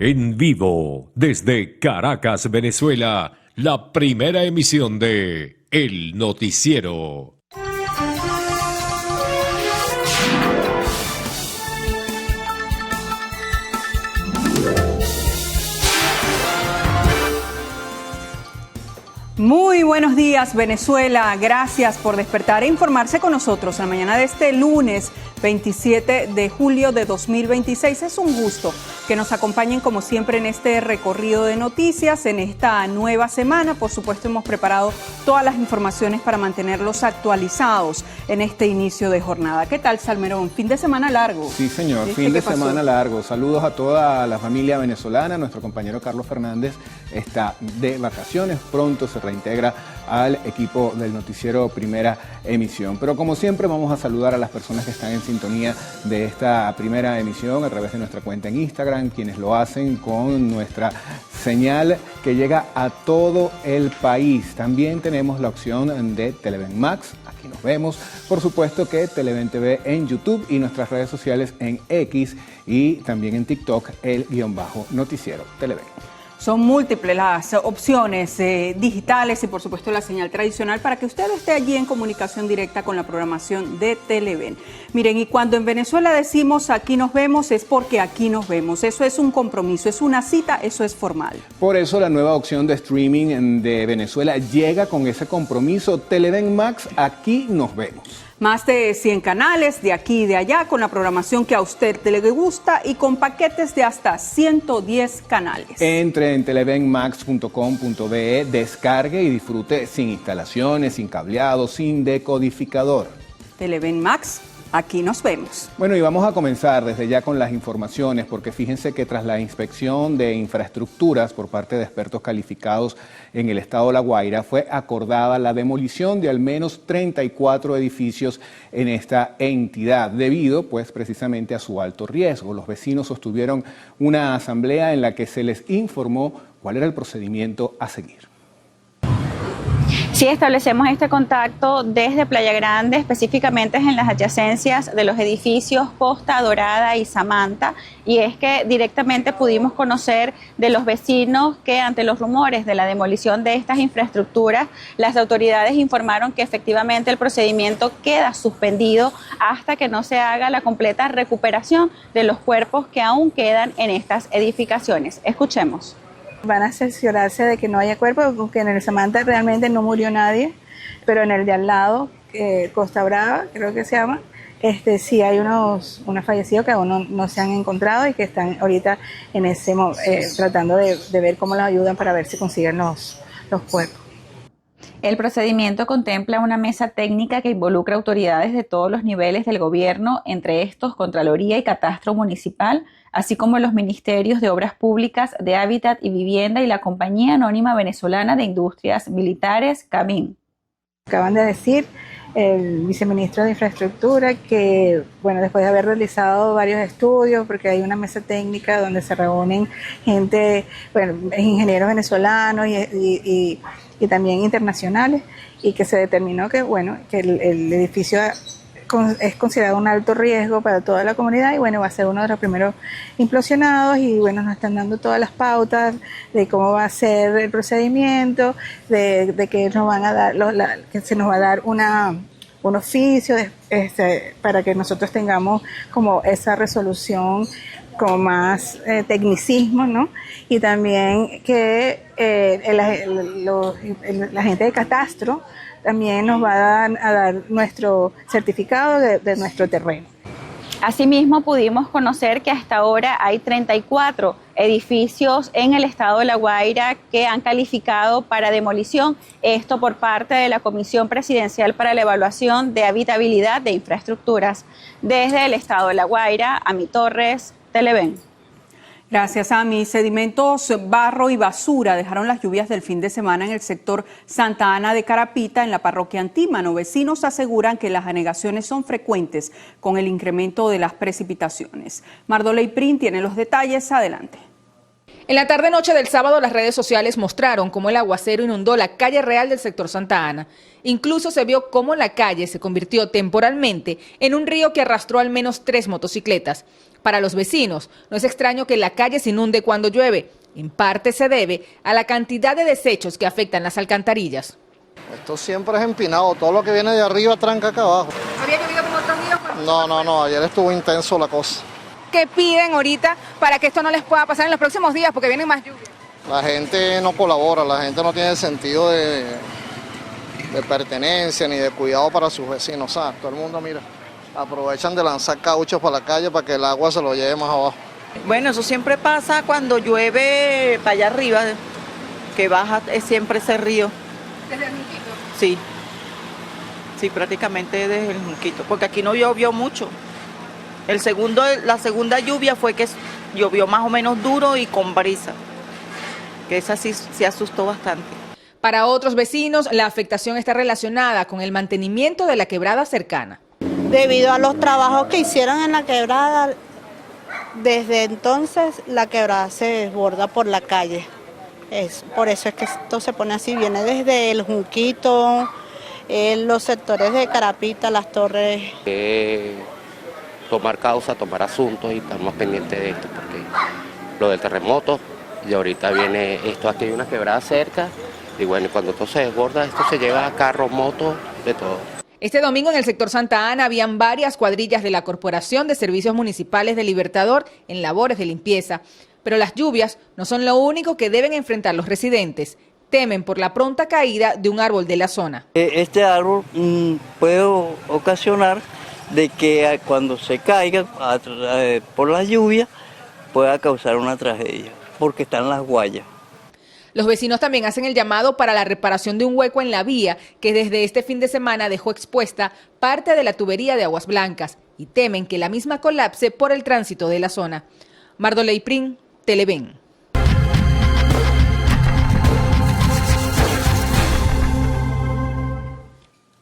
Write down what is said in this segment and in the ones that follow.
En vivo, desde Caracas, Venezuela, la primera emisión de El Noticiero. Muy buenos días, Venezuela. Gracias por despertar e informarse con nosotros en la mañana de este lunes 27 de julio de 2026. Es un gusto que nos acompañen como siempre en este recorrido de noticias en esta nueva semana. Por supuesto, hemos preparado todas las informaciones para mantenerlos actualizados en este inicio de jornada. ¿Qué tal, Salmerón? Fin de semana largo. Sí, señor, fin de semana largo. Saludos a toda la familia venezolana. Nuestro compañero Carlos Fernández está de vacaciones. Pronto se reintegra al equipo del noticiero Primera Emisión. Pero como siempre vamos a saludar a las personas que están en sintonía de esta primera emisión a través de nuestra cuenta en Instagram, quienes lo hacen con nuestra señal que llega a todo el país. También tenemos la opción de Televen Max, aquí nos vemos. Por supuesto que Televen TV en YouTube y nuestras redes sociales en X y también en TikTok, el _noticiero Televen. Son múltiples las opciones digitales y por supuesto la señal tradicional para que usted esté allí en comunicación directa con la programación de Televen. Miren, y cuando en Venezuela decimos aquí nos vemos es porque aquí nos vemos. Eso es un compromiso, es una cita, eso es formal. Por eso la nueva opción de streaming de Venezuela llega con ese compromiso. Televen Max, aquí nos vemos. Más de 100 canales de aquí y de allá con la programación que a usted le gusta y con paquetes de hasta 110 canales. Entre en televenmax.com.be, descargue y disfrute sin instalaciones, sin cableado, sin decodificador. Televen Max, aquí nos vemos. Bueno, y vamos a comenzar desde ya con las informaciones, porque fíjense que tras la inspección de infraestructuras por parte de expertos calificados en el estado de La Guaira, fue acordada la demolición de al menos 34 edificios en esta entidad, debido pues precisamente a su alto riesgo. Los vecinos sostuvieron una asamblea en la que se les informó cuál era el procedimiento a seguir. Sí, establecemos este contacto desde Playa Grande, específicamente en las adyacencias de los edificios Costa Dorada y Samantha, y es que directamente pudimos conocer de los vecinos que ante los rumores de la demolición de estas infraestructuras, las autoridades informaron que efectivamente el procedimiento queda suspendido hasta que no se haga la completa recuperación de los cuerpos que aún quedan en estas edificaciones. Escuchemos. Van a cerciorarse de que no haya cuerpo, porque en el Samantha realmente no murió nadie, pero en el de al lado, Costa Brava, creo que se llama, sí hay unos fallecidos que aún no se han encontrado y que están ahorita en ese tratando de ver cómo los ayudan para ver si consiguen los cuerpos. El procedimiento contempla una mesa técnica que involucra autoridades de todos los niveles del gobierno, entre estos Contraloría y Catastro Municipal, así como los ministerios de Obras Públicas, de Hábitat y Vivienda y la Compañía Anónima Venezolana de Industrias Militares, CAMIN. Acaban de decir el viceministro de Infraestructura que, bueno, después de haber realizado varios estudios, porque hay una mesa técnica donde se reúnen gente, bueno, ingenieros venezolanos y también internacionales, y que se determinó que, bueno, que el edificio es considerado un alto riesgo para toda la comunidad y bueno, va a ser uno de los primeros implosionados y bueno, nos están dando todas las pautas de cómo va a ser el procedimiento, de que nos van a dar, que se nos va a dar un oficio para que nosotros tengamos como esa resolución como más tecnicismo, ¿no? Y también que la gente de Catastro también nos va a dar nuestro certificado de nuestro terreno. Asimismo, pudimos conocer que hasta ahora hay 34 edificios en el estado de La Guaira que han calificado para demolición, esto por parte de la Comisión Presidencial para la Evaluación de Habitabilidad de Infraestructuras. Desde el estado de La Guaira, Ami Torres, Televen. Gracias, Ami. Sedimentos, barro y basura dejaron las lluvias del fin de semana en el sector Santa Ana de Carapita, en la parroquia Antímano. Vecinos aseguran que las anegaciones son frecuentes con el incremento de las precipitaciones. Mardoley Prin tiene los detalles. Adelante. En la tarde-noche del sábado, las redes sociales mostraron cómo el aguacero inundó la calle real del sector Santa Ana. Incluso se vio cómo la calle se convirtió temporalmente en un río que arrastró al menos 3 motocicletas. Para los vecinos, no es extraño que la calle se inunde cuando llueve. En parte se debe a la cantidad de desechos que afectan las alcantarillas. Esto siempre es empinado, todo lo que viene de arriba tranca acá abajo. ¿Había llovido como otros días? No, ayer estuvo intenso la cosa. ¿Qué piden ahorita para que esto no les pueda pasar en los próximos días? Porque vienen más lluvias. La gente no colabora, la gente no tiene sentido de pertenencia ni de cuidado para sus vecinos. O sea, todo el mundo, mira, aprovechan de lanzar cauchos para la calle para que el agua se lo lleve más abajo. Bueno, eso siempre pasa cuando llueve para allá arriba, que baja siempre ese río. ¿Desde el Junquito? Sí, prácticamente desde el Junquito, porque aquí no llovió mucho. La segunda lluvia fue que llovió más o menos duro y con brisa, que esa sí se asustó bastante. Para otros vecinos, la afectación está relacionada con el mantenimiento de la quebrada cercana. Debido a los trabajos que hicieron en la quebrada, desde entonces la quebrada se desborda por la calle. Por eso es que esto se pone así, viene desde el Junquito, los sectores de Carapita, las torres. Tomar causa, tomar asuntos y estar más pendientes de esto, porque lo del terremoto, y ahorita viene esto, aquí hay una quebrada cerca, y bueno, cuando esto se desborda, esto se lleva a carros, motos, de todo. Este domingo en el sector Santa Ana habían varias cuadrillas de la Corporación de Servicios Municipales de Libertador en labores de limpieza. Pero las lluvias no son lo único que deben enfrentar los residentes. Temen por la pronta caída de un árbol de la zona. Este árbol puede ocasionar de que cuando se caiga por la lluvia pueda causar una tragedia, porque están las guayas. Los vecinos también hacen el llamado para la reparación de un hueco en la vía que desde este fin de semana dejó expuesta parte de la tubería de Aguas Blancas y temen que la misma colapse por el tránsito de la zona. Mardoley Prin, Televen.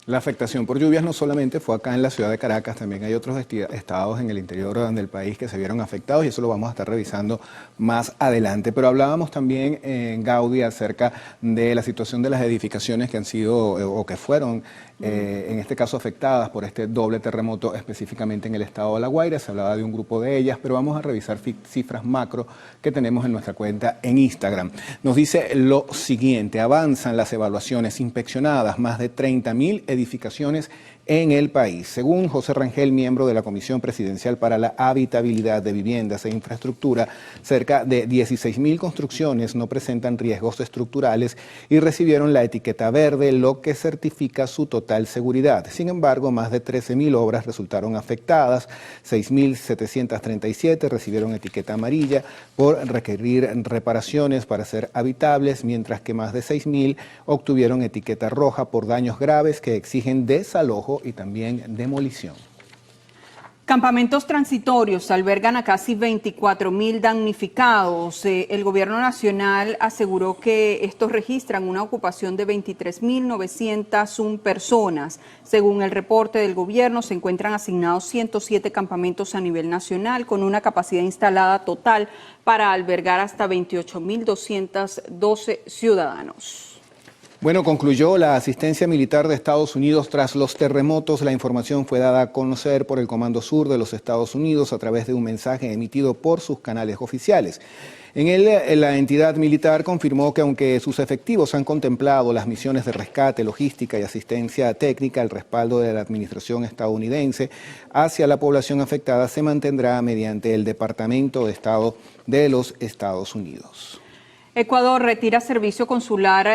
La afectación por lluvias no solamente fue acá en la ciudad de Caracas, también hay otros estados en el interior del país que se vieron afectados y eso lo vamos a estar revisando más adelante. Pero hablábamos también en Gaudí acerca de la situación de las edificaciones que han sido o que fueron en este caso afectadas por este doble terremoto específicamente en el estado de La Guaira. Se hablaba de un grupo de ellas, pero vamos a revisar cifras macro que tenemos en nuestra cuenta en Instagram. Nos dice lo siguiente: avanzan las evaluaciones inspeccionadas, más de 30.000 edificaciones en el país. Según José Rangel, miembro de la Comisión Presidencial para la Habitabilidad de Viviendas e Infraestructura, cerca de 16.000 construcciones no presentan riesgos estructurales y recibieron la etiqueta verde, lo que certifica su total seguridad. Sin embargo, más de 13.000 obras resultaron afectadas, 6.737 recibieron etiqueta amarilla por requerir reparaciones para ser habitables, mientras que más de 6.000 obtuvieron etiqueta roja por daños graves que exigen desalojo y también demolición. Campamentos transitorios albergan a casi 24.000 damnificados. El gobierno nacional aseguró que estos registran una ocupación de 23.901 personas. Según el reporte del gobierno, se encuentran asignados 107 campamentos a nivel nacional con una capacidad instalada total para albergar hasta 28.212 ciudadanos. Bueno, concluyó la asistencia militar de Estados Unidos tras los terremotos. La información fue dada a conocer por el Comando Sur de los Estados Unidos a través de un mensaje emitido por sus canales oficiales. En él, la entidad militar confirmó que aunque sus efectivos han contemplado las misiones de rescate, logística y asistencia técnica, el respaldo de la administración estadounidense hacia la población afectada se mantendrá mediante el Departamento de Estado de los Estados Unidos. Ecuador retira servicio consular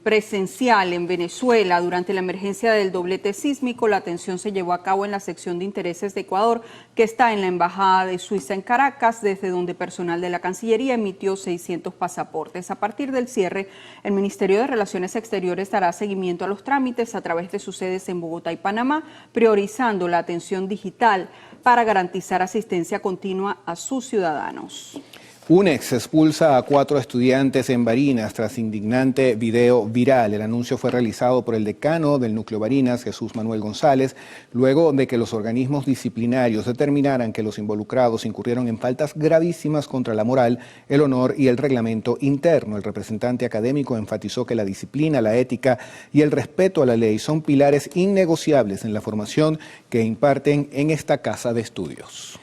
presencial en Venezuela. Durante la emergencia del doblete sísmico, la atención se llevó a cabo en la sección de intereses de Ecuador, que está en la Embajada de Suiza en Caracas, desde donde personal de la Cancillería emitió 600 pasaportes. A partir del cierre, el Ministerio de Relaciones Exteriores dará seguimiento a los trámites a través de sus sedes en Bogotá y Panamá, priorizando la atención digital para garantizar asistencia continua a sus ciudadanos. UNEX expulsa a 4 estudiantes en Barinas tras indignante video viral. El anuncio fue realizado por el decano del núcleo Barinas, Jesús Manuel González, luego de que los organismos disciplinarios determinaran que los involucrados incurrieron en faltas gravísimas contra la moral, el honor y el reglamento interno. El representante académico enfatizó que la disciplina, la ética y el respeto a la ley son pilares innegociables en la formación que imparten en esta casa de estudios.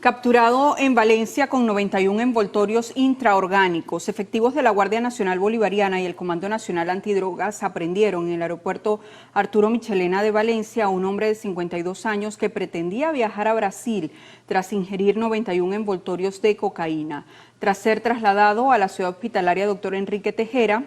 Capturado en Valencia con 91 envoltorios intraorgánicos, efectivos de la Guardia Nacional Bolivariana y el Comando Nacional Antidrogas aprendieron en el aeropuerto Arturo Michelena de Valencia a un hombre de 52 años que pretendía viajar a Brasil tras ingerir 91 envoltorios de cocaína. Tras ser trasladado a la ciudad hospitalaria Dr. Enrique Tejera,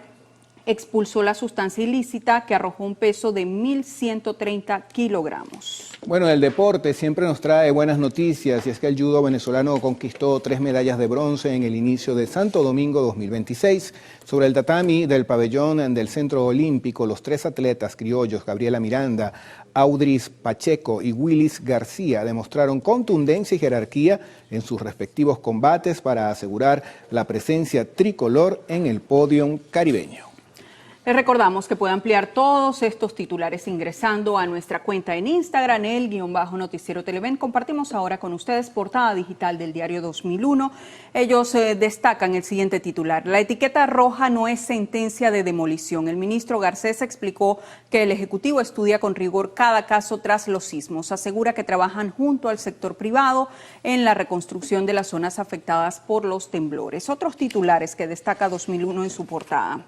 expulsó la sustancia ilícita que arrojó un peso de 1.130 kilogramos. Bueno, el deporte siempre nos trae buenas noticias y es que el judo venezolano conquistó 3 medallas de bronce en el inicio de Santo Domingo 2026. Sobre el tatami del pabellón del Centro Olímpico, los 3 atletas criollos, Gabriela Miranda, Audris Pacheco y Willis García, demostraron contundencia y jerarquía en sus respectivos combates para asegurar la presencia tricolor en el podio caribeño. Les recordamos que puede ampliar todos estos titulares ingresando a nuestra cuenta en Instagram, _noticiero Televen. Compartimos ahora con ustedes portada digital del diario 2001. Ellos destacan el siguiente titular: la etiqueta roja no es sentencia de demolición. El ministro Garcés explicó que el Ejecutivo estudia con rigor cada caso tras los sismos. Asegura que trabajan junto al sector privado en la reconstrucción de las zonas afectadas por los temblores. Otros titulares que destaca 2001 en su portada.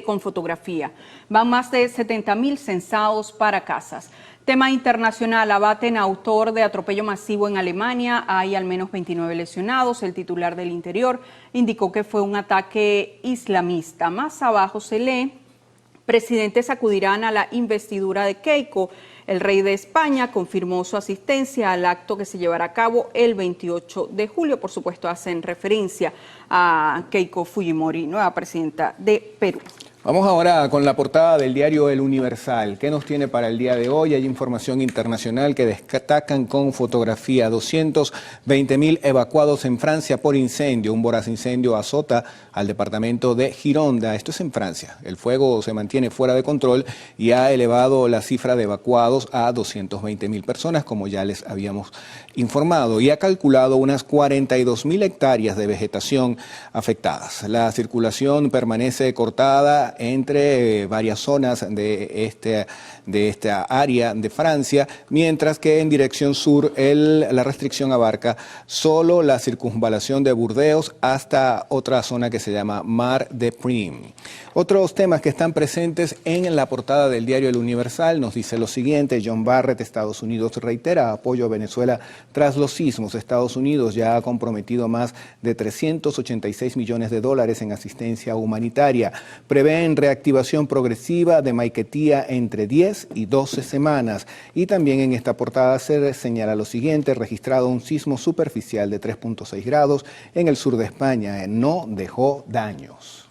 Con fotografía. Van más de 70.000 censados para casas. Tema internacional: abaten a autor de atropello masivo en Alemania. Hay al menos 29 lesionados. El titular del Interior indicó que fue un ataque islamista. Más abajo se lee: presidentes acudirán a la investidura de Keiko. El rey de España confirmó su asistencia al acto que se llevará a cabo el 28 de julio. Por supuesto, hacen referencia a Keiko Fujimori, nueva presidenta de Perú. Vamos ahora con la portada del diario El Universal. ¿Qué nos tiene para el día de hoy? Hay información internacional que destacan con fotografía. 220.000 evacuados en Francia por incendio. Un voraz incendio azota al departamento de Gironda. Esto es en Francia. El fuego se mantiene fuera de control y ha elevado la cifra de evacuados a 220.000 personas, como ya les habíamos informado, y ha calculado unas 42.000 hectáreas de vegetación afectadas. La circulación permanece cortada entre varias zonas de esta área de Francia, mientras que en dirección sur la restricción abarca solo la circunvalación de Burdeos hasta otra zona que se llama Mar de Prim. Otros temas que están presentes en la portada del diario El Universal nos dice lo siguiente: John Barrett, Estados Unidos reitera apoyo a Venezuela tras los sismos. Estados Unidos ya ha comprometido más de $386 millones en asistencia humanitaria. Prevén reactivación progresiva de Maiquetía entre 10 y 12 semanas. Y también en esta portada se señala lo siguiente: registrado un sismo superficial de 3.6 grados en el sur de España. No dejó daños.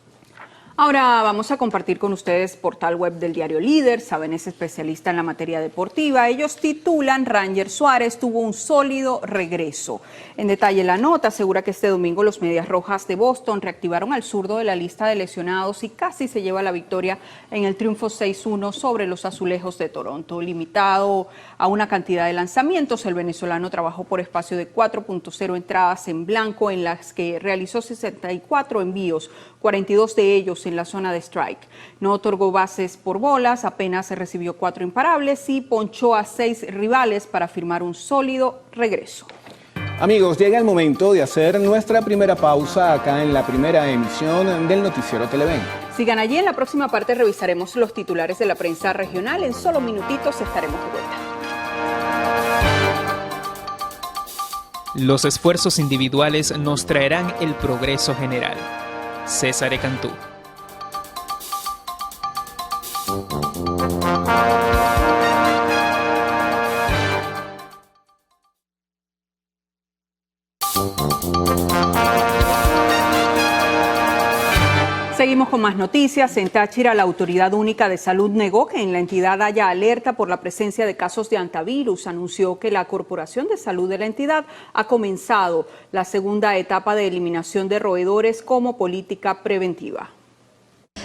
Ahora vamos a compartir con ustedes portal web del diario Líder. Saben, es especialista en la materia deportiva. Ellos titulan: Ranger Suárez tuvo un sólido regreso. En detalle la nota asegura que este domingo los Medias Rojas de Boston reactivaron al zurdo de la lista de lesionados y casi se lleva la victoria en el triunfo 6-1 sobre los Azulejos de Toronto. Limitado a una cantidad de lanzamientos, el venezolano trabajó por espacio de 4.0 entradas en blanco, en las que realizó 64 envíos, 42 de ellos en la zona de strike. No otorgó bases por bolas, apenas se recibió 4 imparables y ponchó a 6 rivales para firmar un sólido regreso. Amigos, llega el momento de hacer nuestra primera pausa acá en la primera emisión del Noticiero Televen. Sigan allí, en la próxima parte revisaremos los titulares de la prensa regional. En solo minutitos estaremos de vuelta. Los esfuerzos individuales nos traerán el progreso general. César Cantú. Seguimos con más noticias. En Táchira, la Autoridad Única de Salud negó que en la entidad haya alerta por la presencia de casos de hantavirus. Anunció que la Corporación de Salud de la entidad ha comenzado la segunda etapa de eliminación de roedores como política preventiva.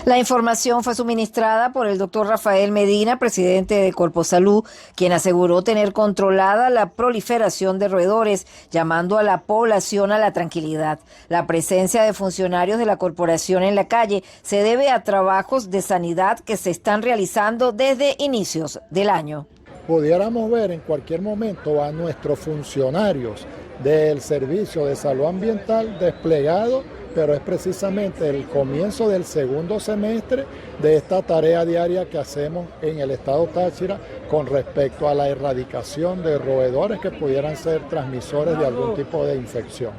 La información fue suministrada por el doctor Rafael Medina, presidente de Corposalud, quien aseguró tener controlada la proliferación de roedores, llamando a la población a la tranquilidad. La presencia de funcionarios de la corporación en la calle se debe a trabajos de sanidad que se están realizando desde inicios del año. Pudiéramos ver en cualquier momento a nuestros funcionarios del Servicio de Salud Ambiental desplegado, pero es precisamente el comienzo del segundo semestre de esta tarea diaria que hacemos en el estado Táchira con respecto a la erradicación de roedores que pudieran ser transmisores de algún tipo de infección.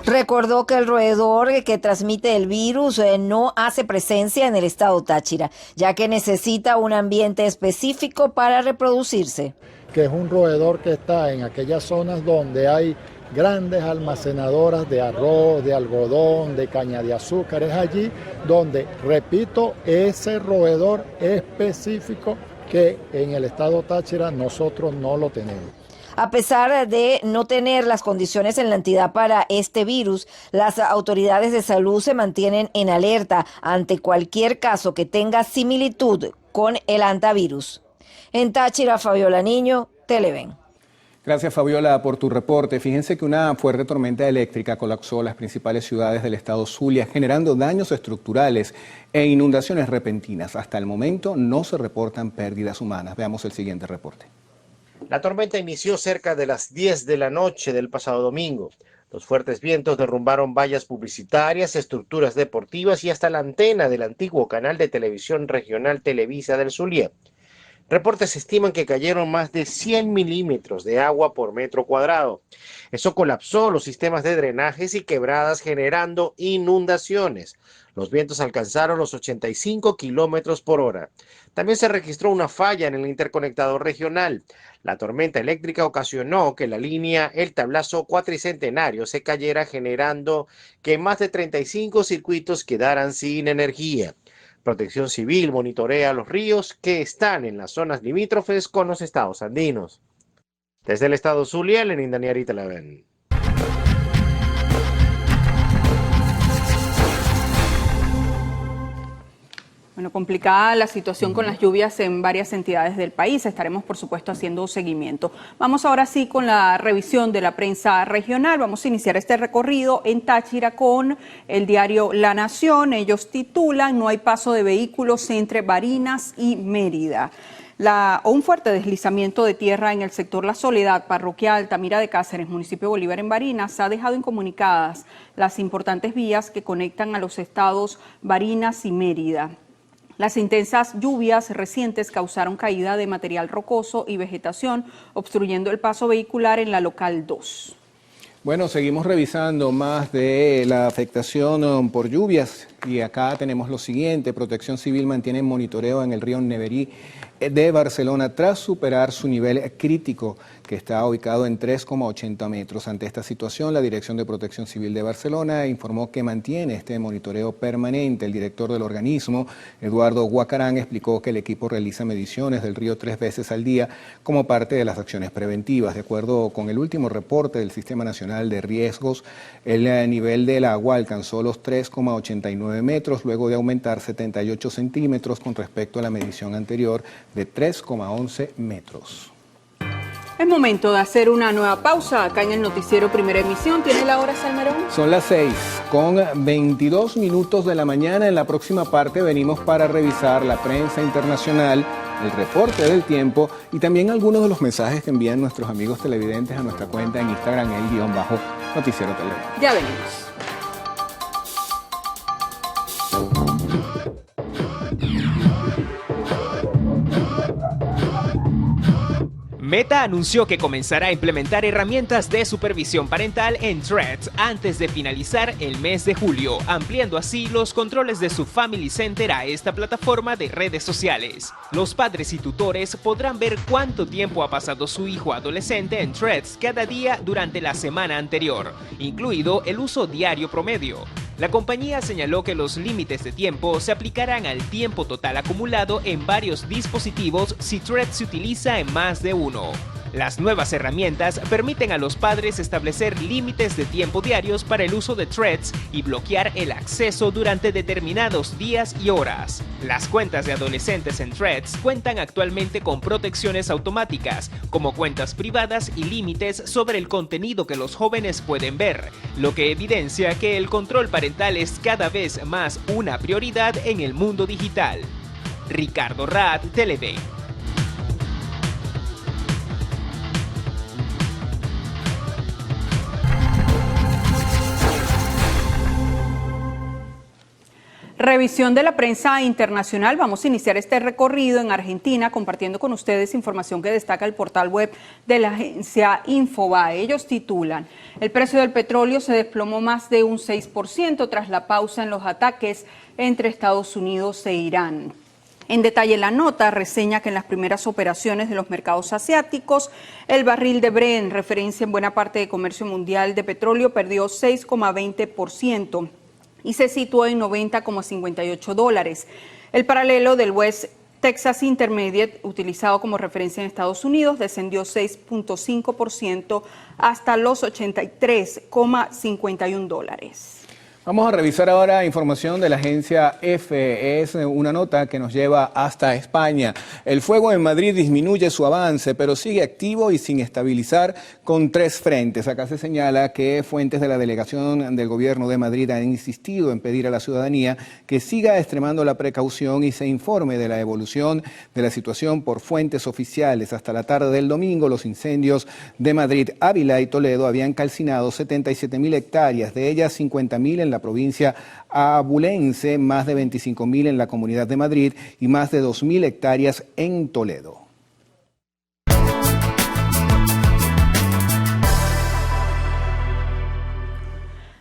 Recordó que el roedor que transmite el virus no hace presencia en el estado Táchira, ya que necesita un ambiente específico para reproducirse. Que es un roedor que está en aquellas zonas donde hay grandes almacenadoras de arroz, de algodón, de caña de azúcar. Es allí donde, repito, ese roedor específico que en el estado Táchira nosotros no lo tenemos. A pesar de no tener las condiciones en la entidad para este virus, las autoridades de salud se mantienen en alerta ante cualquier caso que tenga similitud con el hantavirus. En Táchira, Fabiola Niño, Televen. Gracias, Fabiola, por tu reporte. Fíjense que una fuerte tormenta eléctrica colapsó las principales ciudades del estado Zulia, generando daños estructurales e inundaciones repentinas. Hasta el momento no se reportan pérdidas humanas. Veamos el siguiente reporte. La tormenta inició cerca de las 10 de la noche del pasado domingo. Los fuertes vientos derrumbaron vallas publicitarias, estructuras deportivas y hasta la antena del antiguo canal de televisión regional Televisa del Zulia. Reportes estiman que cayeron más de 100 milímetros de agua por metro cuadrado. Eso colapsó los sistemas de drenajes y quebradas, generando inundaciones. Los vientos alcanzaron los 85 kilómetros por hora. También se registró una falla en el interconectador regional. La tormenta eléctrica ocasionó que la línea El Tablazo Cuatricentenario se cayera, generando que más de 35 circuitos quedaran sin energía. Protección Civil monitorea los ríos que están en las zonas limítrofes con los estados andinos. Desde el estado Zulia, Lenín Daniari, Televen. Bueno, complicada la situación con las lluvias en varias entidades del país. Estaremos, por supuesto, haciendo seguimiento. Vamos ahora sí con la revisión de la prensa regional. Vamos a iniciar este recorrido en Táchira con el diario La Nación. Ellos titulan: "No hay paso de vehículos entre Barinas y Mérida". Un fuerte deslizamiento de tierra en el sector La Soledad, parroquia Altamira de Cáceres, municipio de Bolívar en Barinas, ha dejado incomunicadas las importantes vías que conectan a los estados Barinas y Mérida. Las intensas lluvias recientes causaron caída de material rocoso y vegetación, obstruyendo el paso vehicular en la local 2. Bueno, seguimos revisando más de la afectación por lluvias y acá tenemos lo siguiente. Protección Civil mantiene monitoreo en el río Neverí de Barcelona tras superar su nivel crítico, que está ubicado en 3,80 metros. Ante esta situación, la Dirección de Protección Civil de Barcelona informó que mantiene este monitoreo permanente. El director del organismo, Eduardo Guacarán, explicó que el equipo realiza mediciones del río 3 veces al día como parte de las acciones preventivas. De acuerdo con el último reporte del Sistema Nacional de Riesgos, el nivel del agua alcanzó los 3,89 metros, luego de aumentar 78 centímetros con respecto a la medición anterior de 3,11 metros. Es momento de hacer una nueva pausa acá en el noticiero Primera Emisión. ¿Tiene la hora, Salmerón? Son las 6:22 minutos de la mañana. En la próxima parte venimos para revisar la prensa internacional, el reporte del tiempo y también algunos de los mensajes que envían nuestros amigos televidentes a nuestra cuenta en Instagram, _noticiero Televen. Ya venimos. Meta anunció que comenzará a implementar herramientas de supervisión parental en Threads antes de finalizar el mes de julio, ampliando así los controles de su Family Center a esta plataforma de redes sociales. Los padres y tutores podrán ver cuánto tiempo ha pasado su hijo adolescente en Threads cada día durante la semana anterior, incluido el uso diario promedio. La compañía señaló que los límites de tiempo se aplicarán al tiempo total acumulado en varios dispositivos si Threads se utiliza en más de uno. Las nuevas herramientas permiten a los padres establecer límites de tiempo diarios para el uso de Threads y bloquear el acceso durante determinados días y horas. Las cuentas de adolescentes en Threads cuentan actualmente con protecciones automáticas, como cuentas privadas y límites sobre el contenido que los jóvenes pueden ver, lo que evidencia que el control parental es cada vez más una prioridad en el mundo digital. Ricardo Raad, Televen. Revisión de la prensa internacional. Vamos a iniciar este recorrido en Argentina compartiendo con ustedes información que destaca el portal web de la agencia Infobae. Ellos titulan: el precio del petróleo se desplomó más de un 6% tras la pausa en los ataques entre Estados Unidos e Irán. En detalle, la nota reseña que en las primeras operaciones de los mercados asiáticos, el barril de Brent, referencia en buena parte de comercio mundial de petróleo, perdió 6,20%. y se situó en $90,58. El paralelo del West Texas Intermediate, utilizado como referencia en Estados Unidos, descendió 6,5% hasta los $83,51. Vamos a revisar ahora información de la agencia EFE. Es una nota que nos lleva hasta España. El fuego en Madrid disminuye su avance, pero sigue activo y sin estabilizar con 3 frentes. Acá se señala que fuentes de la delegación del gobierno de Madrid han insistido en pedir a la ciudadanía que siga extremando la precaución y se informe de la evolución de la situación por fuentes oficiales. Hasta la tarde del domingo, los incendios de Madrid, Ávila y Toledo habían calcinado 77.000 hectáreas, de ellas 50.000 en la provincia abulense, más de 25.000 en la Comunidad de Madrid y más de 2.000 hectáreas en Toledo.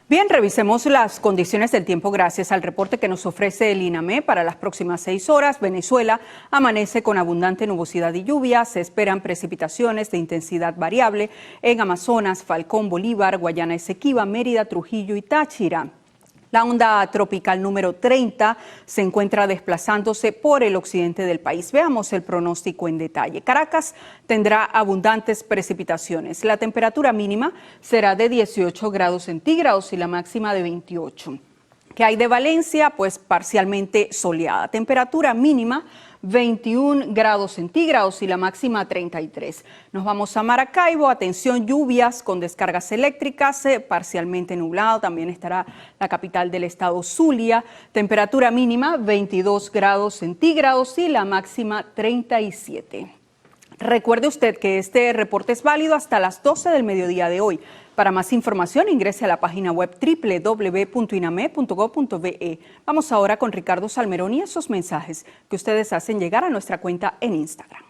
Bien, revisemos las condiciones del tiempo gracias al reporte que nos ofrece el INAME. Para las próximas 6 horas, Venezuela amanece con abundante nubosidad y lluvia. Se esperan precipitaciones de intensidad variable en Amazonas, Falcón, Bolívar, Guayana Esequiba, Mérida, Trujillo y Táchira. La onda tropical número 30 se encuentra desplazándose por el occidente del país. Veamos el pronóstico en detalle. Caracas tendrá abundantes precipitaciones. La temperatura mínima será de 18 grados centígrados y la máxima de 28. ¿Qué hay de Valencia? Pues parcialmente soleada. Temperatura mínima 21 grados centígrados y la máxima 33. Nos vamos a Maracaibo, atención, lluvias con descargas eléctricas, parcialmente nublado, también estará la capital del estado Zulia, temperatura mínima 22 grados centígrados y la máxima 37. Recuerde usted que este reporte es válido hasta las 12 del mediodía de hoy. Para más información, ingrese a la página web www.iname.gov.be. Vamos ahora con Ricardo Salmerón y esos mensajes que ustedes hacen llegar a nuestra cuenta en Instagram.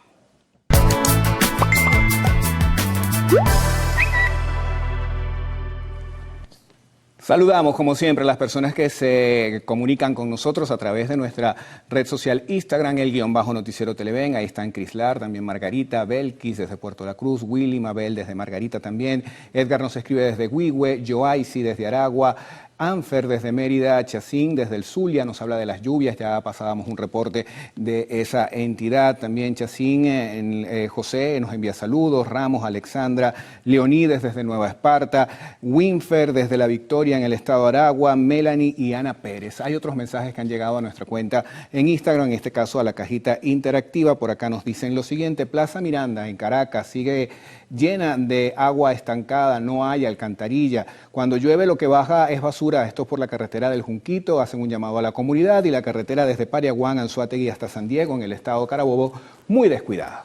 Saludamos, como siempre, a las personas que se comunican con nosotros a través de nuestra red social Instagram, _noticiero Televen. Ahí están Crislar, también Margarita, Belkis desde Puerto La Cruz, Willy, Mabel desde Margarita también, Edgar nos escribe desde Huigüe, Joaisi desde Aragua, Anfer desde Mérida, Chacín desde el Zulia nos habla de las lluvias, ya pasábamos un reporte de esa entidad. También Chacín, José nos envía saludos, Ramos, Alexandra, Leonides desde Nueva Esparta, Winfer desde La Victoria en el estado de Aragua, Melanie y Ana Pérez. Hay otros mensajes que han llegado a nuestra cuenta en Instagram, en este caso a la cajita interactiva. Por acá nos dicen lo siguiente: Plaza Miranda en Caracas sigue llena de agua estancada, no hay alcantarilla. Cuando llueve lo que baja es basura. Esto por la carretera del Junquito. Hacen un llamado a la comunidad y la carretera desde Pariaguán, Anzoátegui hasta San Diego en el estado Carabobo, muy descuidada.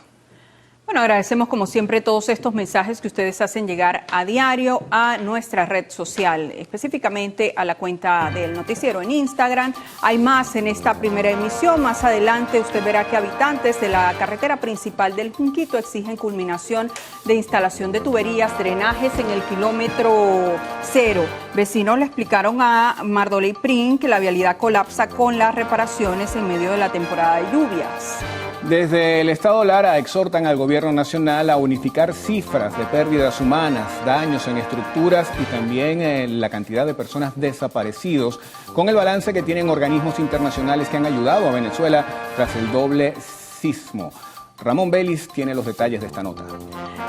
Bueno, agradecemos como siempre todos estos mensajes que ustedes hacen llegar a diario a nuestra red social, específicamente a la cuenta del noticiero en Instagram. Hay más en esta primera emisión. Más adelante usted verá que habitantes de la carretera principal del Junquito exigen culminación de instalación de tuberías, drenajes en el kilómetro 0. Vecinos le explicaron a Mardoley Prin que la vialidad colapsa con las reparaciones en medio de la temporada de lluvias. Desde el Estado Lara exhortan al gobierno nacional a unificar cifras de pérdidas humanas, daños en estructuras y también la cantidad de personas desaparecidos, con el balance que tienen organismos internacionales que han ayudado a Venezuela tras el doble sismo. Ramón Vélez tiene los detalles de esta nota.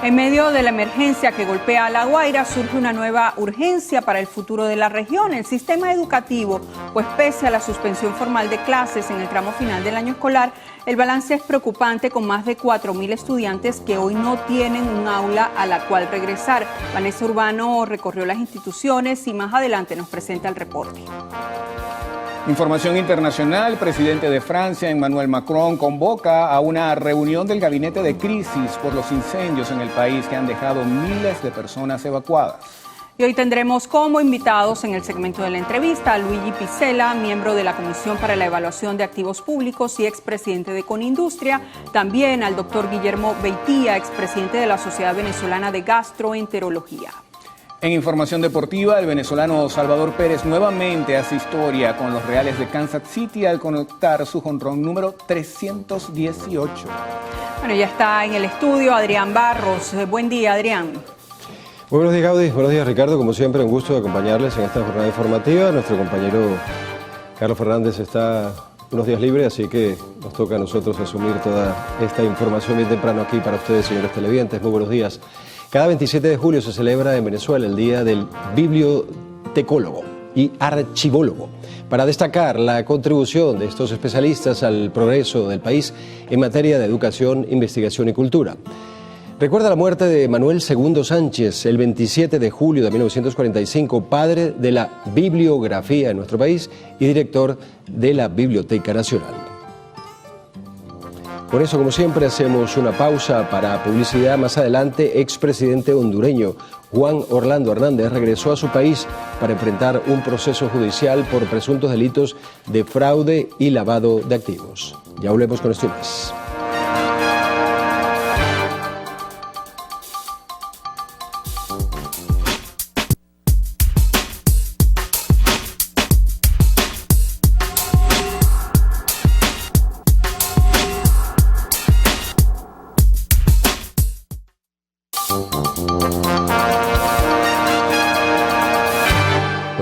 En medio de la emergencia que golpea a La Guaira, surge una nueva urgencia para el futuro de la región, el sistema educativo, pues pese a la suspensión formal de clases en el tramo final del año escolar, el balance es preocupante con más de 4.000 estudiantes que hoy no tienen un aula a la cual regresar. Vanessa Urbano recorrió las instituciones y más adelante nos presenta el reporte. Información internacional: presidente de Francia, Emmanuel Macron, convoca a una reunión del gabinete de crisis por los incendios en el país que han dejado miles de personas evacuadas. Y hoy tendremos como invitados en el segmento de la entrevista a Luigi Pizzella, miembro de la Comisión para la Evaluación de Activos Públicos y expresidente de Conindustria, también al doctor Guillermo Beitía, expresidente de la Sociedad Venezolana de Gastroenterología. En información deportiva, el venezolano Salvador Pérez nuevamente hace historia con los Reales de Kansas City al conectar su jonrón número 318. Bueno, ya está en el estudio Adrián Barros. Buen día, Adrián. Muy buenos días, Gaudí. Buenos días, Ricardo. Como siempre, un gusto acompañarles en esta jornada informativa. Nuestro compañero Carlos Fernández está unos días libre, así que nos toca a nosotros asumir toda esta información bien temprano aquí para ustedes, señores televidentes. Muy buenos días. Cada 27 de julio se celebra en Venezuela el Día del Bibliotecólogo y Archivólogo, para destacar la contribución de estos especialistas al progreso del país en materia de educación, investigación y cultura. Recuerda la muerte de Manuel II Sánchez el 27 de julio de 1945, padre de la bibliografía en nuestro país y director de la Biblioteca Nacional. Por eso, como siempre, hacemos una pausa para publicidad. Más adelante, expresidente hondureño Juan Orlando Hernández regresó a su país para enfrentar un proceso judicial por presuntos delitos de fraude y lavado de activos. Ya volvemos con esto y más.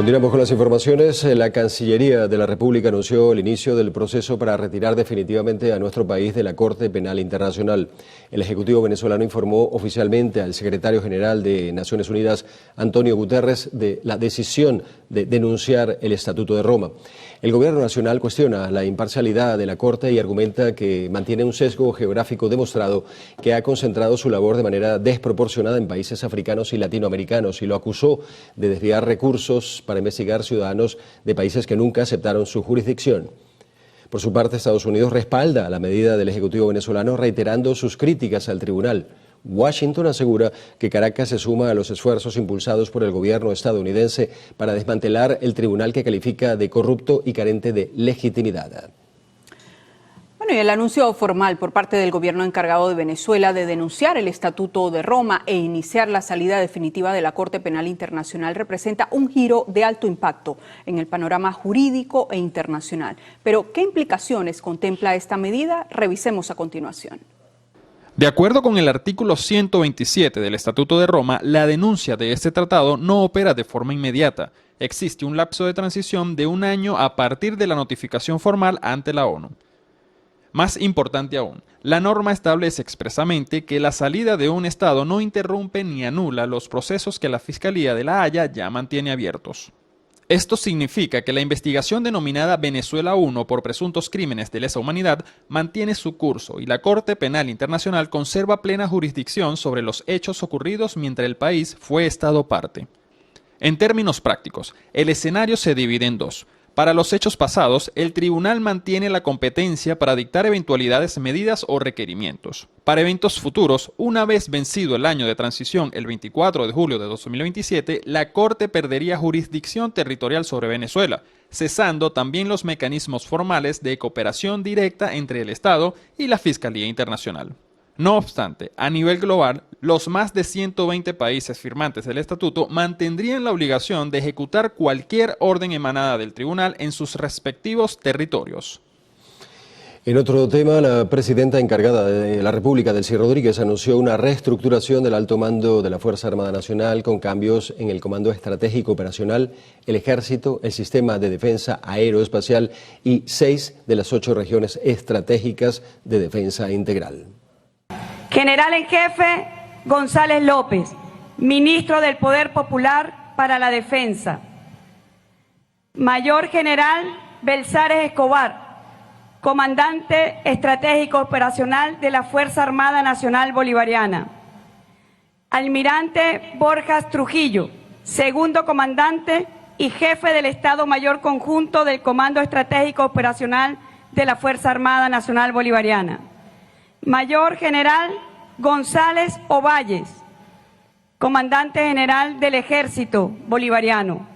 Continuamos con las informaciones. La Cancillería de la República anunció el inicio del proceso para retirar definitivamente a nuestro país de la Corte Penal Internacional. El Ejecutivo venezolano informó oficialmente al secretario general de Naciones Unidas, Antonio Guterres, de la decisión de denunciar el Estatuto de Roma. El Gobierno Nacional cuestiona la imparcialidad de la Corte y argumenta que mantiene un sesgo geográfico demostrado que ha concentrado su labor de manera desproporcionada en países africanos y latinoamericanos y lo acusó de desviar recursos para investigar ciudadanos de países que nunca aceptaron su jurisdicción. Por su parte, Estados Unidos respalda la medida del Ejecutivo venezolano reiterando sus críticas al tribunal. Washington asegura que Caracas se suma a los esfuerzos impulsados por el gobierno estadounidense para desmantelar el tribunal que califica de corrupto y carente de legitimidad. Bueno, y el anuncio formal por parte del gobierno encargado de Venezuela de denunciar el Estatuto de Roma e iniciar la salida definitiva de la Corte Penal Internacional representa un giro de alto impacto en el panorama jurídico e internacional. Pero, ¿qué implicaciones contempla esta medida? Revisemos a continuación. De acuerdo con el artículo 127 del Estatuto de Roma, la denuncia de este tratado no opera de forma inmediata. Existe un lapso de transición de un año a partir de la notificación formal ante la ONU. Más importante aún, la norma establece expresamente que la salida de un Estado no interrumpe ni anula los procesos que la Fiscalía de La Haya ya mantiene abiertos. Esto significa que la investigación denominada Venezuela 1 por presuntos crímenes de lesa humanidad mantiene su curso y la Corte Penal Internacional conserva plena jurisdicción sobre los hechos ocurridos mientras el país fue Estado parte. En términos prácticos, el escenario se divide en dos. Para los hechos pasados, el tribunal mantiene la competencia para dictar eventualidades, medidas o requerimientos. Para eventos futuros, una vez vencido el año de transición, el 24 de julio de 2027, la Corte perdería jurisdicción territorial sobre Venezuela, cesando también los mecanismos formales de cooperación directa entre el Estado y la Fiscalía Internacional. No obstante, a nivel global, los más de 120 países firmantes del Estatuto mantendrían la obligación de ejecutar cualquier orden emanada del tribunal en sus respectivos territorios. En otro tema, la presidenta encargada de la República, Delcy Rodríguez, anunció una reestructuración del alto mando de la Fuerza Armada Nacional con cambios en el Comando Estratégico Operacional, el Ejército, el Sistema de Defensa Aeroespacial y 6 de las 8 regiones estratégicas de defensa integral. General en Jefe González López, Ministro del Poder Popular para la Defensa. Mayor General Belzares Escobar, Comandante Estratégico Operacional de la Fuerza Armada Nacional Bolivariana. Almirante Borjas Trujillo, Segundo Comandante y Jefe del Estado Mayor Conjunto del Comando Estratégico Operacional de la Fuerza Armada Nacional Bolivariana. Mayor General González Ovalles, Comandante General del Ejército Bolivariano.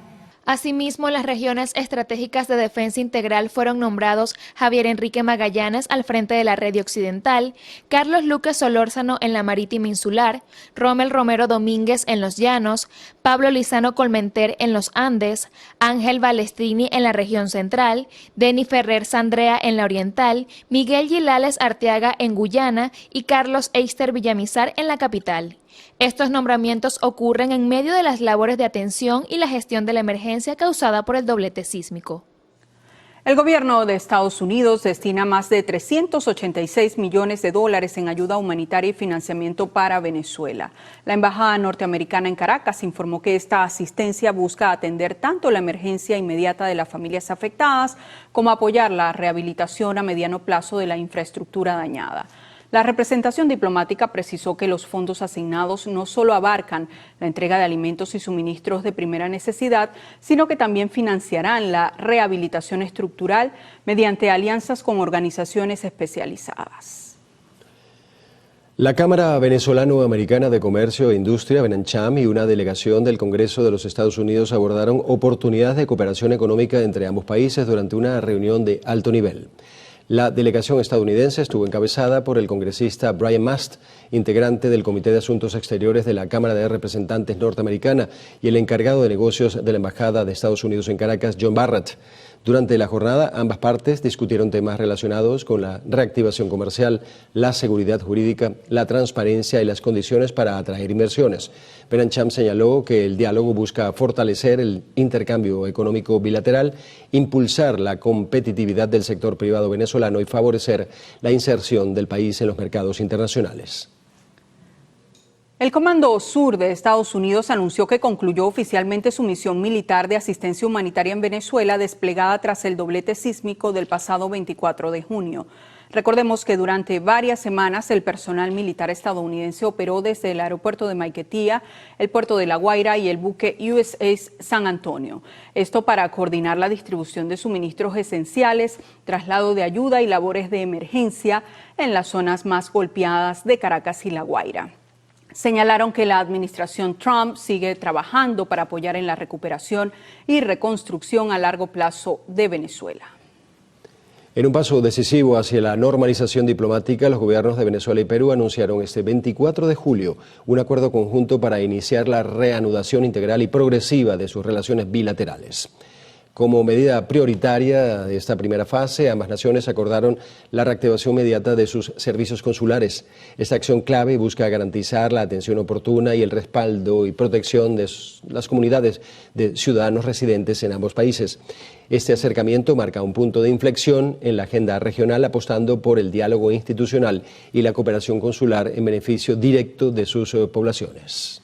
Asimismo, en las regiones estratégicas de defensa integral fueron nombrados Javier Enrique Magallanes al frente de la Red Occidental, Carlos Luque Solórzano en la Marítima Insular, Rommel Romero Domínguez en los Llanos, Pablo Lizano Colmenter en los Andes, Ángel Balestrini en la región central, Denny Ferrer Sandrea en la oriental, Miguel Gilales Arteaga en Guyana y Carlos Eister Villamizar en la capital. Estos nombramientos ocurren en medio de las labores de atención y la gestión de la emergencia causada por el doblete sísmico. El gobierno de Estados Unidos destina más de $386 millones en ayuda humanitaria y financiamiento para Venezuela. La embajada norteamericana en Caracas informó que esta asistencia busca atender tanto la emergencia inmediata de las familias afectadas como apoyar la rehabilitación a mediano plazo de la infraestructura dañada. La representación diplomática precisó que los fondos asignados no solo abarcan la entrega de alimentos y suministros de primera necesidad, sino que también financiarán la rehabilitación estructural mediante alianzas con organizaciones especializadas. La Cámara Venezolano-Americana de Comercio e Industria, Venancham, y una delegación del Congreso de los Estados Unidos abordaron oportunidades de cooperación económica entre ambos países durante una reunión de alto nivel. La delegación estadounidense estuvo encabezada por el congresista Brian Mast, integrante del Comité de Asuntos Exteriores de la Cámara de Representantes norteamericana, y el encargado de negocios de la Embajada de Estados Unidos en Caracas, John Barrett. Durante la jornada, ambas partes discutieron temas relacionados con la reactivación comercial, la seguridad jurídica, la transparencia y las condiciones para atraer inversiones. Venancham señaló que el diálogo busca fortalecer el intercambio económico bilateral, impulsar la competitividad del sector privado venezolano y favorecer la inserción del país en los mercados internacionales. El Comando Sur de Estados Unidos anunció que concluyó oficialmente su misión militar de asistencia humanitaria en Venezuela desplegada tras el doblete sísmico del pasado 24 de junio. Recordemos que durante varias semanas el personal militar estadounidense operó desde el aeropuerto de Maiquetía, el puerto de La Guaira y el buque USS San Antonio. Esto para coordinar la distribución de suministros esenciales, traslado de ayuda y labores de emergencia en las zonas más golpeadas de Caracas y La Guaira. Señalaron que la administración Trump sigue trabajando para apoyar en la recuperación y reconstrucción a largo plazo de Venezuela. En un paso decisivo hacia la normalización diplomática, los gobiernos de Venezuela y Perú anunciaron este 24 de julio un acuerdo conjunto para iniciar la reanudación integral y progresiva de sus relaciones bilaterales. Como medida prioritaria de esta primera fase, ambas naciones acordaron la reactivación inmediata de sus servicios consulares. Esta acción clave busca garantizar la atención oportuna y el respaldo y protección de las comunidades de ciudadanos residentes en ambos países. Este acercamiento marca un punto de inflexión en la agenda regional, apostando por el diálogo institucional y la cooperación consular en beneficio directo de sus poblaciones.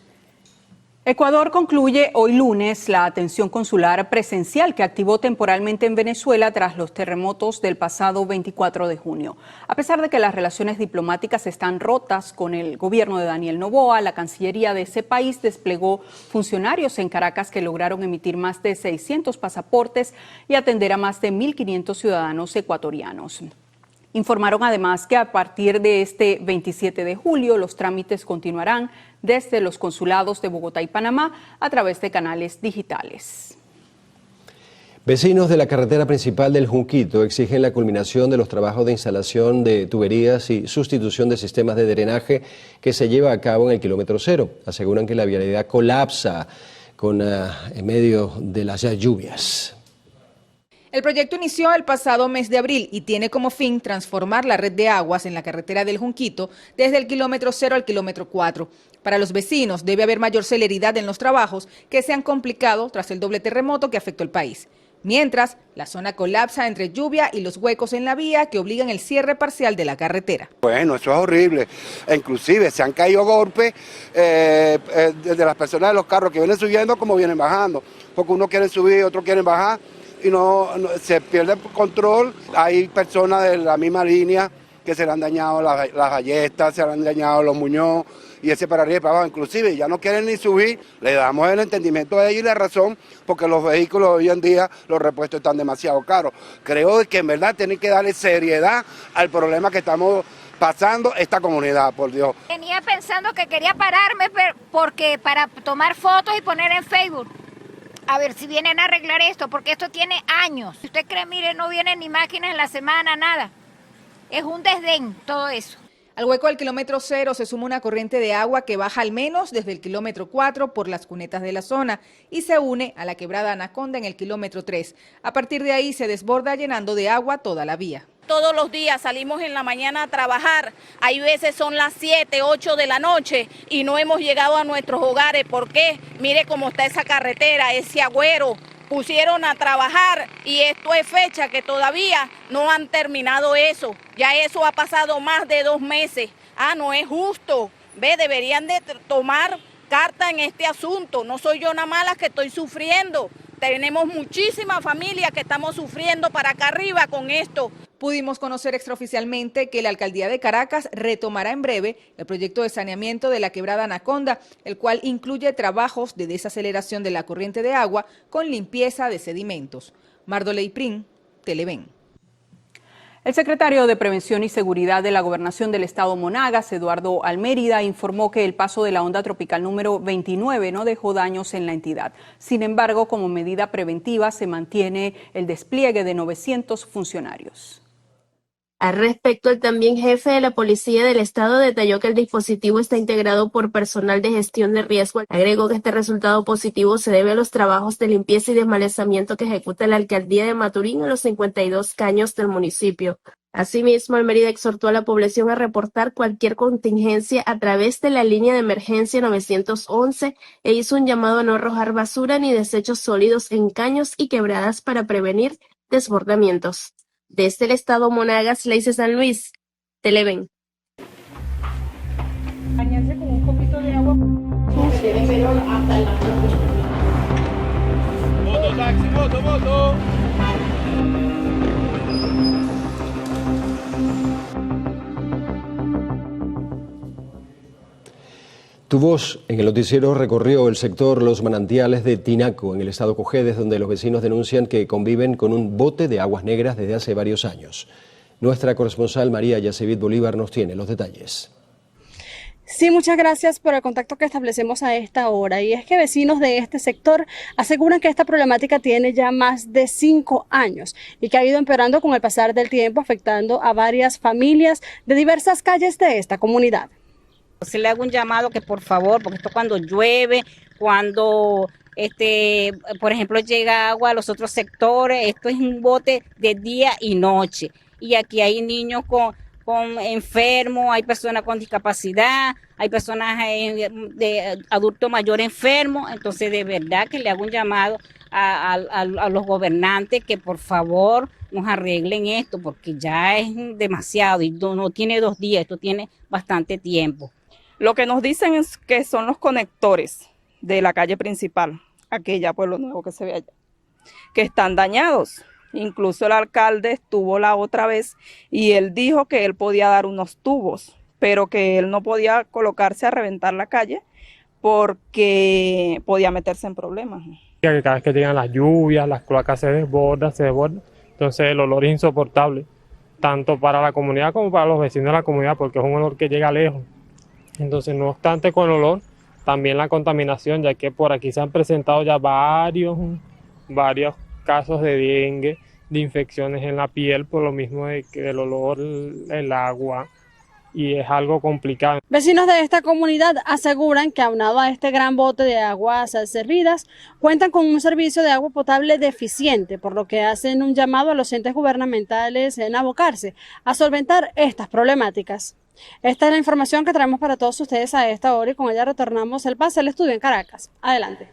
Ecuador concluye hoy lunes la atención consular presencial que activó temporalmente en Venezuela tras los terremotos del pasado 24 de junio. A pesar de que las relaciones diplomáticas están rotas con el gobierno de Daniel Noboa, la Cancillería de ese país desplegó funcionarios en Caracas que lograron emitir más de 600 pasaportes y atender a más de 1.500 ciudadanos ecuatorianos. Informaron además que a partir de este 27 de julio los trámites continuarán desde los consulados de Bogotá y Panamá a través de canales digitales. Vecinos de la carretera principal del Junquito exigen la culminación de los trabajos de instalación de tuberías y sustitución de sistemas de drenaje que se lleva a cabo en el kilómetro cero. Aseguran que la vialidad colapsa en medio de las lluvias. El proyecto inició el pasado mes de abril y tiene como fin transformar la red de aguas en la carretera del Junquito desde el kilómetro 0 al kilómetro 4. Para los vecinos debe haber mayor celeridad en los trabajos que se han complicado tras el doble terremoto que afectó el país. Mientras, la zona colapsa entre lluvia y los huecos en la vía que obligan el cierre parcial de la carretera. Bueno, eso es horrible. Inclusive se han caído golpes de las personas de los carros que vienen subiendo como vienen bajando. Porque unos quieren subir, otros quieren bajar. Y no se pierde el control. Hay personas de la misma línea que se le han dañado las galletas, se le han dañado los muñoz y ese para arriba y para abajo. Inclusive ya no quieren ni subir, le damos el entendimiento a ellos y la razón, porque los vehículos hoy en día, los repuestos están demasiado caros. Creo que en verdad tienen que darle seriedad al problema que estamos pasando esta comunidad, por Dios. Venía pensando que quería pararme porque para tomar fotos y poner en Facebook. A ver si vienen a arreglar esto, porque esto tiene años. Si usted cree, mire, no vienen ni máquinas en la semana, nada. Es un desdén todo eso. Al hueco del kilómetro 0 se suma una corriente de agua que baja al menos desde el kilómetro 4 por las cunetas de la zona y se une a la quebrada Anaconda en el kilómetro 3. A partir de ahí se desborda llenando de agua toda la vía. Todos los días salimos en la mañana a trabajar, hay veces son las 7, 8 de la noche y no hemos llegado a nuestros hogares. ¿Por qué? Mire cómo está esa carretera, ese agüero. Pusieron a trabajar y esto es fecha que todavía no han terminado eso. Ya eso ha pasado más de 2 meses. No es justo. Deberían de tomar carta en este asunto. No soy yo nada más la que estoy sufriendo. Tenemos muchísimas familias que estamos sufriendo para acá arriba con esto. Pudimos conocer extraoficialmente que la Alcaldía de Caracas retomará en breve el proyecto de saneamiento de la quebrada Anaconda, el cual incluye trabajos de desaceleración de la corriente de agua con limpieza de sedimentos. Mardoley Prin, Televen. El secretario de Prevención y Seguridad de la Gobernación del Estado Monagas, Eduardo Almérida, informó que el paso de la onda tropical número 29 no dejó daños en la entidad. Sin embargo, como medida preventiva se mantiene el despliegue de 900 funcionarios. Al respecto, el también jefe de la Policía del Estado detalló que el dispositivo está integrado por personal de gestión de riesgo. Agregó que este resultado positivo se debe a los trabajos de limpieza y desmalezamiento que ejecuta la Alcaldía de Maturín en los 52 caños del municipio. Asimismo, Almérida exhortó a la población a reportar cualquier contingencia a través de la línea de emergencia 911 e hizo un llamado a no arrojar basura ni desechos sólidos en caños y quebradas para prevenir desbordamientos. Desde el estado Monagas, Leice San Luis, Televen. Bañarse con un poquito de agua. Moto, taxi, moto. Tu Voz en el noticiero recorrió el sector Los Manantiales de Tinaco, en el estado Cojedes, donde los vecinos denuncian que conviven con un bote de aguas negras desde hace varios años. Nuestra corresponsal María Yacevit Bolívar nos tiene los detalles. Sí, muchas gracias por el contacto que establecemos a esta hora. Y es que vecinos de este sector aseguran que esta problemática tiene ya más de 5 años y que ha ido empeorando con el pasar del tiempo, afectando a varias familias de diversas calles de esta comunidad. Se le hago un llamado que por favor, porque esto cuando llueve, cuando por ejemplo llega agua a los otros sectores, esto es un bote de día y noche. Y aquí hay niños con enfermos, hay personas con discapacidad, hay personas de adulto mayor enfermos. Entonces de verdad que le hago un llamado a los gobernantes que por favor nos arreglen esto, porque ya es demasiado y no tiene 2 días, esto tiene bastante tiempo. Lo que nos dicen es que son los conectores de la calle principal, aquella Pueblo Nuevo que se ve allá, que están dañados. Incluso el alcalde estuvo la otra vez y él dijo que él podía dar unos tubos, pero que él no podía colocarse a reventar la calle porque podía meterse en problemas. Que cada vez que llegan las lluvias, las cloacas se desbordan, entonces el olor es insoportable, tanto para la comunidad como para los vecinos de la comunidad, porque es un olor que llega lejos. Entonces, no obstante con el olor, también la contaminación, ya que por aquí se han presentado ya varios casos de dengue, de infecciones en la piel, por lo mismo del olor, el agua, y es algo complicado. Vecinos de esta comunidad aseguran que aunado a este gran bote de aguas servidas, cuentan con un servicio de agua potable deficiente, por lo que hacen un llamado a los entes gubernamentales en abocarse a solventar estas problemáticas. Esta es la información que traemos para todos ustedes a esta hora y con ella retornamos el pase al estudio en Caracas. Adelante.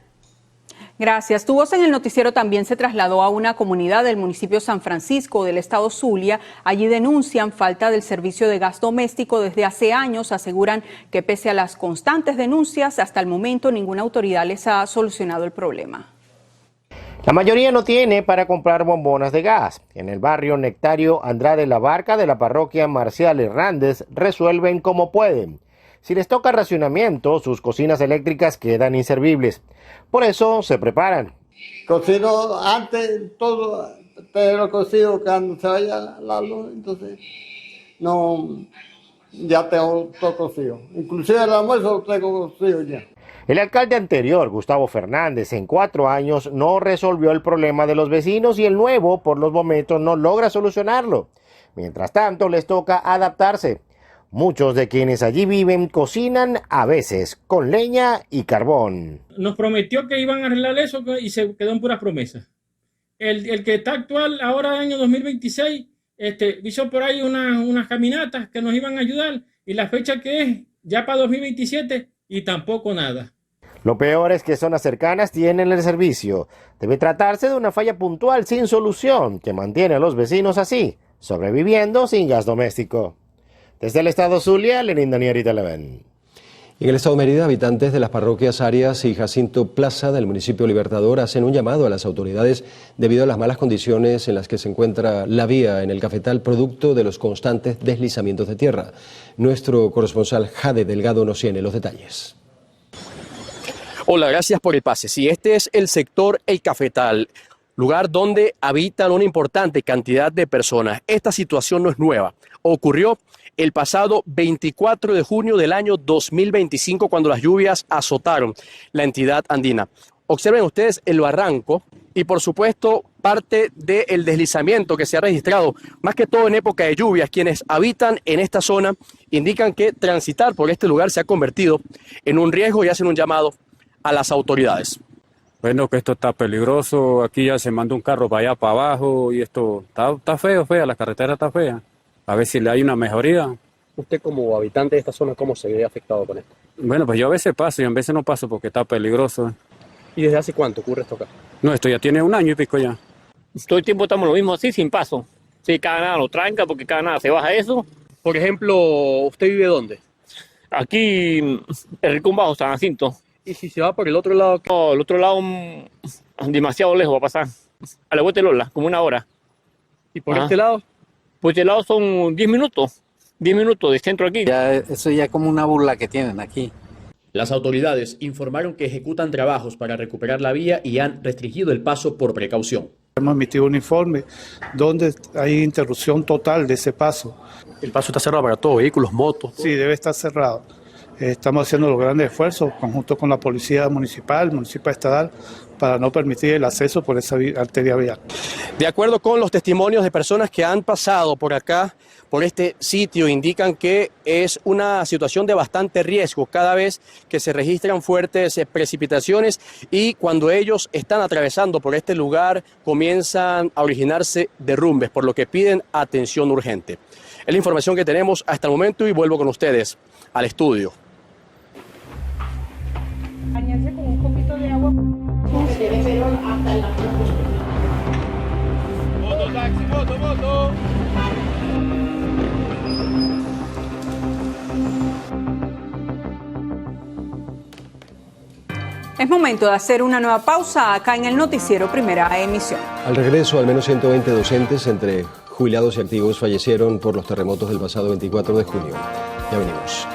Gracias. Tu Voz en el noticiero también se trasladó a una comunidad del municipio San Francisco del estado Zulia. Allí denuncian falta del servicio de gas doméstico desde hace años. Aseguran que pese a las constantes denuncias, hasta el momento ninguna autoridad les ha solucionado el problema. La mayoría no tiene para comprar bombonas de gas. En el barrio Nectario Andrade La Barca de la parroquia Marcial Hernández resuelven como pueden. Si les toca racionamiento, sus cocinas eléctricas quedan inservibles. Por eso se preparan. Cocino antes todo, pero cocino cuando se vaya la luz, entonces no ya tengo todo cocido. Inclusive el almuerzo lo tengo cocido ya. El alcalde anterior, Gustavo Fernández, en 4 años no resolvió el problema de los vecinos y el nuevo, por los momentos, no logra solucionarlo. Mientras tanto, les toca adaptarse. Muchos de quienes allí viven cocinan a veces con leña y carbón. Nos prometió que iban a arreglar eso y se quedó en puras promesas. El que está actual ahora, año 2026, hizo por ahí unas caminatas que nos iban a ayudar y la fecha que es ya para 2027 y tampoco nada. Lo peor es que zonas cercanas tienen el servicio. Debe tratarse de una falla puntual sin solución que mantiene a los vecinos así, sobreviviendo sin gas doméstico. Desde el estado Zulia, Lenín Daniel Televen. En el estado de Mérida, habitantes de las parroquias Arias y Jacinto Plaza del municipio Libertador hacen un llamado a las autoridades debido a las malas condiciones en las que se encuentra la vía en el Cafetal, producto de los constantes deslizamientos de tierra. Nuestro corresponsal Jade Delgado nos tiene los detalles. Hola, gracias por el pase. Sí, este es el sector El Cafetal, lugar donde habitan una importante cantidad de personas. Esta situación no es nueva. Ocurrió el pasado 24 de junio del año 2025, cuando las lluvias azotaron la entidad andina. Observen ustedes el barranco y, por supuesto, parte del deslizamiento que se ha registrado, más que todo en época de lluvias. Quienes habitan en esta zona indican que transitar por este lugar se ha convertido en un riesgo y hacen un llamado a las autoridades. Bueno, que esto está peligroso, aquí ya se manda un carro para allá, para abajo, y esto está fea, la carretera está fea. A ver si le hay una mejoría. Usted como habitante de esta zona, ¿cómo se ve afectado con esto? Bueno, pues yo a veces paso y a veces no paso porque está peligroso. ¿Y desde hace cuánto ocurre esto acá? No, esto ya tiene 1 año y pico ya. Todo el tiempo estamos lo mismo así, sin paso. Sí, cada nada lo tranca porque cada nada se baja eso. Por ejemplo, ¿usted vive dónde? Aquí, el Rincón Bajo, San Jacinto. ¿Y si se va por el otro lado? No, el otro lado demasiado lejos va a pasar. A la vuelta de Lola, como 1 hora. ¿Y por este lado? Por este lado son 10 minutos. 10 minutos de centro aquí. Ya, eso ya es como una burla que tienen aquí. Las autoridades informaron que ejecutan trabajos para recuperar la vía y han restringido el paso por precaución. Hemos emitido un informe donde hay interrupción total de ese paso. ¿El paso está cerrado para todos, vehículos, motos? Sí, debe estar cerrado. Estamos haciendo los grandes esfuerzos, conjunto con la policía municipal, estatal, para no permitir el acceso por esa arteria vial. De acuerdo con los testimonios de personas que han pasado por acá, por este sitio, indican que es una situación de bastante riesgo cada vez que se registran fuertes precipitaciones y cuando ellos están atravesando por este lugar comienzan a originarse derrumbes, por lo que piden atención urgente. Es la información que tenemos hasta el momento y vuelvo con ustedes al estudio. Bañarse con un poquito de agua. Moto, taxi, moto. Es momento de hacer una nueva pausa acá en el noticiero Primera Emisión. Al regreso, al menos 120 docentes entre jubilados y activos fallecieron por los terremotos del pasado 24 de junio. Ya venimos.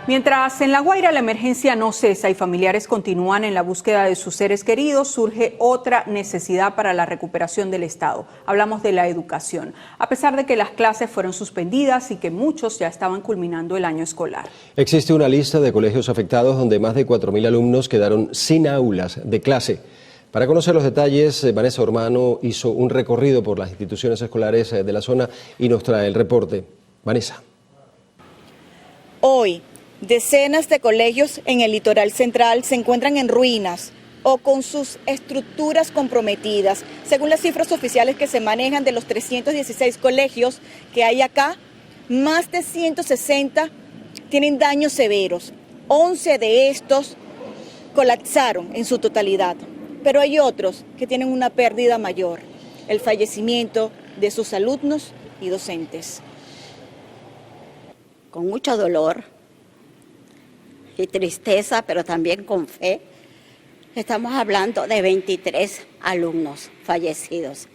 Mientras en La Guaira la emergencia no cesa y familiares continúan en la búsqueda de sus seres queridos, surge otra necesidad para la recuperación del Estado. Hablamos de la educación, a pesar de que las clases fueron suspendidas y que muchos ya estaban culminando el año escolar. Existe una lista de colegios afectados donde más de 4.000 alumnos quedaron sin aulas de clase. Para conocer los detalles, Vanessa Ormano hizo un recorrido por las instituciones escolares de la zona y nos trae el reporte. Vanessa. Hoy, decenas de colegios en el litoral central se encuentran en ruinas o con sus estructuras comprometidas. Según las cifras oficiales que se manejan de los 316 colegios que hay acá, más de 160 tienen daños severos. 11 de estos colapsaron en su totalidad, pero hay otros que tienen una pérdida mayor, el fallecimiento de sus alumnos y docentes. Con mucho dolor y tristeza, pero también con fe, estamos hablando de 23 alumnos fallecidos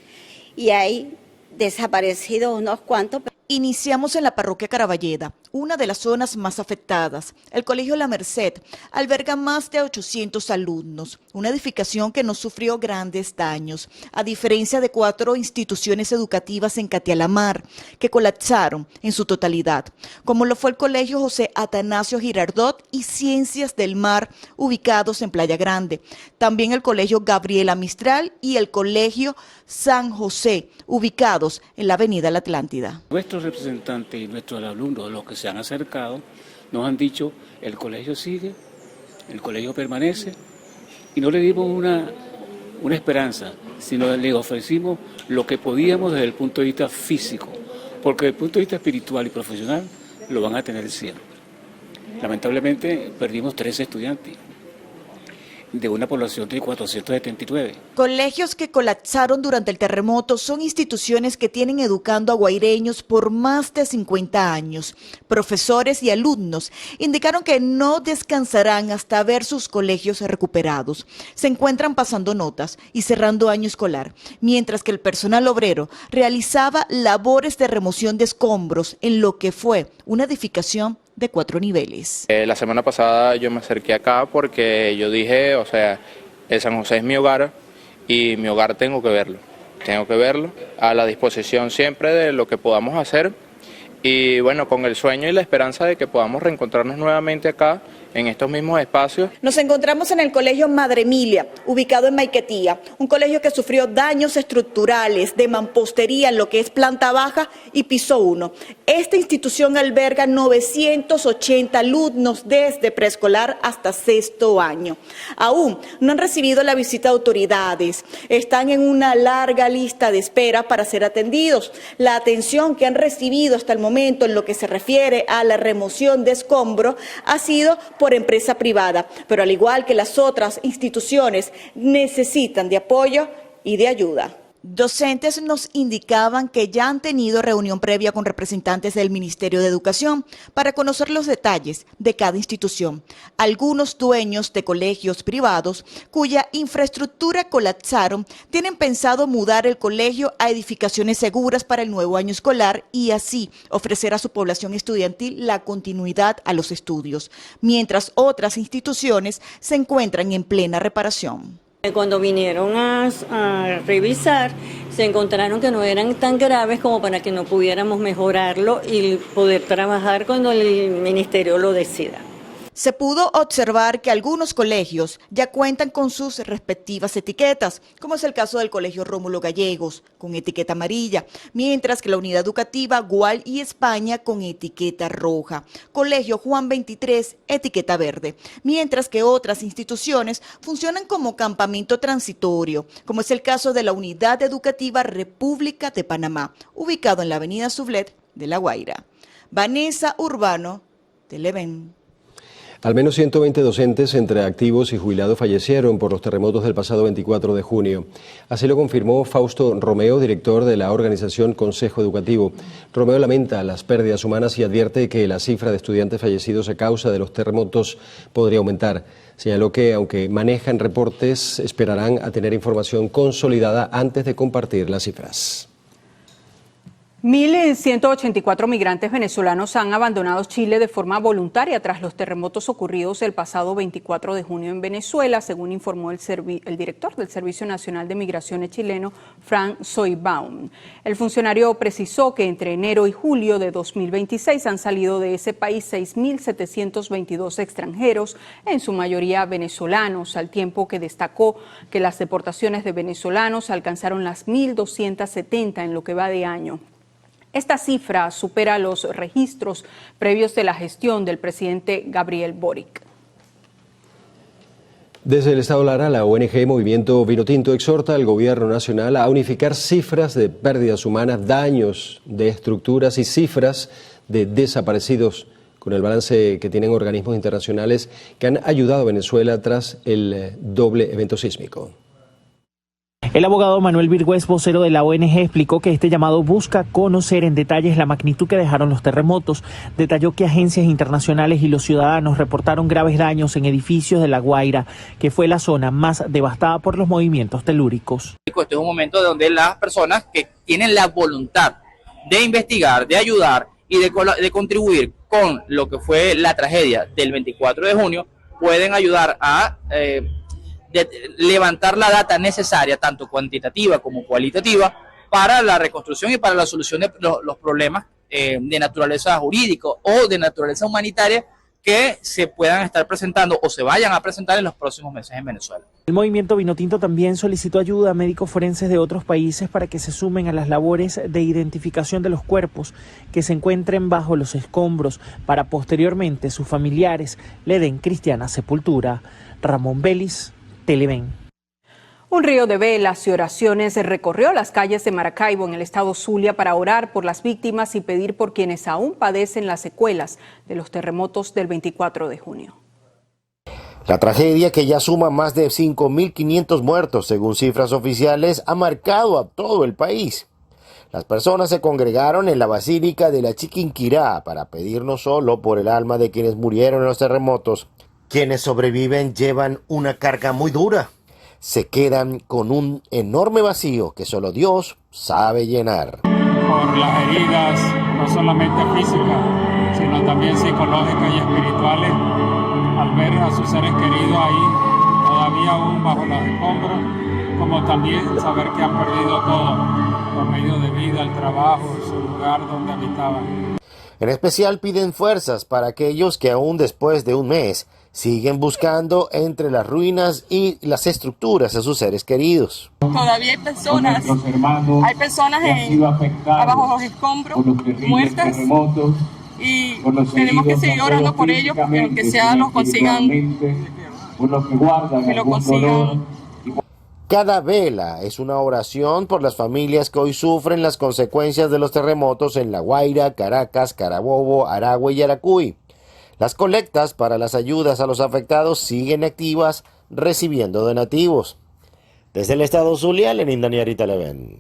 y hay desaparecidos unos cuantos. Iniciamos en la parroquia Caraballeda, una de las zonas más afectadas. El Colegio La Merced alberga más de 800 alumnos, una edificación que no sufrió grandes daños, a diferencia de 4 instituciones educativas en Catialamar, que colapsaron en su totalidad, como lo fue el Colegio José Atanasio Girardot y Ciencias del Mar, ubicados en Playa Grande. También el Colegio Gabriela Mistral y el Colegio San José, ubicados en la Avenida La Atlántida. Nuestros representantes y nuestros alumnos, los que se han acercado, nos han dicho, el colegio sigue, el colegio permanece, y no le dimos una esperanza, sino le ofrecimos lo que podíamos desde el punto de vista físico, porque desde el punto de vista espiritual y profesional lo van a tener siempre. Lamentablemente perdimos 13 estudiantes de una población de 479. Colegios que colapsaron durante el terremoto son instituciones que tienen educando a guaireños por más de 50 años. Profesores y alumnos indicaron que no descansarán hasta ver sus colegios recuperados. Se encuentran pasando notas y cerrando año escolar, mientras que el personal obrero realizaba labores de remoción de escombros en lo que fue una edificación de 4 niveles. La semana pasada yo me acerqué acá porque yo dije, o sea, el San José es mi hogar y mi hogar tengo que verlo a la disposición siempre de lo que podamos hacer y bueno, con el sueño y la esperanza de que podamos reencontrarnos nuevamente acá en estos mismos espacios. Nos encontramos en el Colegio Madre Emilia, ubicado en Maiquetía, un colegio que sufrió daños estructurales de mampostería en lo que es planta baja y piso 1. Esta institución alberga 980 alumnos desde preescolar hasta 6º año. Aún no han recibido la visita de autoridades, están en una larga lista de espera para ser atendidos. La atención que han recibido hasta el momento en lo que se refiere a la remoción de escombros ha sido por empresa privada, pero al igual que las otras instituciones necesitan de apoyo y de ayuda. Docentes nos indicaban que ya han tenido reunión previa con representantes del Ministerio de Educación para conocer los detalles de cada institución. Algunos dueños de colegios privados cuya infraestructura colapsaron tienen pensado mudar el colegio a edificaciones seguras para el nuevo año escolar y así ofrecer a su población estudiantil la continuidad a los estudios, mientras otras instituciones se encuentran en plena reparación. Cuando vinieron a revisar, se encontraron que no eran tan graves como para que no pudiéramos mejorarlo y poder trabajar cuando el ministerio lo decida. Se pudo observar que algunos colegios ya cuentan con sus respectivas etiquetas, como es el caso del Colegio Rómulo Gallegos, con etiqueta amarilla, mientras que la Unidad Educativa Gual y España con etiqueta roja, Colegio Juan 23, etiqueta verde, mientras que otras instituciones funcionan como campamento transitorio, como es el caso de la Unidad Educativa República de Panamá, ubicado en la Avenida Sublet de La Guaira. Vanessa Urbano, Televen. Al menos 120 docentes entre activos y jubilados fallecieron por los terremotos del pasado 24 de junio. Así lo confirmó Fausto Romeo, director de la organización Consejo Educativo. Romeo lamenta las pérdidas humanas y advierte que la cifra de estudiantes fallecidos a causa de los terremotos podría aumentar. Señaló que, aunque manejan reportes, esperarán a tener información consolidada antes de compartir las cifras. 1.184 migrantes venezolanos han abandonado Chile de forma voluntaria tras los terremotos ocurridos el pasado 24 de junio en Venezuela, según informó el director del Servicio Nacional de Migraciones chileno, Frank Soybaum. El funcionario precisó que entre enero y julio de 2026 han salido de ese país 6.722 extranjeros, en su mayoría venezolanos, al tiempo que destacó que las deportaciones de venezolanos alcanzaron las 1.270 en lo que va de año. Esta cifra supera los registros previos de la gestión del presidente Gabriel Boric. Desde el Estado Lara, la ONG Movimiento Vinotinto exhorta al gobierno nacional a unificar cifras de pérdidas humanas, daños de estructuras y cifras de desaparecidos, con el balance que tienen organismos internacionales que han ayudado a Venezuela tras el doble evento sísmico. El abogado Manuel Virgües, vocero de la ONG, explicó que este llamado busca conocer en detalles la magnitud que dejaron los terremotos. Detalló que agencias internacionales y los ciudadanos reportaron graves daños en edificios de La Guaira, que fue la zona más devastada por los movimientos telúricos. Este es un momento donde las personas que tienen la voluntad de investigar, de ayudar y de contribuir con lo que fue la tragedia del 24 de junio, pueden ayudar a levantar la data necesaria, tanto cuantitativa como cualitativa, para la reconstrucción y para la solución de los problemas de naturaleza jurídica o de naturaleza humanitaria que se puedan estar presentando o se vayan a presentar en los próximos meses en Venezuela. El movimiento Vinotinto también solicitó ayuda a médicos forenses de otros países para que se sumen a las labores de identificación de los cuerpos que se encuentren bajo los escombros para posteriormente sus familiares le den cristiana sepultura. Ramón Vélez, Televen. Un río de velas y oraciones recorrió las calles de Maracaibo en el estado Zulia para orar por las víctimas y pedir por quienes aún padecen las secuelas de los terremotos del 24 de junio. La tragedia, que ya suma más de 5.500 muertos según cifras oficiales, ha marcado a todo el país. Las personas se congregaron en la Basílica de la Chiquinquirá para pedir no solo por el alma de quienes murieron en los terremotos. Quienes sobreviven llevan una carga muy dura. Se quedan con un enorme vacío que solo Dios sabe llenar. Por las heridas, no solamente físicas, sino también psicológicas y espirituales, al ver a sus seres queridos ahí, todavía aún bajo los escombros, como también saber que han perdido todo, los medios de vida, el trabajo, su lugar donde habitaban. En especial piden fuerzas para aquellos que aún después de un mes siguen buscando entre las ruinas y las estructuras a sus seres queridos. Todavía hay personas abajo los escombros, muertas, y tenemos que seguir orando por ellos, porque aunque sea los consigan, que lo consigan. Cada vela es una oración por las familias que hoy sufren las consecuencias de los terremotos en La Guaira, Caracas, Carabobo, Aragua y Yaracuy. Las colectas para las ayudas a los afectados siguen activas, recibiendo donativos. Desde el estado Zulia, Lenín Daniari, Televen.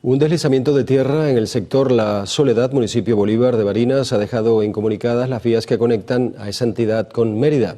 Un deslizamiento de tierra en el sector La Soledad, municipio Bolívar de Barinas, ha dejado incomunicadas las vías que conectan a esa entidad con Mérida.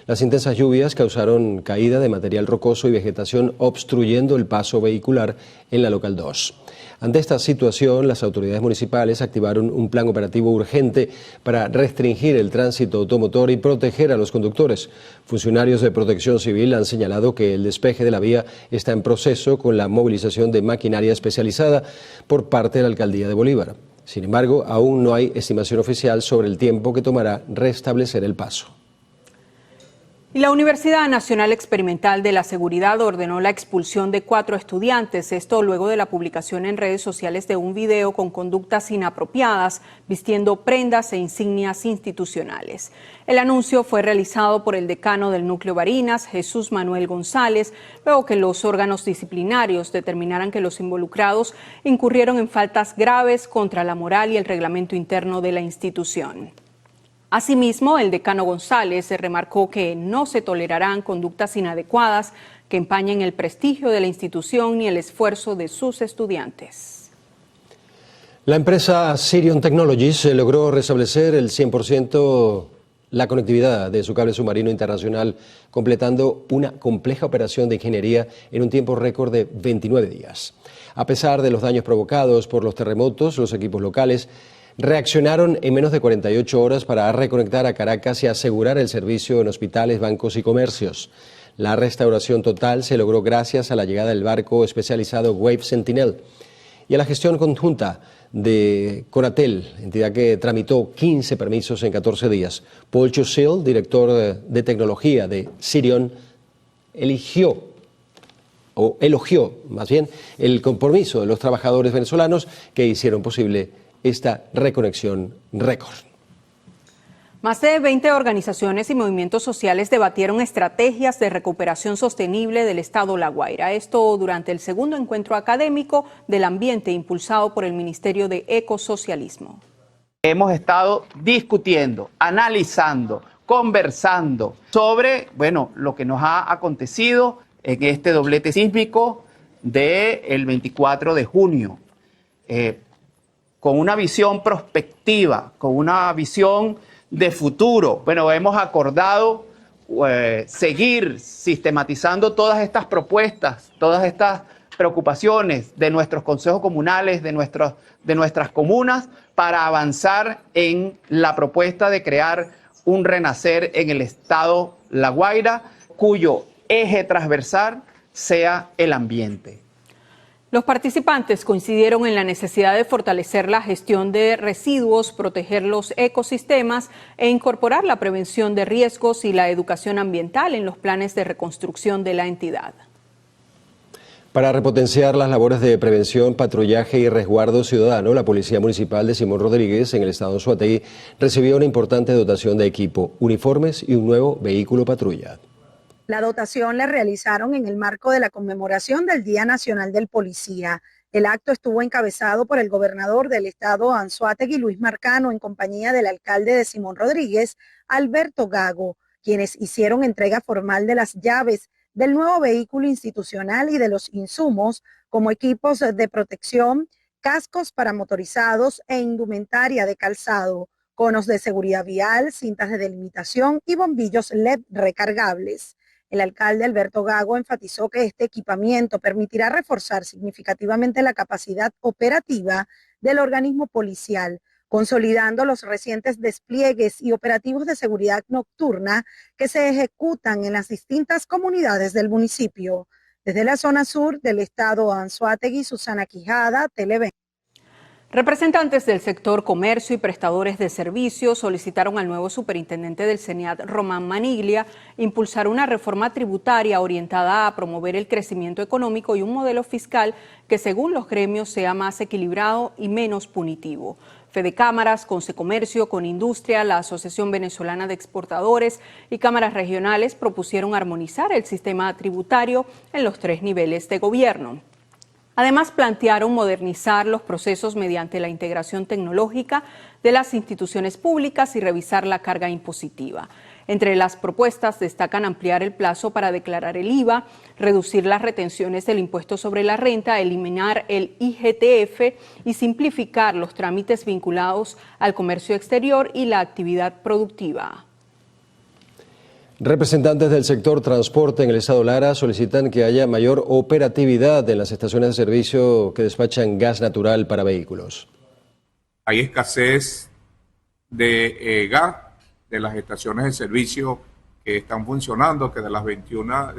Las intensas lluvias causaron caída de material rocoso y vegetación, obstruyendo el paso vehicular en la Local 2. Ante esta situación, las autoridades municipales activaron un plan operativo urgente para restringir el tránsito automotor y proteger a los conductores. Funcionarios de Protección Civil han señalado que el despeje de la vía está en proceso con la movilización de maquinaria especializada por parte de la Alcaldía de Bolívar. Sin embargo, aún no hay estimación oficial sobre el tiempo que tomará restablecer el paso. Y la Universidad Nacional Experimental de la Seguridad ordenó la expulsión de 4 estudiantes, esto luego de la publicación en redes sociales de un video con conductas inapropiadas, vistiendo prendas e insignias institucionales. El anuncio fue realizado por el decano del Núcleo Barinas, Jesús Manuel González, luego que los órganos disciplinarios determinaran que los involucrados incurrieron en faltas graves contra la moral y el reglamento interno de la institución. Asimismo, el decano González remarcó que no se tolerarán conductas inadecuadas que empañen el prestigio de la institución ni el esfuerzo de sus estudiantes. La empresa Sirion Technologies logró restablecer el 100% la conectividad de su cable submarino internacional, completando una compleja operación de ingeniería en un tiempo récord de 29 días. A pesar de los daños provocados por los terremotos, los equipos locales reaccionaron en menos de 48 horas para reconectar a Caracas y asegurar el servicio en hospitales, bancos y comercios. La restauración total se logró gracias a la llegada del barco especializado Wave Sentinel y a la gestión conjunta de Conatel, entidad que tramitó 15 permisos en 14 días. Paul Chusil, director de tecnología de Sirion, elogió más bien el compromiso de los trabajadores venezolanos que hicieron posible esta reconexión récord. Más de 20 organizaciones y movimientos sociales debatieron estrategias de recuperación sostenible del estado La Guaira. Esto durante el segundo encuentro académico del ambiente impulsado por el Ministerio de Ecosocialismo. Hemos estado discutiendo, analizando, conversando sobre, lo que nos ha acontecido en este doblete sísmico del 24 de junio. Con una visión prospectiva, con una visión de futuro. Hemos acordado seguir sistematizando todas estas propuestas, todas estas preocupaciones de nuestros consejos comunales, de nuestras comunas, para avanzar en la propuesta de crear un renacer en el estado La Guaira, cuyo eje transversal sea el ambiente. Los participantes coincidieron en la necesidad de fortalecer la gestión de residuos, proteger los ecosistemas e incorporar la prevención de riesgos y la educación ambiental en los planes de reconstrucción de la entidad. Para repotenciar las labores de prevención, patrullaje y resguardo ciudadano, la Policía Municipal de Simón Rodríguez en el estado de Anzoátegui recibió una importante dotación de equipo, uniformes y un nuevo vehículo patrulla. La dotación la realizaron en el marco de la conmemoración del Día Nacional del Policía. El acto estuvo encabezado por el gobernador del estado Anzoátegui, Luis Marcano, en compañía del alcalde de Simón Rodríguez, Alberto Gago, quienes hicieron entrega formal de las llaves del nuevo vehículo institucional y de los insumos como equipos de protección, cascos para motorizados e indumentaria de calzado, conos de seguridad vial, cintas de delimitación y bombillos LED recargables. El alcalde Alberto Gago enfatizó que este equipamiento permitirá reforzar significativamente la capacidad operativa del organismo policial, consolidando los recientes despliegues y operativos de seguridad nocturna que se ejecutan en las distintas comunidades del municipio. Desde la zona sur del estado Anzoátegui, Susana Quijada, Televen. Representantes del sector comercio y prestadores de servicios solicitaron al nuevo superintendente del CENIAT, Román Maniglia, impulsar una reforma tributaria orientada a promover el crecimiento económico y un modelo fiscal que, según los gremios, sea más equilibrado y menos punitivo. Fede Cámaras, Concecomercio, Conindustria, la Asociación Venezolana de Exportadores y cámaras regionales propusieron armonizar el sistema tributario en los 3 niveles de gobierno. Además, plantearon modernizar los procesos mediante la integración tecnológica de las instituciones públicas y revisar la carga impositiva. Entre las propuestas destacan ampliar el plazo para declarar el IVA, reducir las retenciones del impuesto sobre la renta, eliminar el IGTF y simplificar los trámites vinculados al comercio exterior y la actividad productiva. Representantes del sector transporte en el estado Lara solicitan que haya mayor operatividad en las estaciones de servicio que despachan gas natural para vehículos. Hay escasez de gas de las estaciones de servicio que están funcionando, que de las 21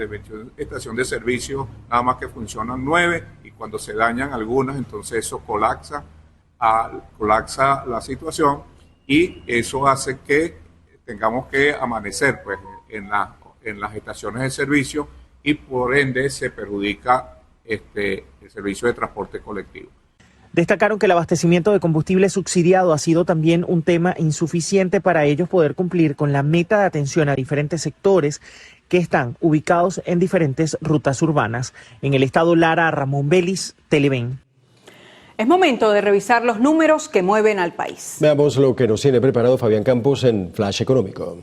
estaciones de servicio nada más que funcionan 9, y cuando se dañan algunas, entonces eso colapsa la situación, y eso hace que tengamos que amanecer pues en las estaciones de servicio, y por ende se perjudica el servicio de transporte colectivo. Destacaron que el abastecimiento de combustible subsidiado ha sido también un tema insuficiente para ellos poder cumplir con la meta de atención a diferentes sectores que están ubicados en diferentes rutas urbanas. En el estado Lara, Ramón Vélez, Televen. Es momento de revisar los números que mueven al país. Veamos lo que nos tiene preparado Fabián Campos en Flash Económico.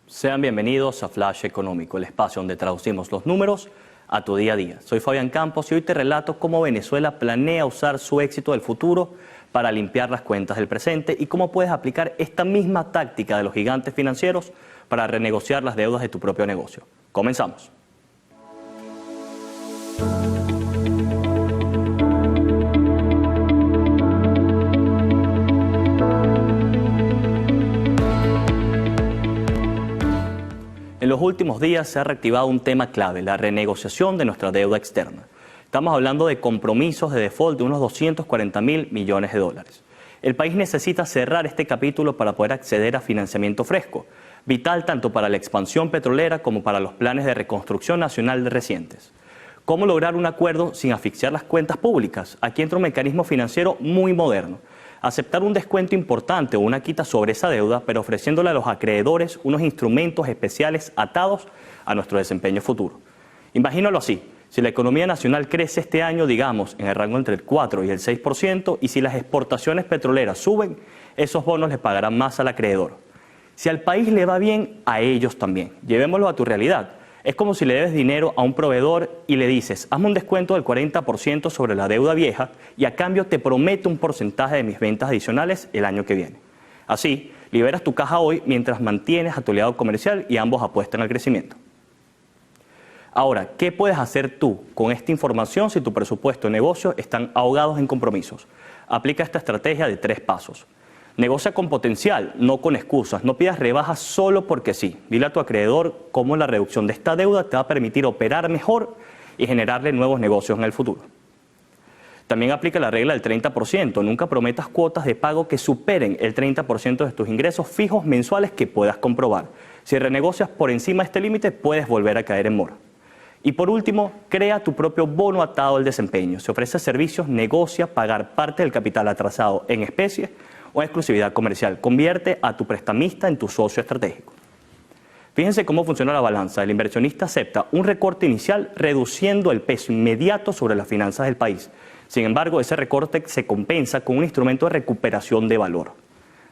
Sean bienvenidos a Flash Económico, el espacio donde traducimos los números a tu día a día. Soy Fabián Campos y hoy te relato cómo Venezuela planea usar su éxito del futuro para limpiar las cuentas del presente y cómo puedes aplicar esta misma táctica de los gigantes financieros para renegociar las deudas de tu propio negocio. Comenzamos. En los últimos días se ha reactivado un tema clave, la renegociación de nuestra deuda externa. Estamos hablando de compromisos de default de unos 240.000 millones de dólares. El país necesita cerrar este capítulo para poder acceder a financiamiento fresco, vital tanto para la expansión petrolera como para los planes de reconstrucción nacional recientes. ¿Cómo lograr un acuerdo sin asfixiar las cuentas públicas? Aquí entra un mecanismo financiero muy moderno. Aceptar un descuento importante o una quita sobre esa deuda, pero ofreciéndole a los acreedores unos instrumentos especiales atados a nuestro desempeño futuro. Imagínalo así, si la economía nacional crece este año, digamos, en el rango entre el 4 y el 6%, y si las exportaciones petroleras suben, esos bonos les pagarán más al acreedor. Si al país le va bien, a ellos también. Llevémoslo a tu realidad. Es como si le debes dinero a un proveedor y le dices, hazme un descuento del 40% sobre la deuda vieja y a cambio te prometo un porcentaje de mis ventas adicionales el año que viene. Así, liberas tu caja hoy mientras mantienes a tu aliado comercial y ambos apuestan al crecimiento. Ahora, ¿qué puedes hacer tú con esta información si tu presupuesto o negocio están ahogados en compromisos? Aplica esta estrategia de 3 pasos. Negocia con potencial, no con excusas. No pidas rebajas solo porque sí. Dile a tu acreedor cómo la reducción de esta deuda te va a permitir operar mejor y generarle nuevos negocios en el futuro. También aplica la regla del 30%. Nunca prometas cuotas de pago que superen el 30% de tus ingresos fijos mensuales que puedas comprobar. Si renegocias por encima de este límite, puedes volver a caer en mora. Y por último, crea tu propio bono atado al desempeño. Si ofreces servicios, negocia pagar parte del capital atrasado en especie o en exclusividad comercial. Convierte a tu prestamista en tu socio estratégico. Fíjense cómo funciona la balanza. El inversionista acepta un recorte inicial reduciendo el peso inmediato sobre las finanzas del país. Sin embargo, ese recorte se compensa con un instrumento de recuperación de valor.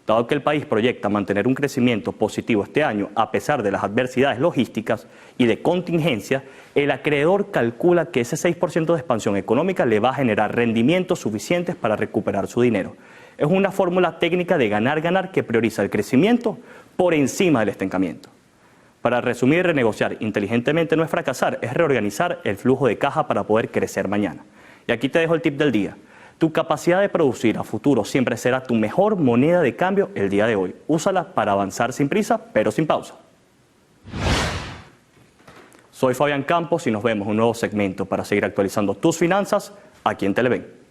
Dado que el país proyecta mantener un crecimiento positivo este año a pesar de las adversidades logísticas y de contingencia, el acreedor calcula que ese 6% de expansión económica le va a generar rendimientos suficientes para recuperar su dinero. Es una fórmula técnica de ganar-ganar que prioriza el crecimiento por encima del estancamiento. Para resumir y renegociar inteligentemente no es fracasar, es reorganizar el flujo de caja para poder crecer mañana. Y aquí te dejo el tip del día. Tu capacidad de producir a futuro siempre será tu mejor moneda de cambio el día de hoy. Úsala para avanzar sin prisa, pero sin pausa. Soy Fabián Campos y nos vemos en un nuevo segmento para seguir actualizando tus finanzas aquí en Televen.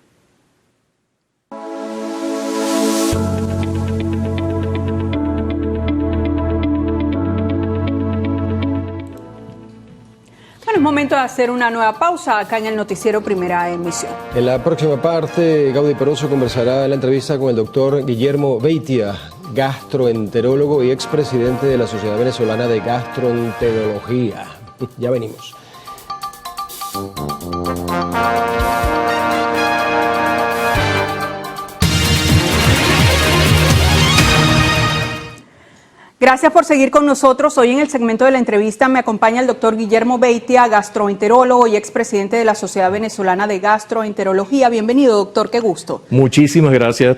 Es momento de hacer una nueva pausa acá en el noticiero Primera Emisión. En la próxima parte, Gaudí Peroso conversará en la entrevista con el doctor Guillermo Beitia, gastroenterólogo y expresidente de la Sociedad Venezolana de Gastroenterología. Ya venimos. Gracias por seguir con nosotros. Hoy en el segmento de la entrevista me acompaña el doctor Guillermo Beitia, gastroenterólogo y expresidente de la Sociedad Venezolana de Gastroenterología. Bienvenido, doctor, qué gusto. Muchísimas gracias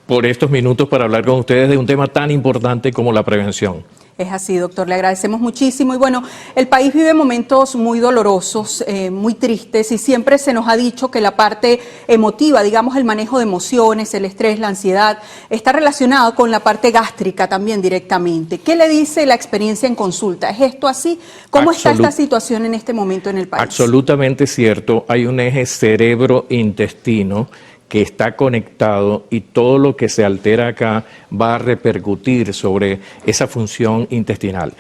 por estos minutos para hablar con ustedes de un tema tan importante como la prevención. Es así, doctor, le agradecemos muchísimo. Y bueno, el país vive momentos muy dolorosos, muy tristes, y siempre se nos ha dicho que la parte emotiva, digamos el manejo de emociones, el estrés, la ansiedad, está relacionado con la parte gástrica también directamente. ¿Qué le dice la experiencia en consulta? ¿Es esto así? ¿Cómo está esta situación en este momento en el país? Absolutamente cierto. Hay un eje cerebro-intestino que está conectado y todo lo que se altera acá va a repercutir sobre esa función intestinal.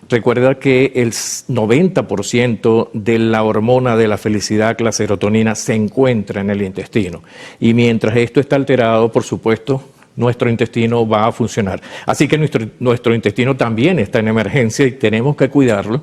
Recuerda que el 90% de la hormona de la felicidad, la serotonina, se encuentra en el intestino. Y mientras esto está alterado, por supuesto, nuestro intestino va a funcionar. Así que nuestro intestino también está en emergencia y tenemos que cuidarlo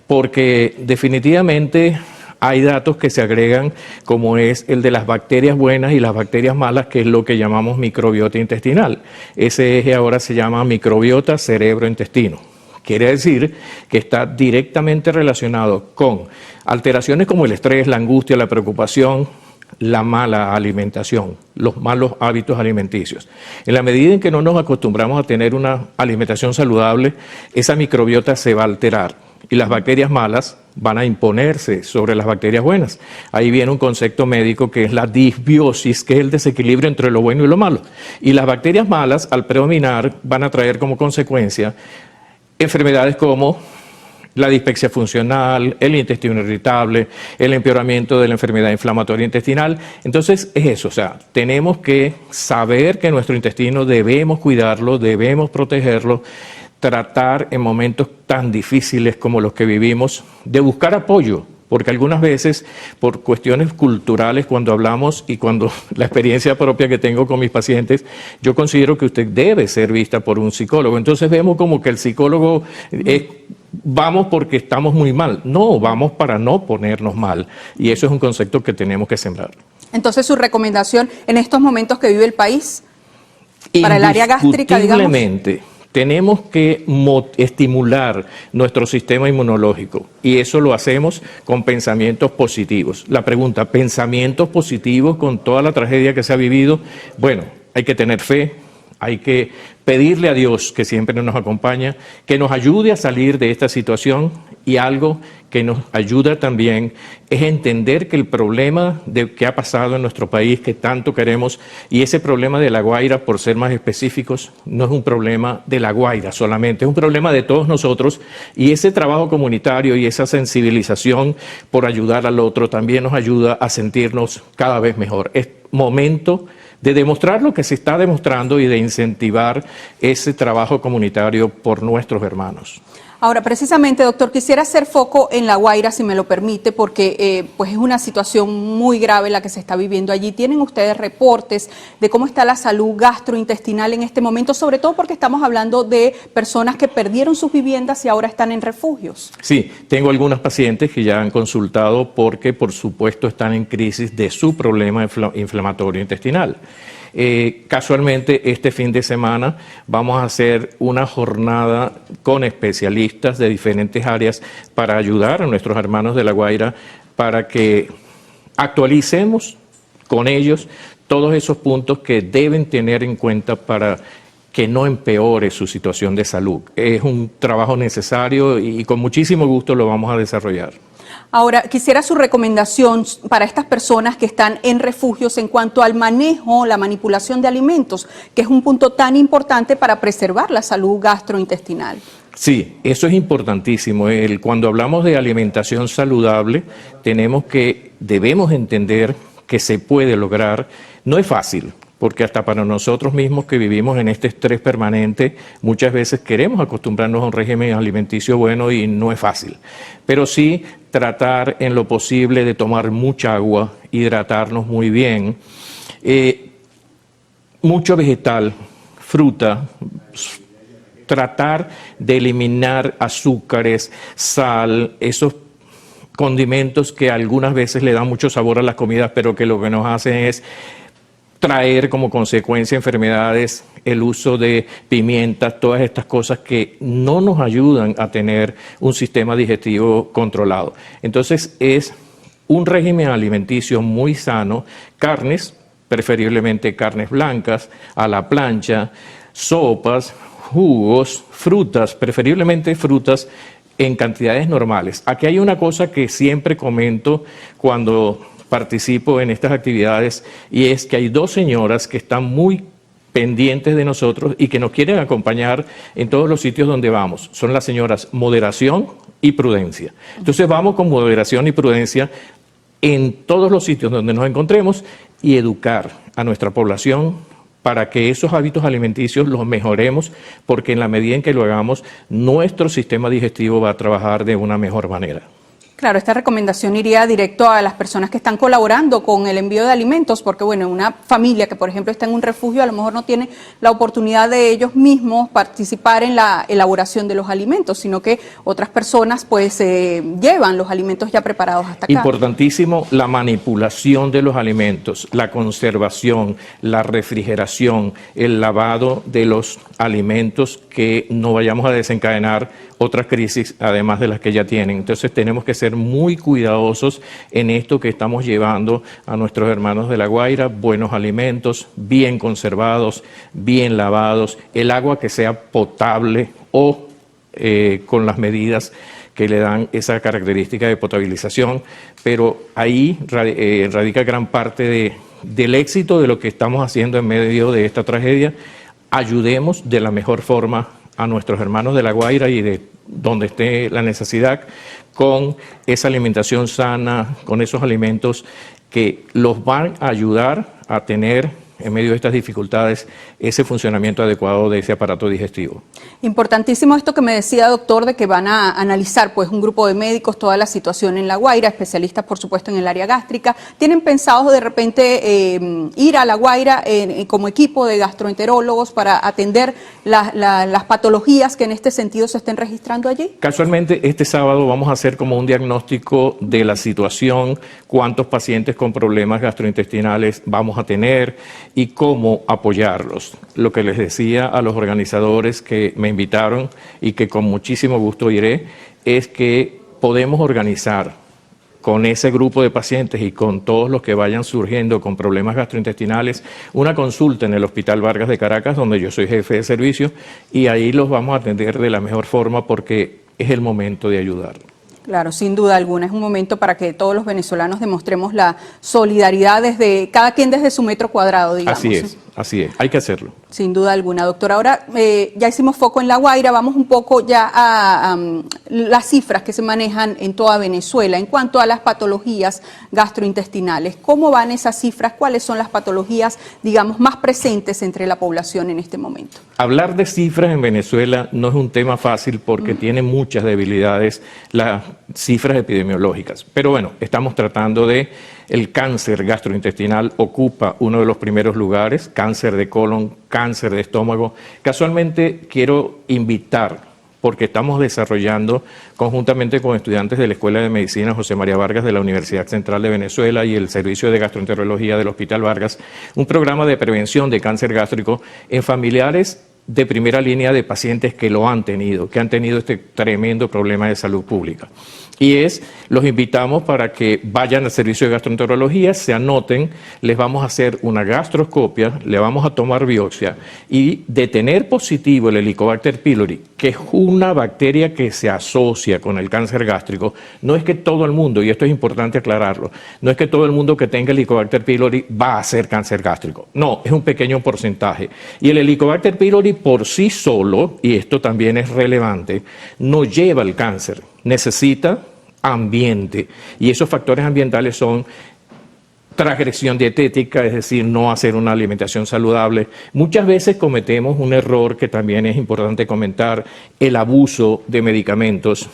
porque definitivamente hay datos que se agregan, como es el de las bacterias buenas y las bacterias malas, que es lo que llamamos microbiota intestinal. Ese eje ahora se llama microbiota cerebro-intestino. Quiere decir que está directamente relacionado con alteraciones como el estrés, la angustia, la preocupación, la mala alimentación, los malos hábitos alimenticios. En la medida en que no nos acostumbramos a tener una alimentación saludable, esa microbiota se va a alterar y las bacterias malas van a imponerse sobre las bacterias buenas. Ahí viene un concepto médico que es la disbiosis, que es el desequilibrio entre lo bueno y lo malo. Y las bacterias malas, al predominar, van a traer como consecuencia enfermedades como la dispepsia funcional, el intestino irritable, el empeoramiento de la enfermedad inflamatoria intestinal. Entonces es eso, o sea, tenemos que saber que nuestro intestino debemos cuidarlo, debemos protegerlo, tratar en momentos tan difíciles como los que vivimos, de buscar apoyo, porque algunas veces por cuestiones culturales cuando hablamos y cuando la experiencia propia que tengo con mis pacientes, yo considero que usted debe ser vista por un psicólogo. Entonces vemos como que el psicólogo vamos porque estamos muy mal. No, vamos para no ponernos mal. Y eso es un concepto que tenemos que sembrar. Entonces, su recomendación en estos momentos que vive el país para el área gástrica, digamos. Tenemos que estimular nuestro sistema inmunológico y eso lo hacemos con pensamientos positivos. La pregunta, ¿pensamientos positivos con toda la tragedia que se ha vivido? Bueno, hay que tener fe, hay que pedirle a Dios, que siempre nos acompaña, que nos ayude a salir de esta situación, y algo que nos ayuda también es entender que el problema que ha pasado en nuestro país, que tanto queremos, y ese problema de La Guaira, por ser más específicos, no es un problema de La Guaira solamente, es un problema de todos nosotros, y ese trabajo comunitario y esa sensibilización por ayudar al otro también nos ayuda a sentirnos cada vez mejor. Es momento de demostrar lo que se está demostrando y de incentivar ese trabajo comunitario por nuestros hermanos. Ahora, precisamente, doctor, quisiera hacer foco en La Guaira, si me lo permite, porque pues es una situación muy grave la que se está viviendo allí. ¿Tienen ustedes reportes de cómo está la salud gastrointestinal en este momento? Sobre todo porque estamos hablando de personas que perdieron sus viviendas y ahora están en refugios. Sí, tengo algunas pacientes que ya han consultado porque, por supuesto, están en crisis de su problema inflamatorio intestinal. Casualmente este fin de semana vamos a hacer una jornada con especialistas de diferentes áreas para ayudar a nuestros hermanos de La Guaira para que actualicemos con ellos todos esos puntos que deben tener en cuenta para que no empeore su situación de salud. Es un trabajo necesario y con muchísimo gusto lo vamos a desarrollar. Ahora, quisiera su recomendación para estas personas que están en refugios en cuanto al manejo, la manipulación de alimentos, que es un punto tan importante para preservar la salud gastrointestinal. Sí, eso es importantísimo. Cuando hablamos de alimentación saludable, debemos entender que se puede lograr. No es fácil, porque hasta para nosotros mismos que vivimos en este estrés permanente, muchas veces queremos acostumbrarnos a un régimen alimenticio bueno y no es fácil. Pero sí tratar en lo posible de tomar mucha agua, hidratarnos muy bien, mucho vegetal, fruta, tratar de eliminar azúcares, sal, esos condimentos que algunas veces le dan mucho sabor a las comidas, pero que lo que nos hacen es traer como consecuencia enfermedades, el uso de pimientas, todas estas cosas que no nos ayudan a tener un sistema digestivo controlado. Entonces es un régimen alimenticio muy sano, carnes, preferiblemente carnes blancas, a la plancha, sopas, jugos, frutas, preferiblemente frutas en cantidades normales. Aquí hay una cosa que siempre comento cuando participo en estas actividades y es que hay dos señoras que están muy pendientes de nosotros y que nos quieren acompañar en todos los sitios donde vamos. Son las señoras moderación y prudencia. Entonces vamos con moderación y prudencia en todos los sitios donde nos encontremos y educar a nuestra población para que esos hábitos alimenticios los mejoremos, porque en la medida en que lo hagamos, nuestro sistema digestivo va a trabajar de una mejor manera. Claro, esta recomendación iría directo a las personas que están colaborando con el envío de alimentos, porque bueno, una familia que por ejemplo está en un refugio a lo mejor no tiene la oportunidad de ellos mismos participar en la elaboración de los alimentos, sino que otras personas pues llevan los alimentos ya preparados hasta acá. Importantísimo la manipulación de los alimentos, la conservación, la refrigeración, el lavado de los alimentos, que no vayamos a desencadenar otras crisis además de las que ya tienen. Entonces tenemos que ser muy cuidadosos en esto que estamos llevando a nuestros hermanos de La Guaira: buenos alimentos, bien conservados, bien lavados, el agua que sea potable o con las medidas que le dan esa característica de potabilización, pero ahí radica gran parte del éxito de lo que estamos haciendo en medio de esta tragedia. Ayudemos de la mejor forma a nuestros hermanos de La Guaira y de donde esté la necesidad, con esa alimentación sana, con esos alimentos que los van a ayudar a tener en medio de estas dificultades ese funcionamiento adecuado de ese aparato digestivo. Importantísimo esto que me decía, doctor, de que van a analizar pues un grupo de médicos toda la situación en La Guaira, especialistas por supuesto en el área gástrica. ¿Tienen pensado de repente ir a La Guaira como equipo de gastroenterólogos para atender las patologías que en este sentido se estén registrando allí? Casualmente este sábado vamos a hacer como un diagnóstico de la situación, cuántos pacientes con problemas gastrointestinales vamos a tener, y cómo apoyarlos. Lo que les decía a los organizadores que me invitaron y que con muchísimo gusto iré, es que podemos organizar con ese grupo de pacientes y con todos los que vayan surgiendo con problemas gastrointestinales, una consulta en el Hospital Vargas de Caracas, donde yo soy jefe de servicio, y ahí los vamos a atender de la mejor forma porque es el momento de ayudar. Claro, sin duda alguna, es un momento para que todos los venezolanos demostremos la solidaridad desde cada quien desde su metro cuadrado, digamos. Así es, hay que hacerlo. Sin duda alguna, doctora. Ahora ya hicimos foco en La Guaira, vamos un poco ya a las cifras que se manejan en toda Venezuela en cuanto a las patologías gastrointestinales. ¿Cómo van esas cifras? ¿Cuáles son las patologías, digamos, más presentes entre la población en este momento? Hablar de cifras en Venezuela no es un tema fácil porque tiene muchas debilidades las cifras epidemiológicas. Pero bueno, estamos tratando de... El cáncer gastrointestinal ocupa uno de los primeros lugares, cáncer de colon, cáncer de estómago. Casualmente quiero invitar, porque estamos desarrollando conjuntamente con estudiantes de la Escuela de Medicina José María Vargas de la Universidad Central de Venezuela y el Servicio de Gastroenterología del Hospital Vargas, un programa de prevención de cáncer gástrico en familiares de primera línea de pacientes que lo han tenido, que han tenido este tremendo problema de salud pública. Y los invitamos para que vayan al servicio de gastroenterología, se anoten, les vamos a hacer una gastroscopia, le vamos a tomar biopsia y de tener positivo el Helicobacter pylori, que es una bacteria que se asocia con el cáncer gástrico, no es que todo el mundo, y esto es importante aclararlo, no es que todo el mundo que tenga Helicobacter pylori va a hacer cáncer gástrico, no, es un pequeño porcentaje. Y el Helicobacter pylori por sí solo, y esto también es relevante, no lleva el cáncer, necesita ambiente, y esos factores ambientales son transgresión dietética, es decir, no hacer una alimentación saludable. Muchas veces cometemos un error que también es importante comentar, el abuso de medicamentos.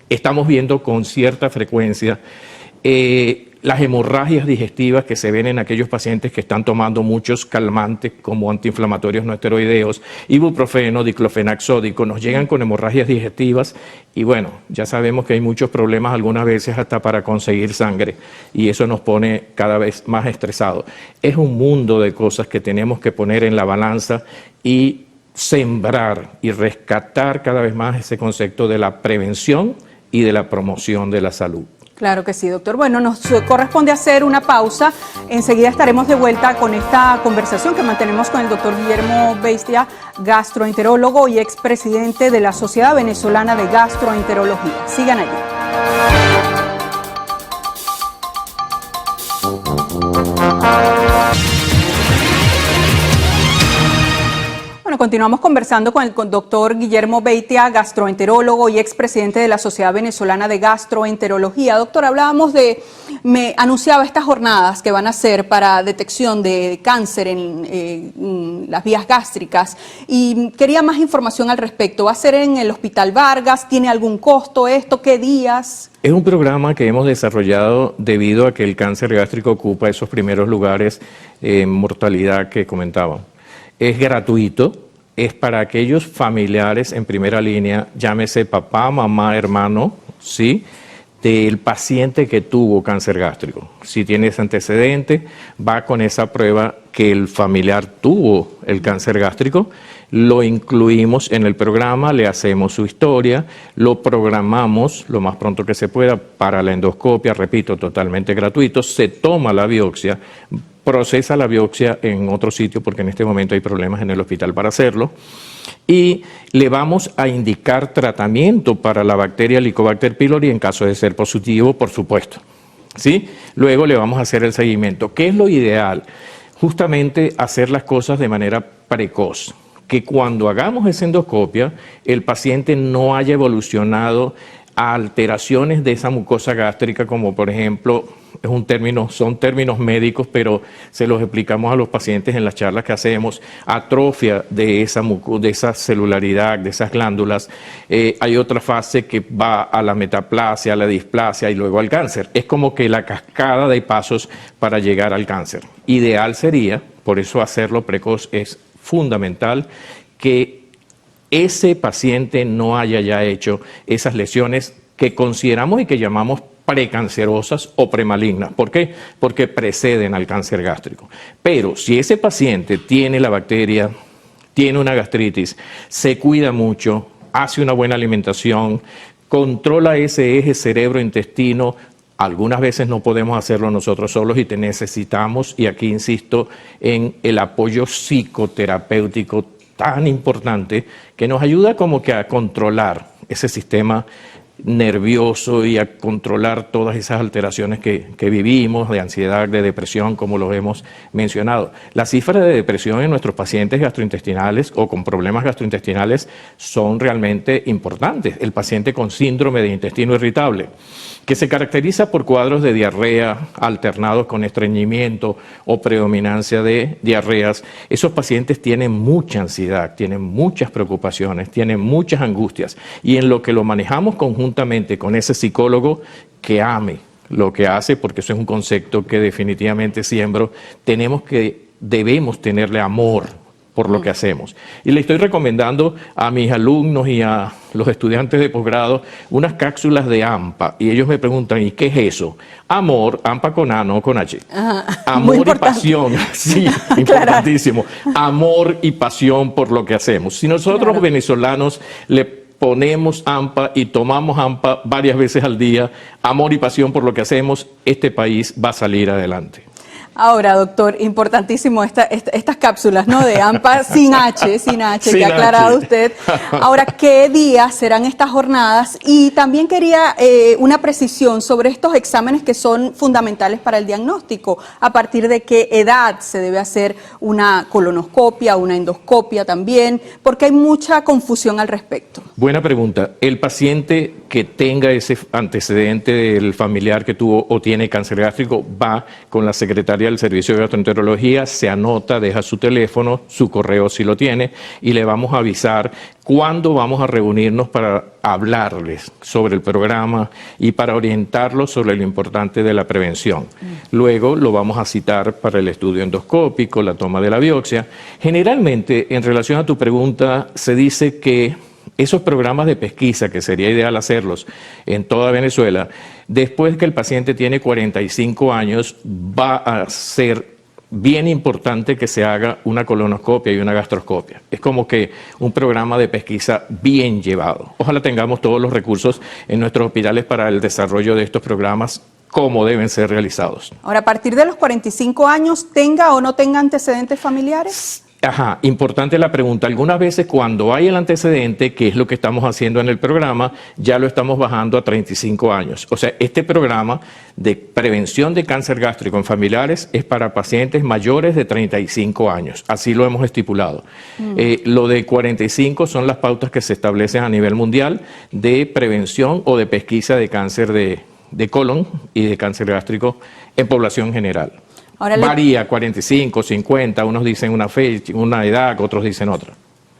Estamos viendo con cierta frecuencia las hemorragias digestivas que se ven en aquellos pacientes que están tomando muchos calmantes como antiinflamatorios no esteroideos, ibuprofeno, diclofenac sódico, nos llegan con hemorragias digestivas y bueno, ya sabemos que hay muchos problemas algunas veces hasta para conseguir sangre y eso nos pone cada vez más estresados. Es un mundo de cosas que tenemos que poner en la balanza y sembrar y rescatar cada vez más ese concepto de la prevención y de la promoción de la salud. Claro que sí, doctor. Bueno, nos corresponde hacer una pausa. Enseguida estaremos de vuelta con esta conversación que mantenemos con el doctor Guillermo Beitia, gastroenterólogo y expresidente de la Sociedad Venezolana de Gastroenterología. Sigan allí. Bueno, continuamos conversando con el doctor Guillermo Beitia, gastroenterólogo y expresidente de la Sociedad Venezolana de Gastroenterología. Doctor, me anunciaba estas jornadas que van a hacer para detección de cáncer en las vías gástricas y quería más información al respecto. ¿Va a ser en el Hospital Vargas? ¿Tiene algún costo esto? ¿Qué días? Es un programa que hemos desarrollado debido a que el cáncer gástrico ocupa esos primeros lugares en mortalidad que comentaba. Es gratuito, es para aquellos familiares en primera línea, llámese papá, mamá, hermano, ¿sí?, del paciente que tuvo cáncer gástrico. Si tiene ese antecedente, va con esa prueba que el familiar tuvo el cáncer gástrico, lo incluimos en el programa, le hacemos su historia, lo programamos lo más pronto que se pueda para la endoscopia, repito, totalmente gratuito, se toma la biopsia, procesa la biopsia en otro sitio porque en este momento hay problemas en el hospital para hacerlo y le vamos a indicar tratamiento para la bacteria Helicobacter pylori en caso de ser positivo, por supuesto, ¿sí? Luego le vamos a hacer el seguimiento. ¿Qué es lo ideal? Justamente hacer las cosas de manera precoz, que cuando hagamos esa endoscopia el paciente no haya evolucionado a alteraciones de esa mucosa gástrica como por ejemplo, son términos médicos, pero se los explicamos a los pacientes en las charlas que hacemos, atrofia de esa celularidad, de esas glándulas. Hay otra fase que va a la metaplasia, a la displasia y luego al cáncer. Es como que la cascada de pasos para llegar al cáncer. Ideal sería, por eso hacerlo precoz es fundamental, que ese paciente no haya ya hecho esas lesiones que consideramos y que llamamos precancerosas o premalignas. ¿Por qué? Porque preceden al cáncer gástrico. Pero si ese paciente tiene la bacteria, tiene una gastritis, se cuida mucho, hace una buena alimentación, controla ese eje cerebro-intestino, algunas veces no podemos hacerlo nosotros solos y te necesitamos, y aquí insisto en el apoyo psicoterapéutico tan importante que nos ayuda como que a controlar ese sistema nervioso y a controlar todas esas alteraciones que vivimos, de ansiedad, de depresión, como lo hemos mencionado. Las cifras de depresión en nuestros pacientes gastrointestinales o con problemas gastrointestinales son realmente importantes. El paciente con síndrome de intestino irritable, que se caracteriza por cuadros de diarrea alternados con estreñimiento o predominancia de diarreas, esos pacientes tienen mucha ansiedad, tienen muchas preocupaciones, tienen muchas angustias, y en lo que lo manejamos conjuntamente con ese psicólogo que ame lo que hace, porque eso es un concepto que definitivamente siembro, debemos tenerle amor por lo que hacemos. Y le estoy recomendando a mis alumnos y a los estudiantes de posgrado unas cápsulas de AMPA, y ellos me preguntan, ¿y qué es eso? Amor, AMPA con A, no con H. Amor y pasión, sí, importantísimo. Amor y pasión por lo que hacemos. Si nosotros venezolanos le ponemos AMPA y tomamos AMPA varias veces al día, amor y pasión por lo que hacemos, este país va a salir adelante. Ahora, doctor, importantísimo estas cápsulas, ¿no? De AMPA sin H, que ha aclarado usted. Ahora, ¿qué días serán estas jornadas? Y también quería una precisión sobre estos exámenes que son fundamentales para el diagnóstico. ¿A partir de qué edad se debe hacer una colonoscopia, una endoscopia también? Porque hay mucha confusión al respecto. Buena pregunta. El paciente que tenga ese antecedente del familiar que tuvo o tiene cáncer gástrico va con la secretaria del Servicio de Gastroenterología, se anota, deja su teléfono, su correo si lo tiene, y le vamos a avisar cuándo vamos a reunirnos para hablarles sobre el programa y para orientarlos sobre lo importante de la prevención. Luego lo vamos a citar para el estudio endoscópico, la toma de la biopsia. Generalmente, en relación a tu pregunta, se dice que esos programas de pesquisa, que sería ideal hacerlos en toda Venezuela, después que el paciente tiene 45 años, va a ser bien importante que se haga una colonoscopia y una gastroscopia. Es como que un programa de pesquisa bien llevado. Ojalá tengamos todos los recursos en nuestros hospitales para el desarrollo de estos programas, como deben ser realizados. Ahora, a partir de los 45 años, ¿tenga o no tenga antecedentes familiares? Ajá, importante la pregunta. Algunas veces cuando hay el antecedente, que es lo que estamos haciendo en el programa, ya lo estamos bajando a 35 años. O sea, este programa de prevención de cáncer gástrico en familiares es para pacientes mayores de 35 años. Así lo hemos estipulado. Lo de 45 son las pautas que se establecen a nivel mundial de prevención o de pesquisa de cáncer de colon y de cáncer gástrico en población general. Ahora varía, 45, 50, unos dicen una fecha, una edad, otros dicen otra.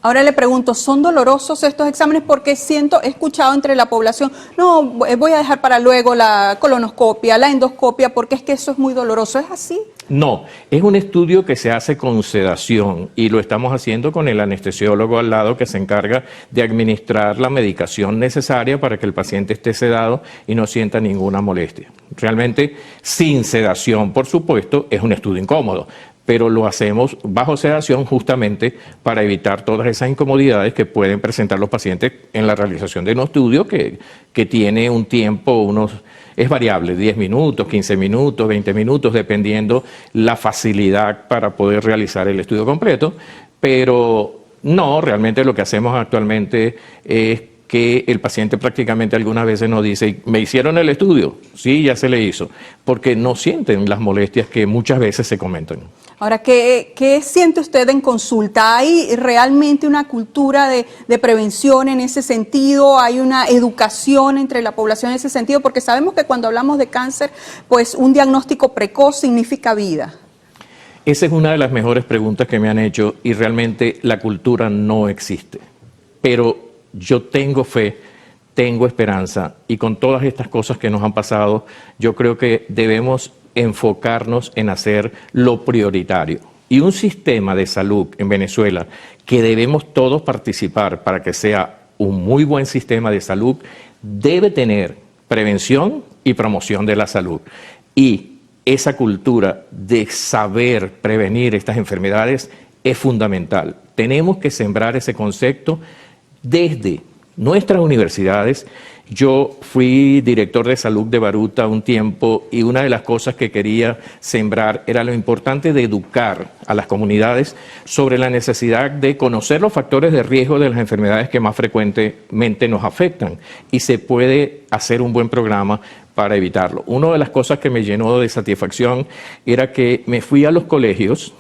Ahora le pregunto, ¿son dolorosos estos exámenes? Porque he escuchado entre la población, no, voy a dejar para luego la colonoscopia, la endoscopia, porque es que eso es muy doloroso. ¿Es así? No, es un estudio que se hace con sedación y lo estamos haciendo con el anestesiólogo al lado que se encarga de administrar la medicación necesaria para que el paciente esté sedado y no sienta ninguna molestia. Realmente, sin sedación, por supuesto, es un estudio incómodo, pero lo hacemos bajo sedación justamente para evitar todas esas incomodidades que pueden presentar los pacientes en la realización de un estudio que tiene un tiempo, es variable, 10 minutos, 15 minutos, 20 minutos, dependiendo la facilidad para poder realizar el estudio completo, pero no, realmente lo que hacemos actualmente es que el paciente prácticamente algunas veces nos dice, ¿me hicieron el estudio? Sí, ya se le hizo, porque no sienten las molestias que muchas veces se comentan. Ahora, ¿qué siente usted en consulta? ¿Hay realmente una cultura de prevención en ese sentido? ¿Hay una educación entre la población en ese sentido? Porque sabemos que cuando hablamos de cáncer, pues un diagnóstico precoz significa vida. Esa es una de las mejores preguntas que me han hecho y realmente la cultura no existe. Pero yo tengo fe, tengo esperanza y con todas estas cosas que nos han pasado, yo creo que debemos enfocarnos en hacer lo prioritario. Y un sistema de salud en Venezuela que debemos todos participar para que sea un muy buen sistema de salud, debe tener prevención y promoción de la salud. Y esa cultura de saber prevenir estas enfermedades es fundamental. Tenemos que sembrar ese concepto desde nuestras universidades. Yo fui director de salud de Baruta un tiempo y una de las cosas que quería sembrar era lo importante de educar a las comunidades sobre la necesidad de conocer los factores de riesgo de las enfermedades que más frecuentemente nos afectan y se puede hacer un buen programa para evitarlo. Una de las cosas que me llenó de satisfacción era que me fui a los colegios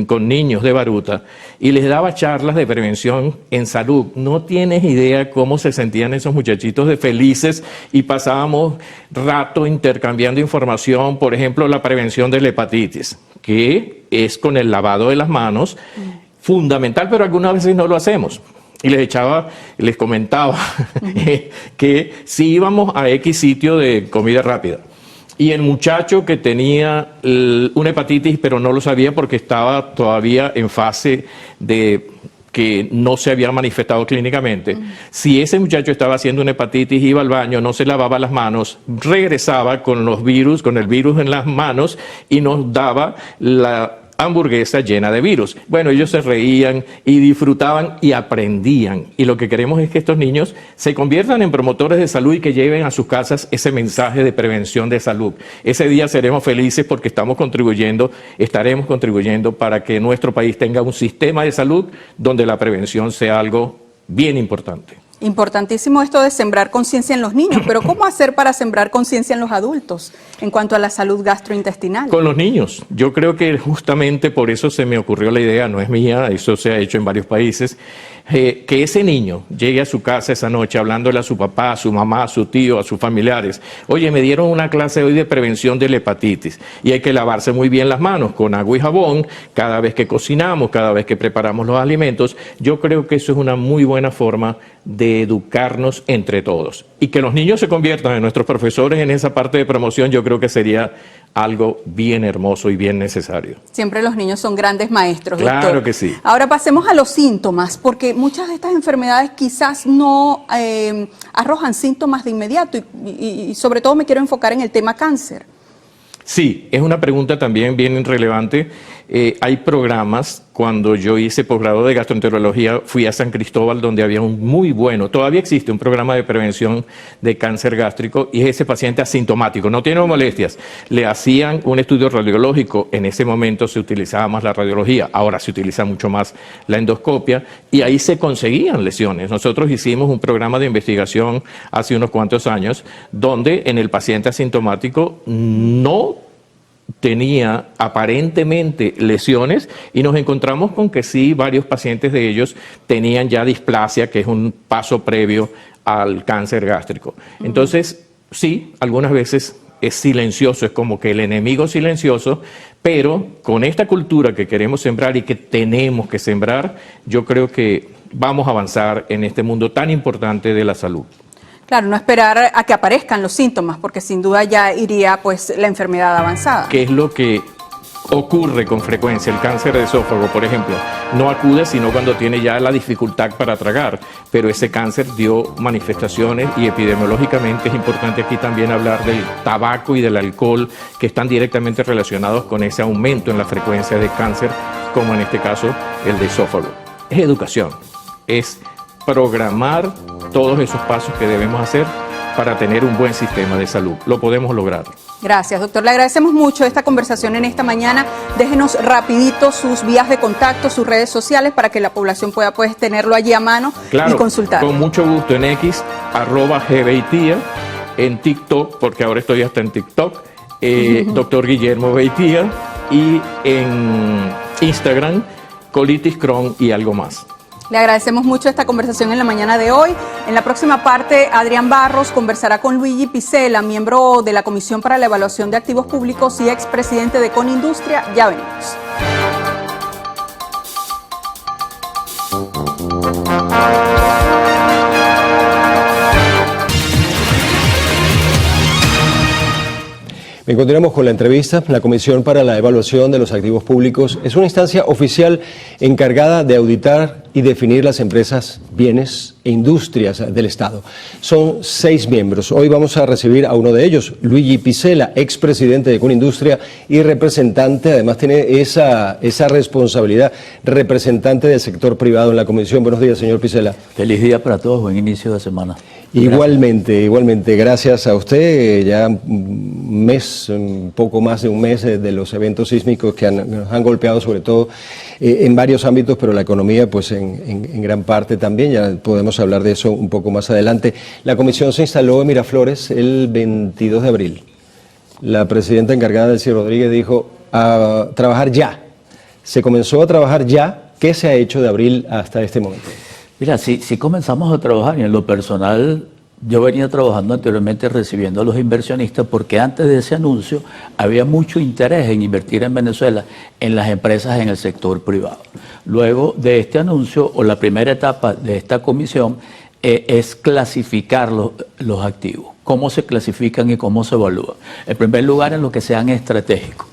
con niños de Baruta y les daba charlas de prevención en salud. No tienes idea cómo se sentían esos muchachitos de felices y pasábamos rato intercambiando información, por ejemplo, la prevención de la hepatitis, que es con el lavado de las manos, fundamental, pero algunas veces no lo hacemos. Y les comentaba que si íbamos a X sitio de comida rápida, y el muchacho que tenía una hepatitis, pero no lo sabía porque estaba todavía en fase de que no se había manifestado clínicamente, si ese muchacho estaba haciendo una hepatitis, iba al baño, no se lavaba las manos, regresaba con el virus en las manos y nos daba la hamburguesa llena de virus. Bueno, ellos se reían y disfrutaban y aprendían. Y lo que queremos es que estos niños se conviertan en promotores de salud y que lleven a sus casas ese mensaje de prevención de salud. Ese día seremos felices porque estaremos contribuyendo para que nuestro país tenga un sistema de salud donde la prevención sea algo bien importante. Importantísimo esto de sembrar conciencia en los niños, pero ¿cómo hacer para sembrar conciencia en los adultos en cuanto a la salud gastrointestinal? Con los niños. Yo creo que justamente por eso se me ocurrió la idea, no es mía, eso se ha hecho en varios países, que ese niño llegue a su casa esa noche hablándole a su papá, a su mamá, a su tío, a sus familiares. Oye, me dieron una clase hoy de prevención de la hepatitis y hay que lavarse muy bien las manos con agua y jabón cada vez que cocinamos, cada vez que preparamos los alimentos. Yo creo que eso es una muy buena forma de educarnos entre todos. Y que los niños se conviertan en nuestros profesores en esa parte de promoción, yo creo que sería algo bien hermoso y bien necesario. Siempre los niños son grandes maestros, claro, doctor. Que sí. Ahora pasemos a los síntomas, porque muchas de estas enfermedades quizás no arrojan síntomas de inmediato y sobre todo me quiero enfocar en el tema cáncer. Sí, es una pregunta también bien relevante. Hay programas, cuando yo hice posgrado de gastroenterología, fui a San Cristóbal donde había todavía existe un programa de prevención de cáncer gástrico y es ese paciente asintomático, no tiene molestias. Le hacían un estudio radiológico, en ese momento se utilizaba más la radiología, ahora se utiliza mucho más la endoscopia y ahí se conseguían lesiones. Nosotros hicimos un programa de investigación hace unos cuantos años donde en el paciente asintomático no tenía aparentemente lesiones y nos encontramos con que sí, varios pacientes de ellos tenían ya displasia, que es un paso previo al cáncer gástrico. Entonces, sí, algunas veces es silencioso, es como que el enemigo silencioso, pero con esta cultura que queremos sembrar y que tenemos que sembrar, yo creo que vamos a avanzar en este mundo tan importante de la salud. Claro, no esperar a que aparezcan los síntomas, porque sin duda ya iría pues la enfermedad avanzada. ¿Qué es lo que ocurre con frecuencia? El cáncer de esófago, por ejemplo, no acude sino cuando tiene ya la dificultad para tragar, pero ese cáncer dio manifestaciones y epidemiológicamente es importante aquí también hablar del tabaco y del alcohol que están directamente relacionados con ese aumento en la frecuencia de cáncer, como en este caso el de esófago. Es educación, es programar todos esos pasos que debemos hacer para tener un buen sistema de salud. Lo podemos lograr. Gracias, doctor. Le agradecemos mucho esta conversación en esta mañana. Déjenos rapidito sus vías de contacto, sus redes sociales, para que la población pueda pues tenerlo allí a mano y consultar. Con mucho gusto en X, @GBeitia, en TikTok, porque ahora estoy hasta en TikTok, doctor Guillermo Beitia, y en Instagram, colitis Crohn y algo más. Le agradecemos mucho esta conversación en la mañana de hoy. En la próxima parte, Adrián Barros conversará con Luigi Picela, miembro de la Comisión para la Evaluación de Activos Públicos y expresidente de Conindustria. Ya venimos. Bien, continuamos con la entrevista. La Comisión para la Evaluación de los Activos Públicos es una instancia oficial encargada de auditar y definir las empresas, bienes e industrias del Estado. Son 6 miembros. Hoy vamos a recibir a uno de ellos, Luigi Picella, expresidente de Conindustria y representante, además tiene esa responsabilidad, representante del sector privado en la Comisión. Buenos días, señor Picella. Feliz día para todos, buen inicio de semana. Igualmente, gracias a usted. Ya un poco más de un mes de los eventos sísmicos que nos han golpeado, sobre todo en varios ámbitos, pero la economía pues en gran parte también. Ya podemos hablar de eso un poco más adelante. La comisión se instaló en Miraflores el 22 de abril. La presidenta encargada, Delcy Rodríguez, dijo a trabajar ya. Se comenzó a trabajar ya. ¿Qué se ha hecho de abril hasta este momento? Mira, si comenzamos a trabajar, y en lo personal yo venía trabajando anteriormente recibiendo a los inversionistas, porque antes de ese anuncio había mucho interés en invertir en Venezuela en las empresas en el sector privado. Luego de este anuncio, o la primera etapa de esta comisión, es clasificar los activos. ¿Cómo se clasifican y cómo se evalúan? En primer lugar, en lo que sean estratégicos.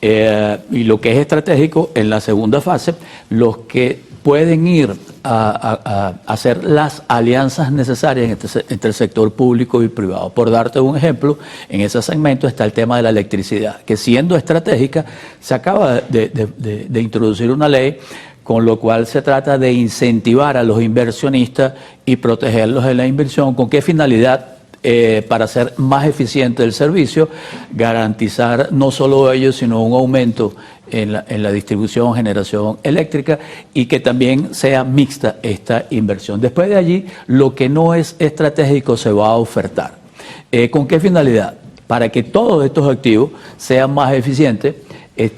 Y lo que es estratégico, en la segunda fase, los que pueden ir a hacer las alianzas necesarias entre el sector público y privado. Por darte un ejemplo, en ese segmento está el tema de la electricidad, que siendo estratégica, se acaba de introducir una ley con lo cual se trata de incentivar a los inversionistas y protegerlos en la inversión. ¿Con qué finalidad? Para hacer más eficiente el servicio, garantizar no solo ellos, sino un aumento en la distribución, generación eléctrica, y que también sea mixta esta inversión. Después de allí, lo que no es estratégico se va a ofertar. ¿Con qué finalidad? Para que todos estos activos sean más eficientes,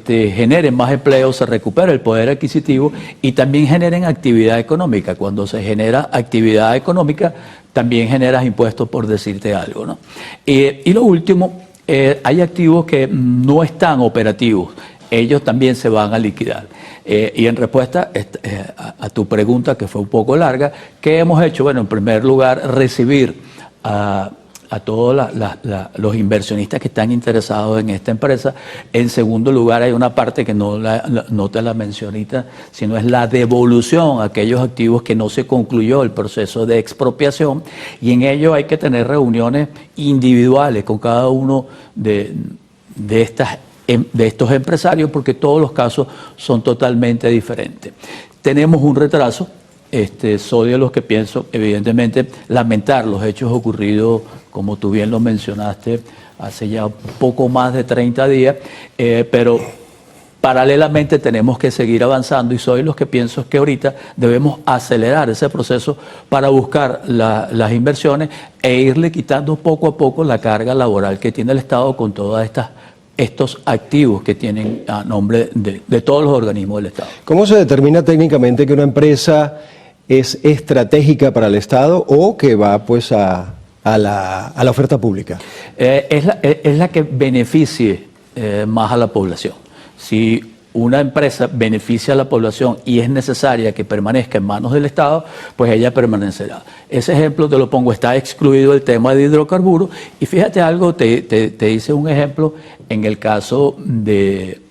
generen más empleo, se recupere el poder adquisitivo y también generen actividad económica. Cuando se genera actividad económica, también generas impuestos, por decirte algo, ¿no? Y lo último, hay activos que no están operativos, ellos también se van a liquidar. Y en respuesta a tu pregunta, que fue un poco larga, ¿qué hemos hecho? Bueno, en primer lugar, recibir a todos los inversionistas que están interesados en esta empresa. En segundo lugar, hay una parte que no te la mencioné, sino es la devolución a aquellos activos que no se concluyó el proceso de expropiación, y en ello hay que tener reuniones individuales con cada uno de estos empresarios, porque todos los casos son totalmente diferentes. Tenemos un retraso. Soy de los que pienso, evidentemente, lamentar los hechos ocurridos, como tú bien lo mencionaste, hace ya poco más de 30 días, pero paralelamente tenemos que seguir avanzando, y soy los que pienso que ahorita debemos acelerar ese proceso para buscar las inversiones e irle quitando poco a poco la carga laboral que tiene el Estado con todas estos activos que tienen a nombre de todos los organismos del Estado. ¿Cómo se determina técnicamente que una empresa es estratégica para el Estado o que va pues a la oferta pública? Es la que beneficie más a la población. Si una empresa beneficia a la población y es necesaria que permanezca en manos del Estado, pues ella permanecerá. Ese ejemplo te lo pongo, está excluido el tema de hidrocarburos, y fíjate algo, te hice un ejemplo en el caso de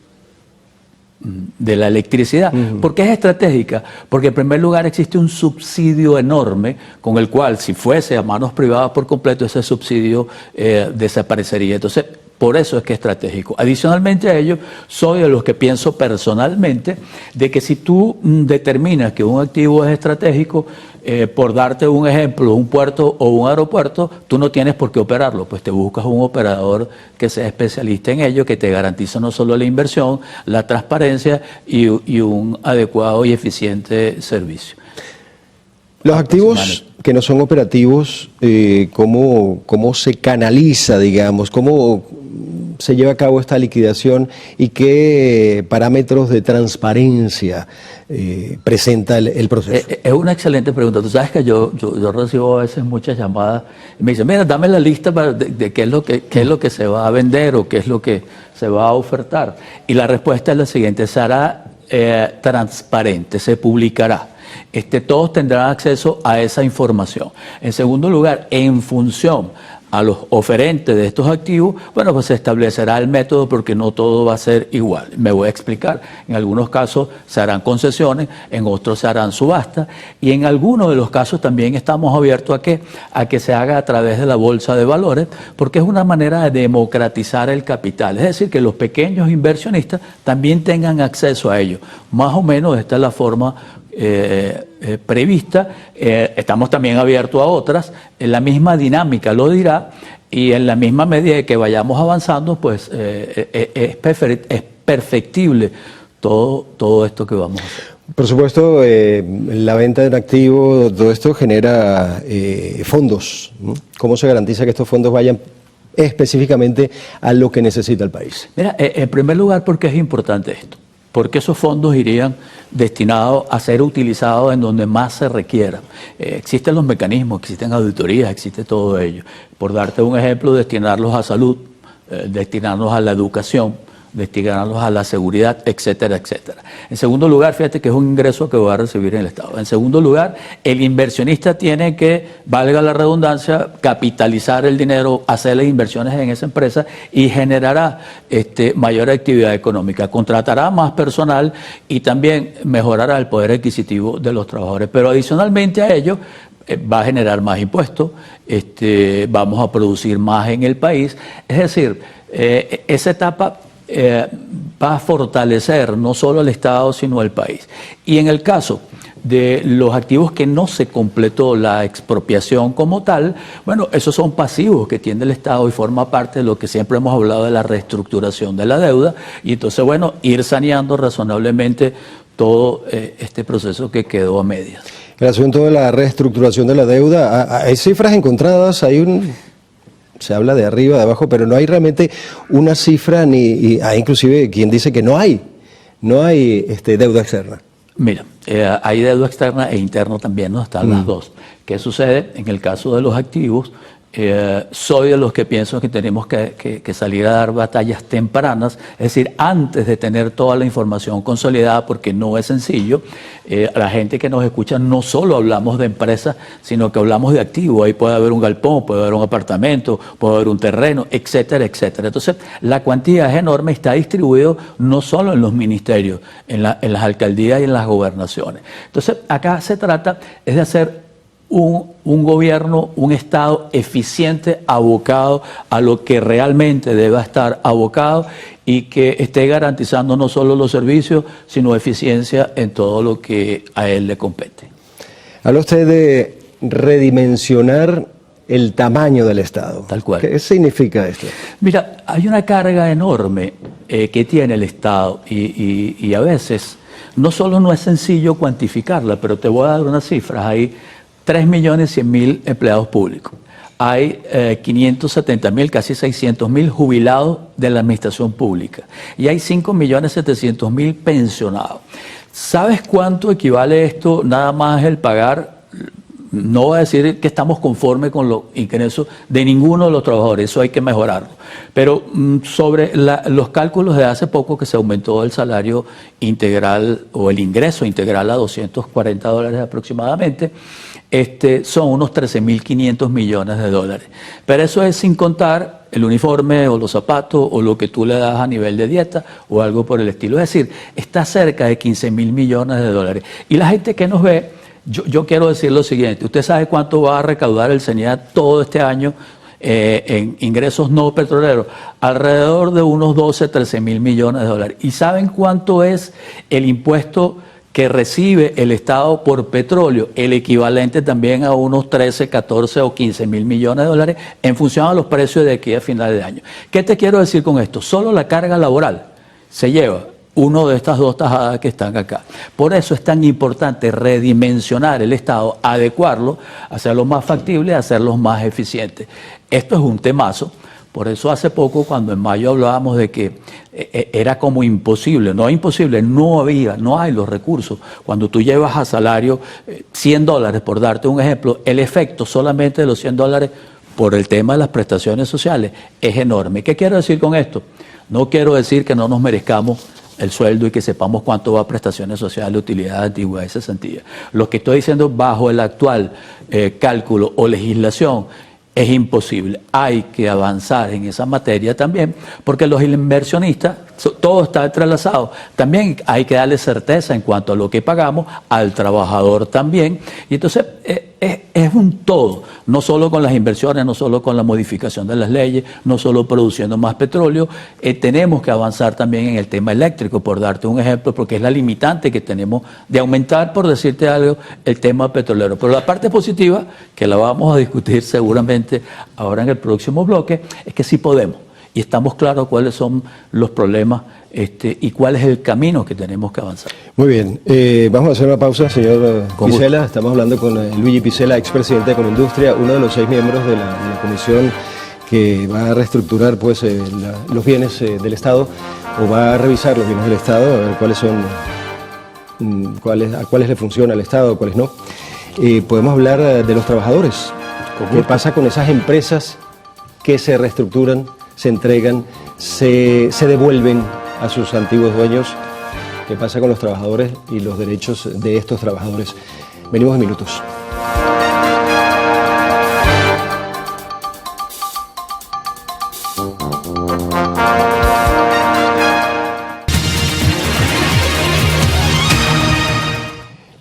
la electricidad. ¿Por qué es estratégica? Porque en primer lugar existe un subsidio enorme con el cual, si fuese a manos privadas por completo, ese subsidio desaparecería. Entonces, por eso es que es estratégico. Adicionalmente a ello, soy de los que pienso personalmente de que si tú determinas que un activo es estratégico, por darte un ejemplo, un puerto o un aeropuerto, tú no tienes por qué operarlo, pues te buscas un operador que sea especialista en ello, que te garantiza no solo la inversión, la transparencia y un adecuado y eficiente servicio. Los activos que no son operativos, ¿cómo se canaliza, digamos? ¿Cómo se lleva a cabo esta liquidación y qué parámetros de transparencia presenta el proceso? Es una excelente pregunta. Tú sabes que yo recibo a veces muchas llamadas y me dicen, mira, dame la lista de qué es lo que se va a vender o qué es lo que se va a ofertar. Y la respuesta es la siguiente: será transparente, se publicará. Todos tendrán acceso a esa información. En segundo lugar, en función a los oferentes de estos activos, bueno, pues se establecerá el método porque no todo va a ser igual. Me voy a explicar. En algunos casos se harán concesiones, en otros se harán subastas y en algunos de los casos también estamos abiertos a que se haga a través de la bolsa de valores porque es una manera de democratizar el capital. Es decir, que los pequeños inversionistas también tengan acceso a ello. Más o menos esta es la forma prevista. Estamos también abiertos a otras, la misma dinámica lo dirá y en la misma medida que vayamos avanzando pues es perfectible todo esto que vamos a hacer. Por supuesto, la venta de un activo, todo esto genera fondos, ¿no? ¿Cómo se garantiza que estos fondos vayan específicamente a lo que necesita el país? Mira, en primer lugar porque es importante esto. Porque esos fondos irían destinados a ser utilizados en donde más se requiera. Existen los mecanismos, existen auditorías, existe todo ello. Por darte un ejemplo, destinarlos a salud, destinarlos a la educación, destinarlos a la seguridad, etcétera, etcétera. En segundo lugar, fíjate que es un ingreso que va a recibir el Estado. En segundo lugar, el inversionista tiene que, valga la redundancia, capitalizar el dinero, hacer las inversiones en esa empresa y generará mayor actividad económica, contratará más personal y también mejorará el poder adquisitivo de los trabajadores. Pero adicionalmente a ello, va a generar más impuestos, vamos a producir más en el país. Es decir, esa etapa va a fortalecer no solo el Estado, sino el país. Y en el caso de los activos que no se completó la expropiación como tal, bueno, esos son pasivos que tiene el Estado y forma parte de lo que siempre hemos hablado de la reestructuración de la deuda y entonces, bueno, ir saneando razonablemente todo este proceso que quedó a medias. El asunto de la reestructuración de la deuda, hay cifras encontradas, se habla de arriba, de abajo, pero no hay realmente una cifra hay inclusive quien dice que no hay deuda externa. Mira, hay deuda externa e interna también, ¿no? Están las dos. ¿Qué sucede? En el caso de los activos, soy de los que pienso que tenemos que salir a dar batallas tempranas, es decir, antes de tener toda la información consolidada, porque no es sencillo. La gente que nos escucha no solo hablamos de empresas, sino que hablamos de activos. Ahí puede haber un galpón, puede haber un apartamento, puede haber un terreno, etcétera, etcétera. Entonces, la cuantía es enorme, está distribuido no solo en los ministerios, en las alcaldías y en las gobernaciones. Entonces, acá se trata es de hacer un gobierno, un Estado eficiente, abocado a lo que realmente deba estar abocado y que esté garantizando no solo los servicios, sino eficiencia en todo lo que a él le compete. Habla usted de redimensionar el tamaño del Estado. Tal cual. ¿Qué significa esto? Mira, hay una carga enorme que tiene el Estado y a veces no solo no es sencillo cuantificarla, pero te voy a dar unas cifras. Hay 3.100.000 empleados públicos. Hay 570.000, casi 600.000 jubilados de la administración pública. Y hay 5.700.000 pensionados. ¿Sabes cuánto equivale esto nada más el pagar? No voy a decir que estamos conformes con los ingresos de ninguno de los trabajadores, eso hay que mejorarlo. Pero sobre los cálculos de hace poco que se aumentó el salario integral o el ingreso integral a $240 aproximadamente, son unos 13.500 millones de dólares. Pero eso es sin contar el uniforme o los zapatos o lo que tú le das a nivel de dieta o algo por el estilo. Es decir, está cerca de 15.000 millones de dólares. Y la gente que nos ve, yo quiero decir lo siguiente, ¿usted sabe cuánto va a recaudar el CENIAT todo este año en ingresos no petroleros? Alrededor de unos 13.000 millones de dólares. ¿Y saben cuánto es el impuesto que recibe el Estado por petróleo? El equivalente también a unos 13, 14 o 15.000 millones de dólares en función a los precios de aquí a final de año. ¿Qué te quiero decir con esto? Solo la carga laboral se lleva uno de estas dos tajadas que están acá. Por eso es tan importante redimensionar el Estado, adecuarlo, hacerlo más factible, hacerlo más eficiente. Esto es un temazo. Por eso hace poco, cuando en mayo hablábamos de que era como imposible, no hay los recursos. Cuando tú llevas a salario $100, por darte un ejemplo, el efecto solamente de los $100 por el tema de las prestaciones sociales es enorme. ¿Qué quiero decir con esto? No quiero decir que no nos merezcamos el sueldo y que sepamos cuánto va a prestaciones sociales, utilidades, antigüedades, cesantías. Lo que estoy diciendo bajo el actual cálculo o legislación, es imposible. Hay que avanzar en esa materia también, porque los inversionistas, todo está entrelazado. También hay que darle certeza en cuanto a lo que pagamos al trabajador también. Y entonces es un todo, no solo con las inversiones, no solo con la modificación de las leyes, no solo produciendo más petróleo. Tenemos que avanzar también en el tema eléctrico, por darte un ejemplo, porque es la limitante que tenemos de aumentar, por decirte algo, el tema petrolero. Pero la parte positiva, que la vamos a discutir seguramente ahora en el próximo bloque, es que sí podemos. Y estamos claros cuáles son los problemas y cuál es el camino que tenemos que avanzar. Muy bien, vamos a hacer una pausa, señor Picela. Estamos hablando con Luigi Picela, expresidente de Conindustria, uno de los 6 miembros de la comisión que va a reestructurar pues, los bienes del Estado, o va a revisar los bienes del Estado, a ver cuáles son, a cuáles le funciona al Estado, cuáles no. Podemos hablar de los trabajadores. ¿Qué pasa con esas empresas que se reestructuran, se entregan, se devuelven a sus antiguos dueños? ¿Qué pasa con los trabajadores y los derechos de estos trabajadores? Venimos en minutos.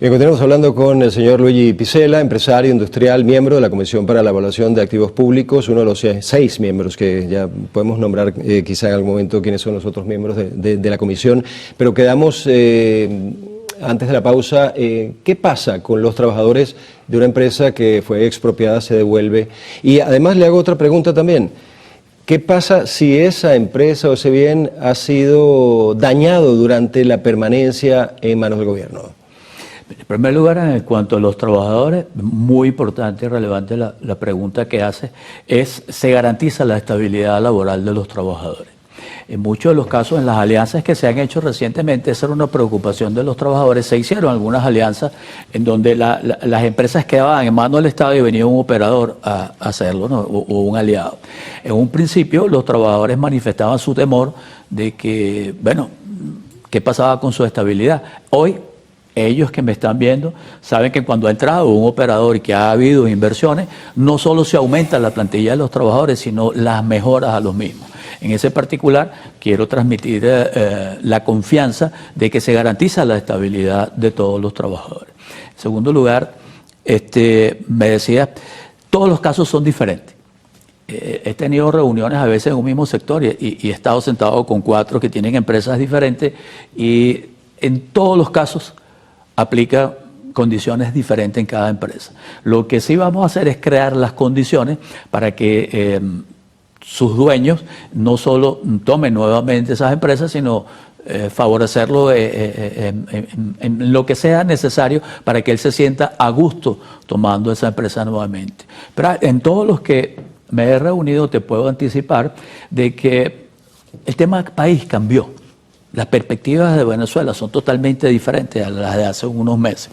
Bien, continuamos hablando con el señor Luigi Picela, empresario industrial, miembro de la Comisión para la Evaluación de Activos Públicos, uno de los 6 miembros que ya podemos nombrar quizá en algún momento quiénes son los otros miembros de la comisión, pero quedamos antes de la pausa, ¿qué pasa con los trabajadores de una empresa que fue expropiada, se devuelve? Y además le hago otra pregunta también. ¿Qué pasa si esa empresa o ese bien ha sido dañado durante la permanencia en manos del gobierno? En primer lugar, en cuanto a los trabajadores, muy importante y relevante la pregunta que hace es, ¿se garantiza la estabilidad laboral de los trabajadores? En muchos de los casos, en las alianzas que se han hecho recientemente, esa era una preocupación de los trabajadores. Se hicieron algunas alianzas en donde las empresas quedaban en manos del Estado y venía un operador a hacerlo, ¿no? o un aliado. En un principio, los trabajadores manifestaban su temor de que, bueno, ¿qué pasaba con su estabilidad? Hoy, ellos que me están viendo saben que cuando ha entrado un operador y que ha habido inversiones, no solo se aumenta la plantilla de los trabajadores, sino las mejoras a los mismos. En ese particular, quiero transmitir la confianza de que se garantiza la estabilidad de todos los trabajadores. En segundo lugar, me decía, todos los casos son diferentes. He tenido reuniones a veces en un mismo sector y he estado sentado con 4 que tienen empresas diferentes y en todos los casos aplica condiciones diferentes en cada empresa. Lo que sí vamos a hacer es crear las condiciones para que sus dueños no solo tomen nuevamente esas empresas, sino favorecerlo en lo que sea necesario para que él se sienta a gusto tomando esa empresa nuevamente. Pero en todos los que me he reunido te puedo anticipar de que el tema del país cambió. Las perspectivas de Venezuela son totalmente diferentes a las de hace unos meses.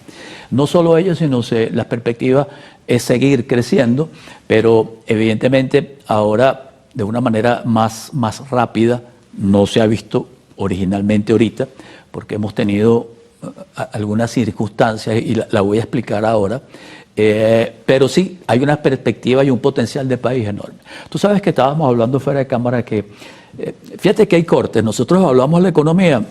No solo ellos, sino las perspectivas es seguir creciendo, pero evidentemente ahora de una manera más rápida, no se ha visto originalmente ahorita, porque hemos tenido algunas circunstancias y la voy a explicar ahora, pero sí hay una perspectiva y un potencial de país enorme. Tú sabes que estábamos hablando fuera de cámara que fíjate que hay cortes. Nosotros evaluamos la economía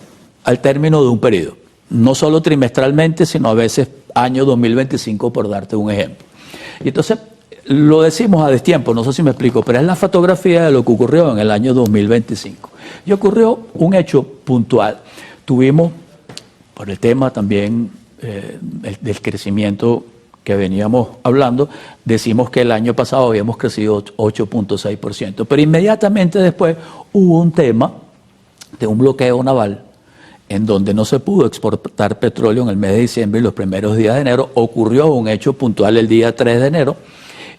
al término de un periodo, no solo trimestralmente, sino a veces año 2025, por darte un ejemplo. Y entonces lo decimos a destiempo, no sé si me explico, pero es la fotografía de lo que ocurrió en el año 2025. Y ocurrió un hecho puntual. Tuvimos, por el tema también del crecimiento que veníamos hablando, decimos que el año pasado habíamos crecido 8.6%, pero inmediatamente después hubo un tema de un bloqueo naval en donde no se pudo exportar petróleo en el mes de diciembre y los primeros días de enero. Ocurrió un hecho puntual el día 3 de enero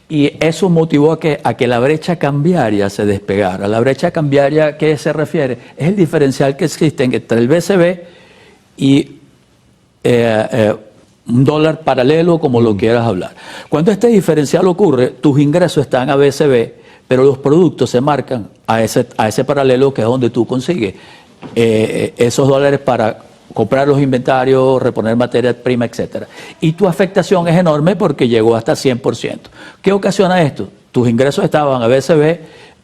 y eso motivó a que la brecha cambiaria se despegara. La brecha cambiaria, ¿a qué se refiere? Es el diferencial que existe entre el BCB y un dólar paralelo, como lo quieras hablar. Cuando este diferencial ocurre, tus ingresos están a BCB, pero los productos se marcan a ese paralelo, que es donde tú consigues esos dólares para comprar los inventarios, reponer materia prima, etc. Y tu afectación es enorme porque llegó hasta 100%. ¿Qué ocasiona esto? tus ingresos estaban a BCB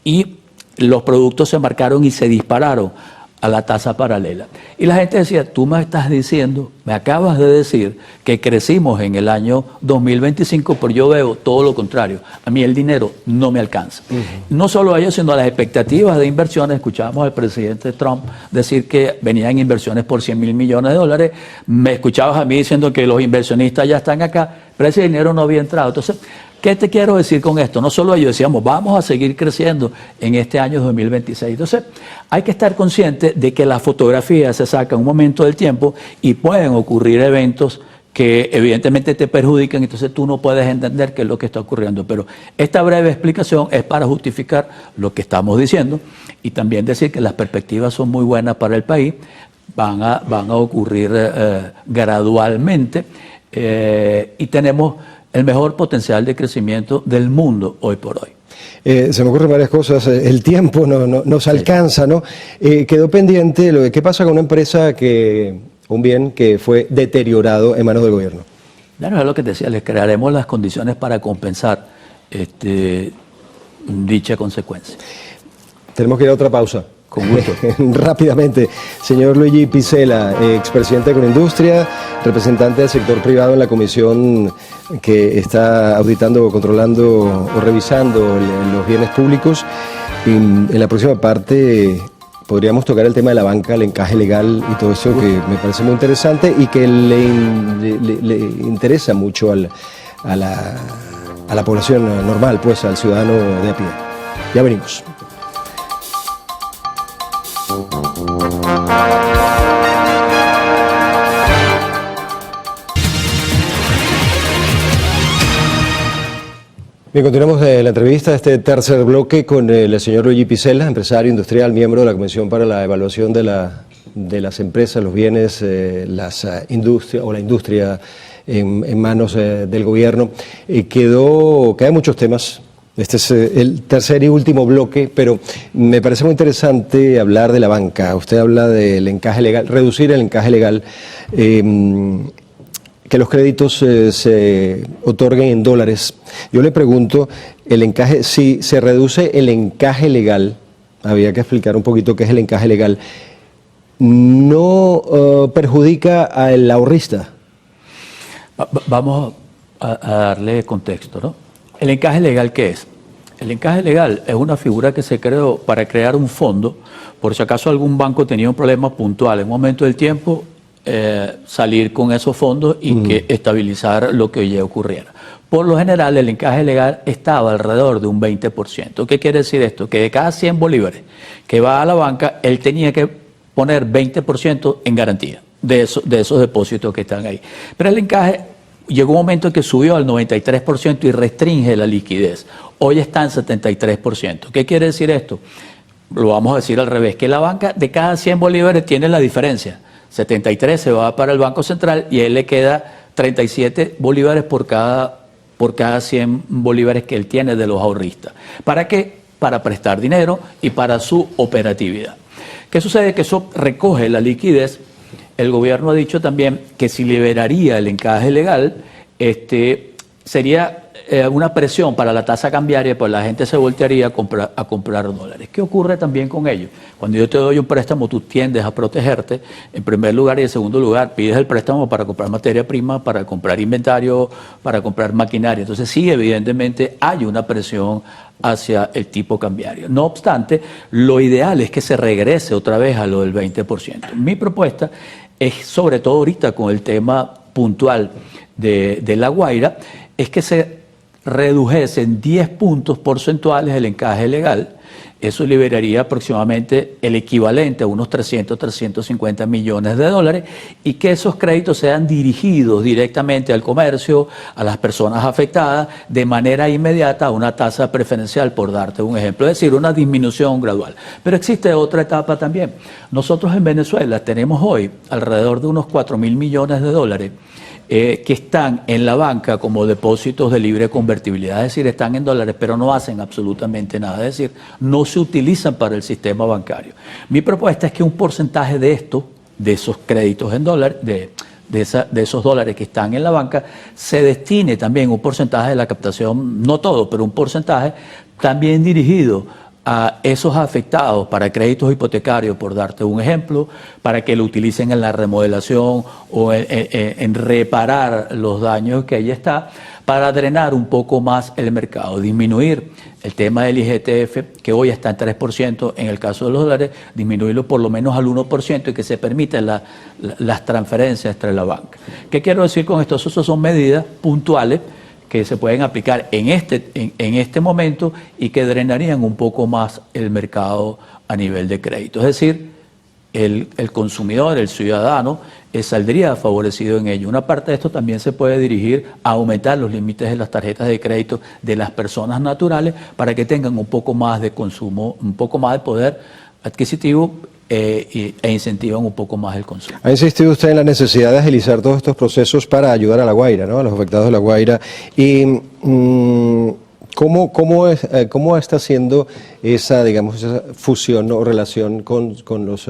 y los productos se marcaron y se dispararon a la tasa paralela. Y la gente decía, tú me estás diciendo, me acabas de decir que crecimos en el año 2025, pero yo veo todo lo contrario. A mí el dinero no me alcanza. No solo a ellos, sino a las expectativas de inversiones. Escuchábamos al presidente Trump decir que venían inversiones por 100.000 millones de dólares. Me escuchabas a mí diciendo que los inversionistas ya están acá, pero ese dinero no había entrado. Entonces, ¿qué te quiero decir con esto? No solo ellos decíamos, vamos a seguir creciendo en este año 2026. Entonces, hay que estar consciente de que la fotografía se saca en un momento del tiempo y pueden ocurrir eventos que evidentemente te perjudican, entonces tú no puedes entender qué es lo que está ocurriendo. Pero esta breve explicación es para justificar lo que estamos diciendo y también decir que las perspectivas son muy buenas para el país, van a ocurrir gradualmente y tenemos el mejor potencial de crecimiento del mundo hoy por hoy. Se me ocurren varias cosas, el tiempo nos alcanza, ¿no? Quedó pendiente lo de qué pasa con una empresa un bien que fue deteriorado en manos del gobierno. Claro, es lo que te decía, les crearemos las condiciones para compensar dicha consecuencia. Tenemos que ir a otra pausa. Con gusto. Rápidamente, señor Luigi Picela, expresidente de Colindustria, representante del sector privado en la comisión que está auditando, controlando o revisando los bienes públicos. En la próxima parte podríamos tocar el tema de la banca, el encaje legal y todo eso que me parece muy interesante y que le interesa mucho a la población normal, pues al ciudadano de a pie. Ya venimos. Bien, continuamos la entrevista, este tercer bloque con el señor Luigi Picela, empresario industrial, miembro de la Comisión para la Evaluación de las Empresas, los bienes, la industria en manos del gobierno. Quedan muchos temas. Este es el tercer y último bloque, pero me parece muy interesante hablar de la banca. Usted habla del encaje legal, reducir el encaje legal, que los créditos se otorguen en dólares. Yo le pregunto, si se reduce el encaje legal, había que explicar un poquito qué es el encaje legal, ¿no perjudica al ahorrista? Vamos a darle contexto, ¿no? ¿El encaje legal qué es? El encaje legal es una figura que se creó para crear un fondo, por si acaso algún banco tenía un problema puntual en un momento del tiempo, salir con esos fondos y que estabilizar lo que ya ocurriera. Por lo general, el encaje legal estaba alrededor de un 20%. ¿Qué quiere decir esto? Que de cada 100 bolívares que va a la banca, él tenía que poner 20% en garantía de esos depósitos que están ahí. Pero el encaje llegó un momento en que subió al 93% y restringe la liquidez. Hoy está en 73%. ¿Qué quiere decir esto? Lo vamos a decir al revés, que la banca de cada 100 bolívares tiene la diferencia. 73 se va para el Banco Central y a él le queda 37 bolívares por cada 100 bolívares que él tiene de los ahorristas. ¿Para qué? Para prestar dinero y para su operatividad. ¿Qué sucede? Que eso recoge la liquidez. El gobierno ha dicho también que si liberaría el encaje legal, sería una presión para la tasa cambiaria, pues la gente se voltearía a comprar dólares. ¿Qué ocurre también con ello? Cuando yo te doy un préstamo, tú tiendes a protegerte, en primer lugar, y en segundo lugar, pides el préstamo para comprar materia prima, para comprar inventario, para comprar maquinaria. Entonces sí, evidentemente hay una presión hacia el tipo cambiario. No obstante, lo ideal es que se regrese otra vez a lo del 20%. Mi propuesta es, sobre todo ahorita con el tema puntual de La Guaira, es que se redujese en 10 puntos porcentuales el encaje legal. Eso liberaría aproximadamente el equivalente a unos 350 millones de dólares y que esos créditos sean dirigidos directamente al comercio, a las personas afectadas, de manera inmediata a una tasa preferencial, por darte un ejemplo, es decir, una disminución gradual. Pero existe otra etapa también. Nosotros en Venezuela tenemos hoy alrededor de unos 4.000 millones de dólares que están en la banca como depósitos de libre convertibilidad, es decir, están en dólares, pero no hacen absolutamente nada, es decir, no se utilizan para el sistema bancario. Mi propuesta es que un porcentaje de esos créditos en dólares, de de esos dólares que están en la banca, se destine también un porcentaje de la captación, no todo, pero un porcentaje también dirigido a esos afectados para créditos hipotecarios, por darte un ejemplo, para que lo utilicen en la remodelación o en reparar los daños que ahí está, para drenar un poco más el mercado, disminuir el tema del IGTF, que hoy está en 3% en el caso de los dólares, disminuirlo por lo menos al 1% y que se permitan las transferencias entre la banca. ¿Qué quiero decir con esto? Esas son medidas puntuales que se pueden aplicar en este momento y que drenarían un poco más el mercado a nivel de crédito. Es decir, el consumidor, el ciudadano, saldría favorecido en ello. Una parte de esto también se puede dirigir a aumentar los límites de las tarjetas de crédito de las personas naturales para que tengan un poco más de consumo, un poco más de poder adquisitivo e incentivan un poco más el consumo. Ha insistido usted en la necesidad de agilizar todos estos procesos para ayudar a La Guaira, ¿no? A los afectados de La Guaira. Y ¿cómo está haciendo esa, digamos, esa fusión o relación con los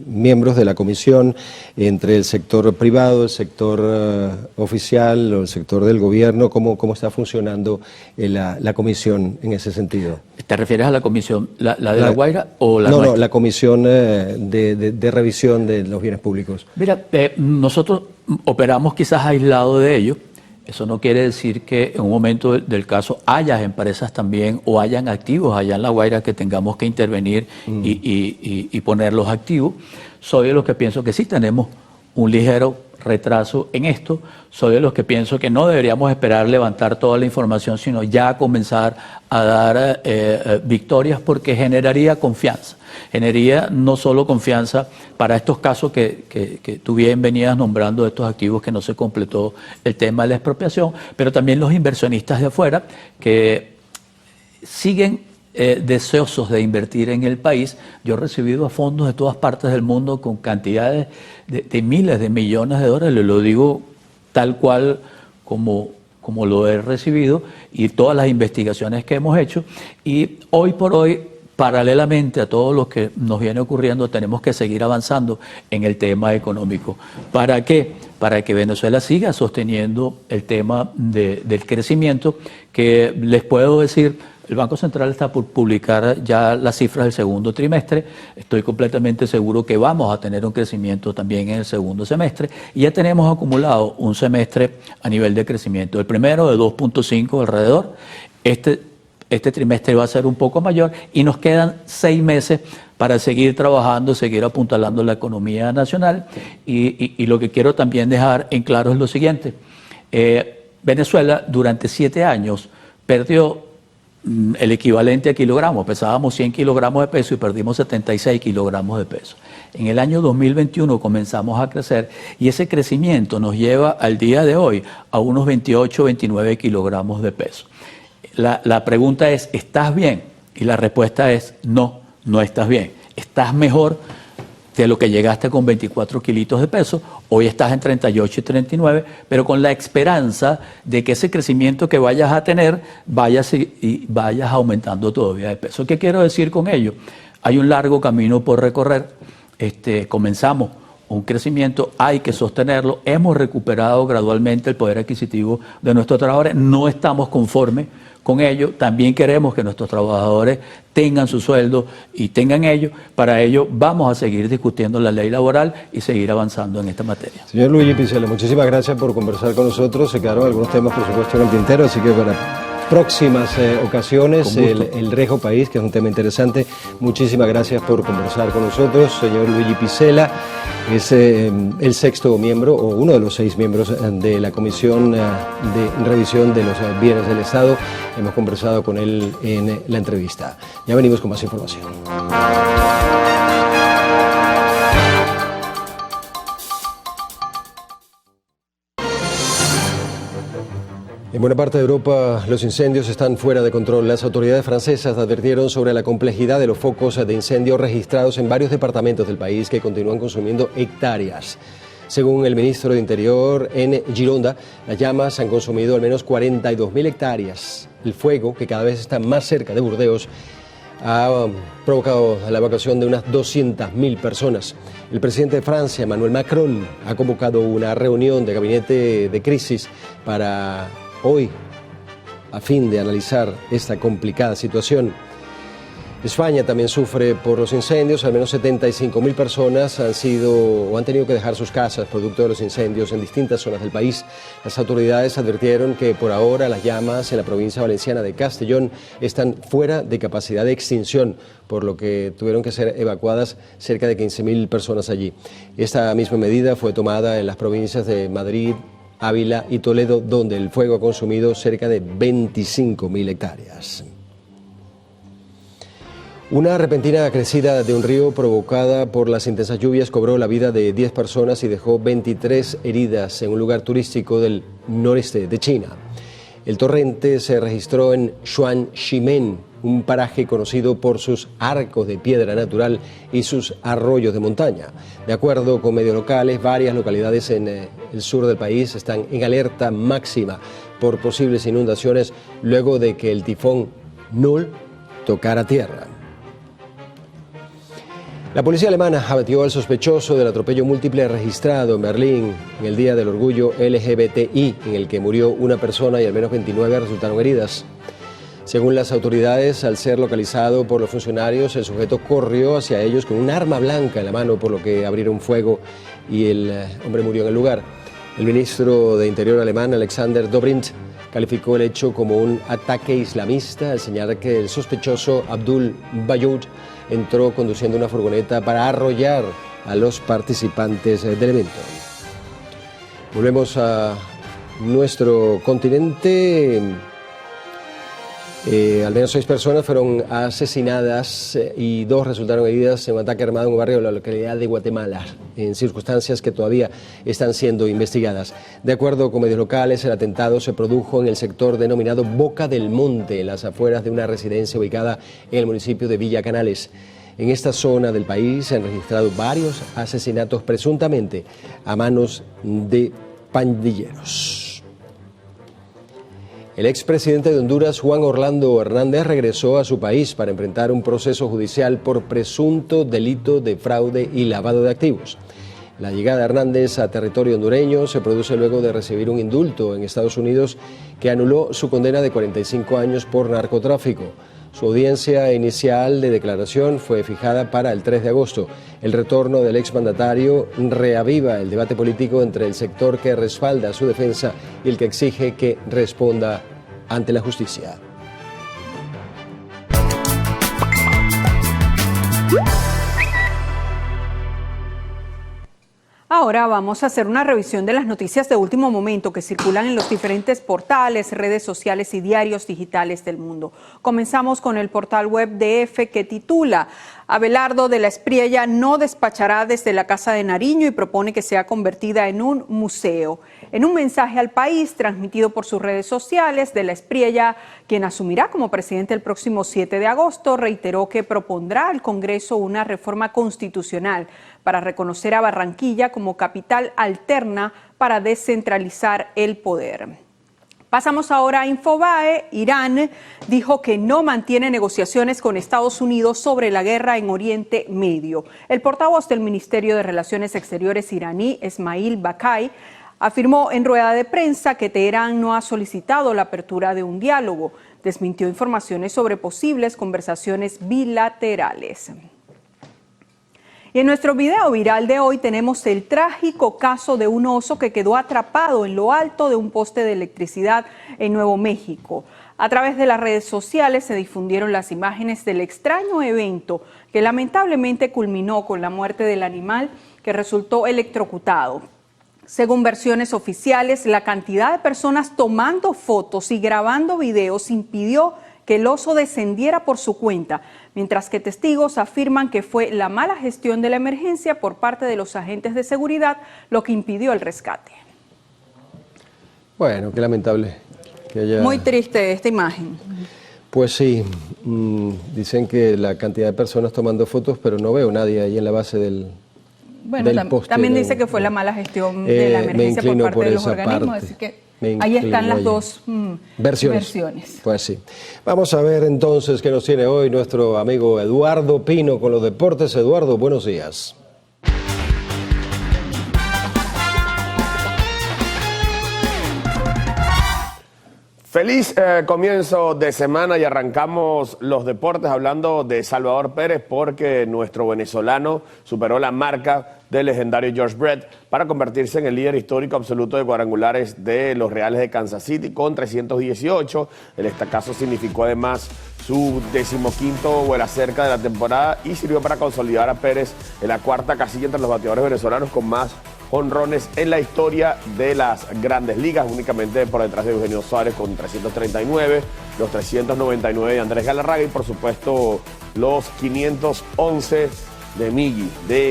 miembros de la comisión entre el sector privado, el sector oficial o el sector del gobierno? ¿Cómo está funcionando la comisión en ese sentido? ¿Te refieres a la comisión, la de La Guaira o la nuestra? No, la comisión de revisión de los bienes públicos. Mira, nosotros operamos quizás aislado de ello. Eso no quiere decir que en un momento del caso haya empresas también o hayan activos allá en La Guaira que tengamos que intervenir y ponerlos activos. Soy de los que pienso que sí tenemos un ligero retraso en esto. Soy de los que pienso que no deberíamos esperar levantar toda la información, sino ya comenzar a dar victorias, porque generaría confianza. Generaría no solo confianza para estos casos que tú bien venías nombrando, de estos activos que no se completó el tema de la expropiación, pero también los inversionistas de afuera que siguen deseosos de invertir en el país. Yo he recibido fondos de todas partes del mundo con cantidades de miles de millones de dólares, lo digo tal cual como lo he recibido, y todas las investigaciones que hemos hecho. Y hoy por hoy, paralelamente a todo lo que nos viene ocurriendo, tenemos que seguir avanzando en el tema económico. ¿Para qué? Para que Venezuela siga sosteniendo el tema del crecimiento, que les puedo decir, el Banco Central está por publicar ya las cifras del segundo trimestre. Estoy completamente seguro que vamos a tener un crecimiento también en el segundo semestre, y ya tenemos acumulado un semestre a nivel de crecimiento. El primero de 2.5 alrededor. Este trimestre va a ser un poco mayor y nos quedan 6 meses para seguir trabajando, seguir apuntalando la economía nacional. Y lo que quiero también dejar en claro es lo siguiente. Venezuela durante 7 años perdió el equivalente a kilogramos. Pesábamos 100 kilogramos de peso y perdimos 76 kilogramos de peso. En el año 2021 comenzamos a crecer y ese crecimiento nos lleva al día de hoy a unos 28, 29 kilogramos de peso. La pregunta es, ¿estás bien? Y la respuesta es, no estás bien. Estás mejor de lo que llegaste con 24 kilitos de peso. Hoy estás en 38 y 39, pero con la esperanza de que ese crecimiento que vayas a tener vayas aumentando todavía de peso. ¿Qué quiero decir con ello? Hay un largo camino por recorrer. Comenzamos un crecimiento, hay que sostenerlo. Hemos recuperado gradualmente el poder adquisitivo de nuestros trabajadores. No estamos conformes con ello. También queremos que nuestros trabajadores tengan su sueldo y tengan ello. Para ello vamos a seguir discutiendo la ley laboral y seguir avanzando en esta materia. Señor Luigi Picella, muchísimas gracias por conversar con nosotros. Se quedaron algunos temas, por supuesto, en el tintero, así que para próximas ocasiones, el Rejo País, que es un tema interesante. Muchísimas gracias por conversar con nosotros, señor Luigi Picella. Es el 6º miembro, o uno de los 6 miembros de la Comisión de Revisión de los Bienes del Estado. Hemos conversado con él en la entrevista. Ya venimos con más información. En buena parte de Europa los incendios están fuera de control. Las autoridades francesas advirtieron sobre la complejidad de los focos de incendio registrados en varios departamentos del país que continúan consumiendo hectáreas. Según el ministro de Interior, en Gironda, las llamas han consumido al menos 42.000 hectáreas. El fuego, que cada vez está más cerca de Burdeos, ha provocado la evacuación de unas 200.000 personas. El presidente de Francia, Emmanuel Macron, ha convocado una reunión de gabinete de crisis para hoy, a fin de analizar esta complicada situación. España también sufre por los incendios. Al menos 75.000 personas han tenido que dejar sus casas producto de los incendios en distintas zonas del país. Las autoridades advirtieron que por ahora las llamas en la provincia valenciana de Castellón están fuera de capacidad de extinción, por lo que tuvieron que ser evacuadas cerca de 15.000 personas allí. Esta misma medida fue tomada en las provincias de Madrid, Ávila y Toledo, donde el fuego ha consumido cerca de 25.000 hectáreas. Una repentina crecida de un río provocada por las intensas lluvias cobró la vida de 10 personas y dejó 23 heridas en un lugar turístico del noreste de China. El torrente se registró en Xuanximen, un paraje conocido por sus arcos de piedra natural y sus arroyos de montaña. De acuerdo con medios locales, varias localidades en el sur del país están en alerta máxima por posibles inundaciones luego de que el tifón Null tocara tierra. La policía alemana abatió al sospechoso del atropello múltiple registrado en Berlín en el Día del Orgullo LGBTI, en el que murió una persona y al menos 29 resultaron heridas. Según las autoridades, al ser localizado por los funcionarios, el sujeto corrió hacia ellos con un arma blanca en la mano, por lo que abrieron fuego y el hombre murió en el lugar. El ministro de Interior alemán, Alexander Dobrindt, calificó el hecho como un ataque islamista al señalar que el sospechoso Abdul Bayoud entró conduciendo una furgoneta para arrollar a los participantes del evento. Volvemos a nuestro continente. Al menos 6 personas fueron asesinadas y 2 resultaron heridas en un ataque armado en un barrio de la localidad de Guatemala, en circunstancias que todavía están siendo investigadas. De acuerdo con medios locales, el atentado se produjo en el sector denominado Boca del Monte, en las afueras de una residencia ubicada en el municipio de Villa Canales. En esta zona del país se han registrado varios asesinatos presuntamente a manos de pandilleros. El expresidente de Honduras, Juan Orlando Hernández, regresó a su país para enfrentar un proceso judicial por presunto delito de fraude y lavado de activos. La llegada de Hernández a territorio hondureño se produce luego de recibir un indulto en Estados Unidos que anuló su condena de 45 años por narcotráfico. Su audiencia inicial de declaración fue fijada para el 3 de agosto. El retorno del exmandatario reaviva el debate político entre el sector que respalda su defensa y el que exige que responda ante la justicia. Ahora vamos a hacer una revisión de las noticias de último momento que circulan en los diferentes portales, redes sociales y diarios digitales del mundo. Comenzamos con el portal web de EFE, que titula: Abelardo de la Espriella no despachará desde la Casa de Nariño y propone que sea convertida en un museo. En un mensaje al país transmitido por sus redes sociales, de la Espriella, quien asumirá como presidente el próximo 7 de agosto, reiteró que propondrá al Congreso una reforma constitucional para reconocer a Barranquilla como capital alterna para descentralizar el poder. Pasamos ahora a Infobae. Irán dijo que no mantiene negociaciones con Estados Unidos sobre la guerra en Oriente Medio. El portavoz del Ministerio de Relaciones Exteriores iraní, Esmail Bakai, afirmó en rueda de prensa que Teherán no ha solicitado la apertura de un diálogo. Desmintió informaciones sobre posibles conversaciones bilaterales. Y en nuestro video viral de hoy tenemos el trágico caso de un oso que quedó atrapado en lo alto de un poste de electricidad en Nuevo México. A través de las redes sociales se difundieron las imágenes del extraño evento que lamentablemente culminó con la muerte del animal, que resultó electrocutado. Según versiones oficiales, la cantidad de personas tomando fotos y grabando videos impidió que el oso descendiera por su cuenta, mientras que testigos afirman que fue la mala gestión de la emergencia por parte de los agentes de seguridad lo que impidió el rescate. Bueno, qué lamentable que haya... Muy triste esta imagen. Pues sí, dicen que la cantidad de personas tomando fotos, pero no veo nadie ahí en la base del poste. También dice que fue la mala gestión de la emergencia por parte de los organismos, así que Ahí están las dos versiones. Pues sí. Vamos a ver entonces qué nos tiene hoy nuestro amigo Eduardo Pino con los deportes. Eduardo, buenos días. Feliz comienzo de semana y arrancamos los deportes hablando de Salvador Pérez porque nuestro venezolano superó la marca del legendario George Brett para convertirse en el líder histórico absoluto de cuadrangulares de los Reales de Kansas City con 318. El estacazo significó además su 15º vuela cerca de la temporada y sirvió para consolidar a Pérez en la cuarta casilla entre los bateadores venezolanos con más jonrones en la historia de las grandes ligas, únicamente por detrás de Eugenio Suárez con 339, los 399 de Andrés Galarraga y por supuesto los 511 de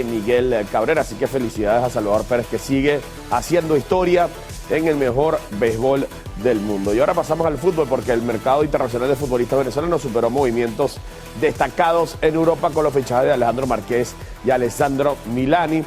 Miguel Cabrera. Así que felicidades a Salvador Pérez que sigue haciendo historia en el mejor béisbol del mundo. Y ahora pasamos al fútbol porque el mercado internacional de futbolistas venezolanos superó movimientos destacados en Europa con los fichajes de Alejandro Márquez y Alessandro Milani.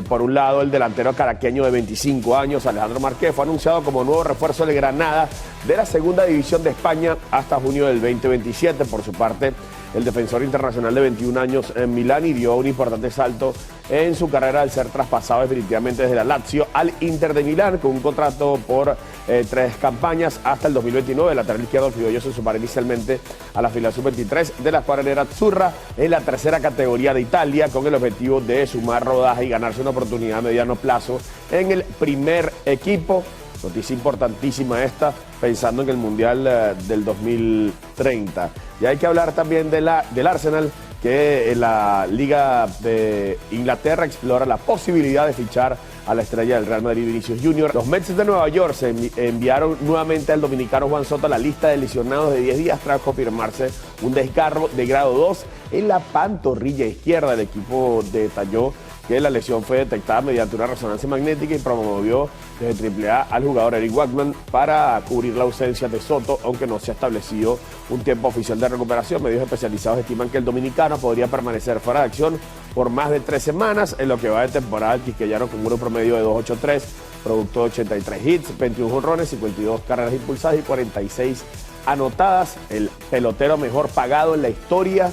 Por un lado, el delantero caraqueño de 25 años, Alejandro Márquez, fue anunciado como nuevo refuerzo del Granada de la segunda división de España hasta junio del 2027. Por su parte, el defensor internacional de 21 años en Milani dio un importante salto en su carrera al ser traspasado definitivamente desde la Lazio al Inter de Milán con un contrato por 3 campañas hasta el 2029. El lateral izquierdo del criollo se sumará inicialmente a la fila sub-23 de la escuadra nerazzurra en la tercera categoría de Italia con el objetivo de sumar rodaje y ganarse una oportunidad a mediano plazo en el primer equipo. Noticia importantísima esta, pensando en el Mundial del 2030. Y hay que hablar también del Arsenal, que en la Liga de Inglaterra explora la posibilidad de fichar a la estrella del Real Madrid, Vinicius Junior. Los Mets de Nueva York se enviaron nuevamente al dominicano Juan Soto a la lista de lesionados de 10 días tras confirmarse un desgarro de grado 2 en la pantorrilla izquierda. El equipo detalló que la lesión fue detectada mediante una resonancia magnética y promovió desde AAA al jugador Eric Wackman para cubrir la ausencia de Soto, aunque no se ha establecido un tiempo oficial de recuperación. Medios especializados estiman que el dominicano podría permanecer fuera de acción por más de 3 semanas en lo que va de temporada. El quisqueyano con un promedio de 2.83, producto de 83 hits, 21 jonrones, 52 carreras impulsadas y 46 anotadas. El pelotero mejor pagado en la historia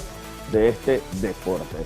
de este deporte.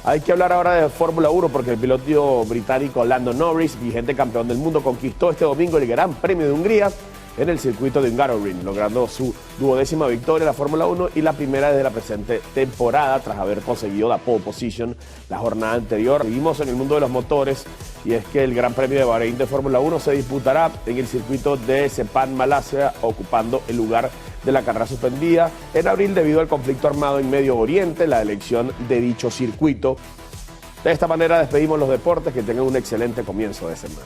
Hay que hablar ahora de Fórmula 1 porque el piloto británico Lando Norris, vigente campeón del mundo, conquistó este domingo el Gran Premio de Hungría en el circuito de Hungaroring, logrando su 12ª victoria en la Fórmula 1 y la primera desde la presente temporada tras haber conseguido la pole position la jornada anterior. Seguimos en el mundo de los motores y es que el Gran Premio de Bahrein de Fórmula 1 se disputará en el circuito de Sepang, Malasia, ocupando el lugar de la carrera suspendida en abril debido al conflicto armado en Medio Oriente, la elección de dicho circuito. De esta manera despedimos los deportes, que tengan un excelente comienzo de semana.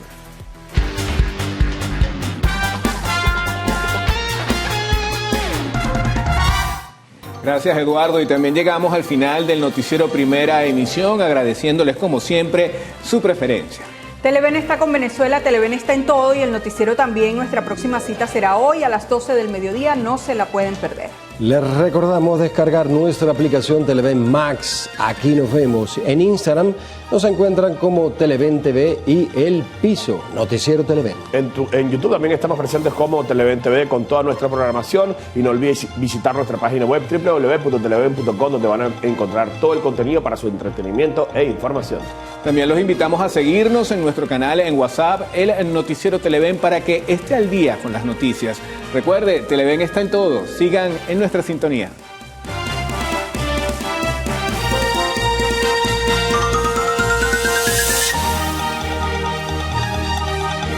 Gracias, Eduardo, y también llegamos al final del noticiero Primera Emisión, agradeciéndoles como siempre su preferencia. Televen está con Venezuela, Televen está en todo y el noticiero también. Nuestra próxima cita será hoy a las 12 del mediodía, no se la pueden perder. Les recordamos descargar nuestra aplicación Televen Max. Aquí nos vemos. En Instagram nos encuentran como Televen TV y El Piso, Noticiero Televen. En YouTube también estamos presentes como Televen TV con toda nuestra programación y no olvides visitar nuestra página web www.televen.com donde van a encontrar todo el contenido para su entretenimiento e información. También los invitamos a seguirnos en nuestro canal en WhatsApp, el Noticiero Televen, para que esté al día con las noticias. Recuerde, Televen está en todo. Sigan en nuestra sintonía.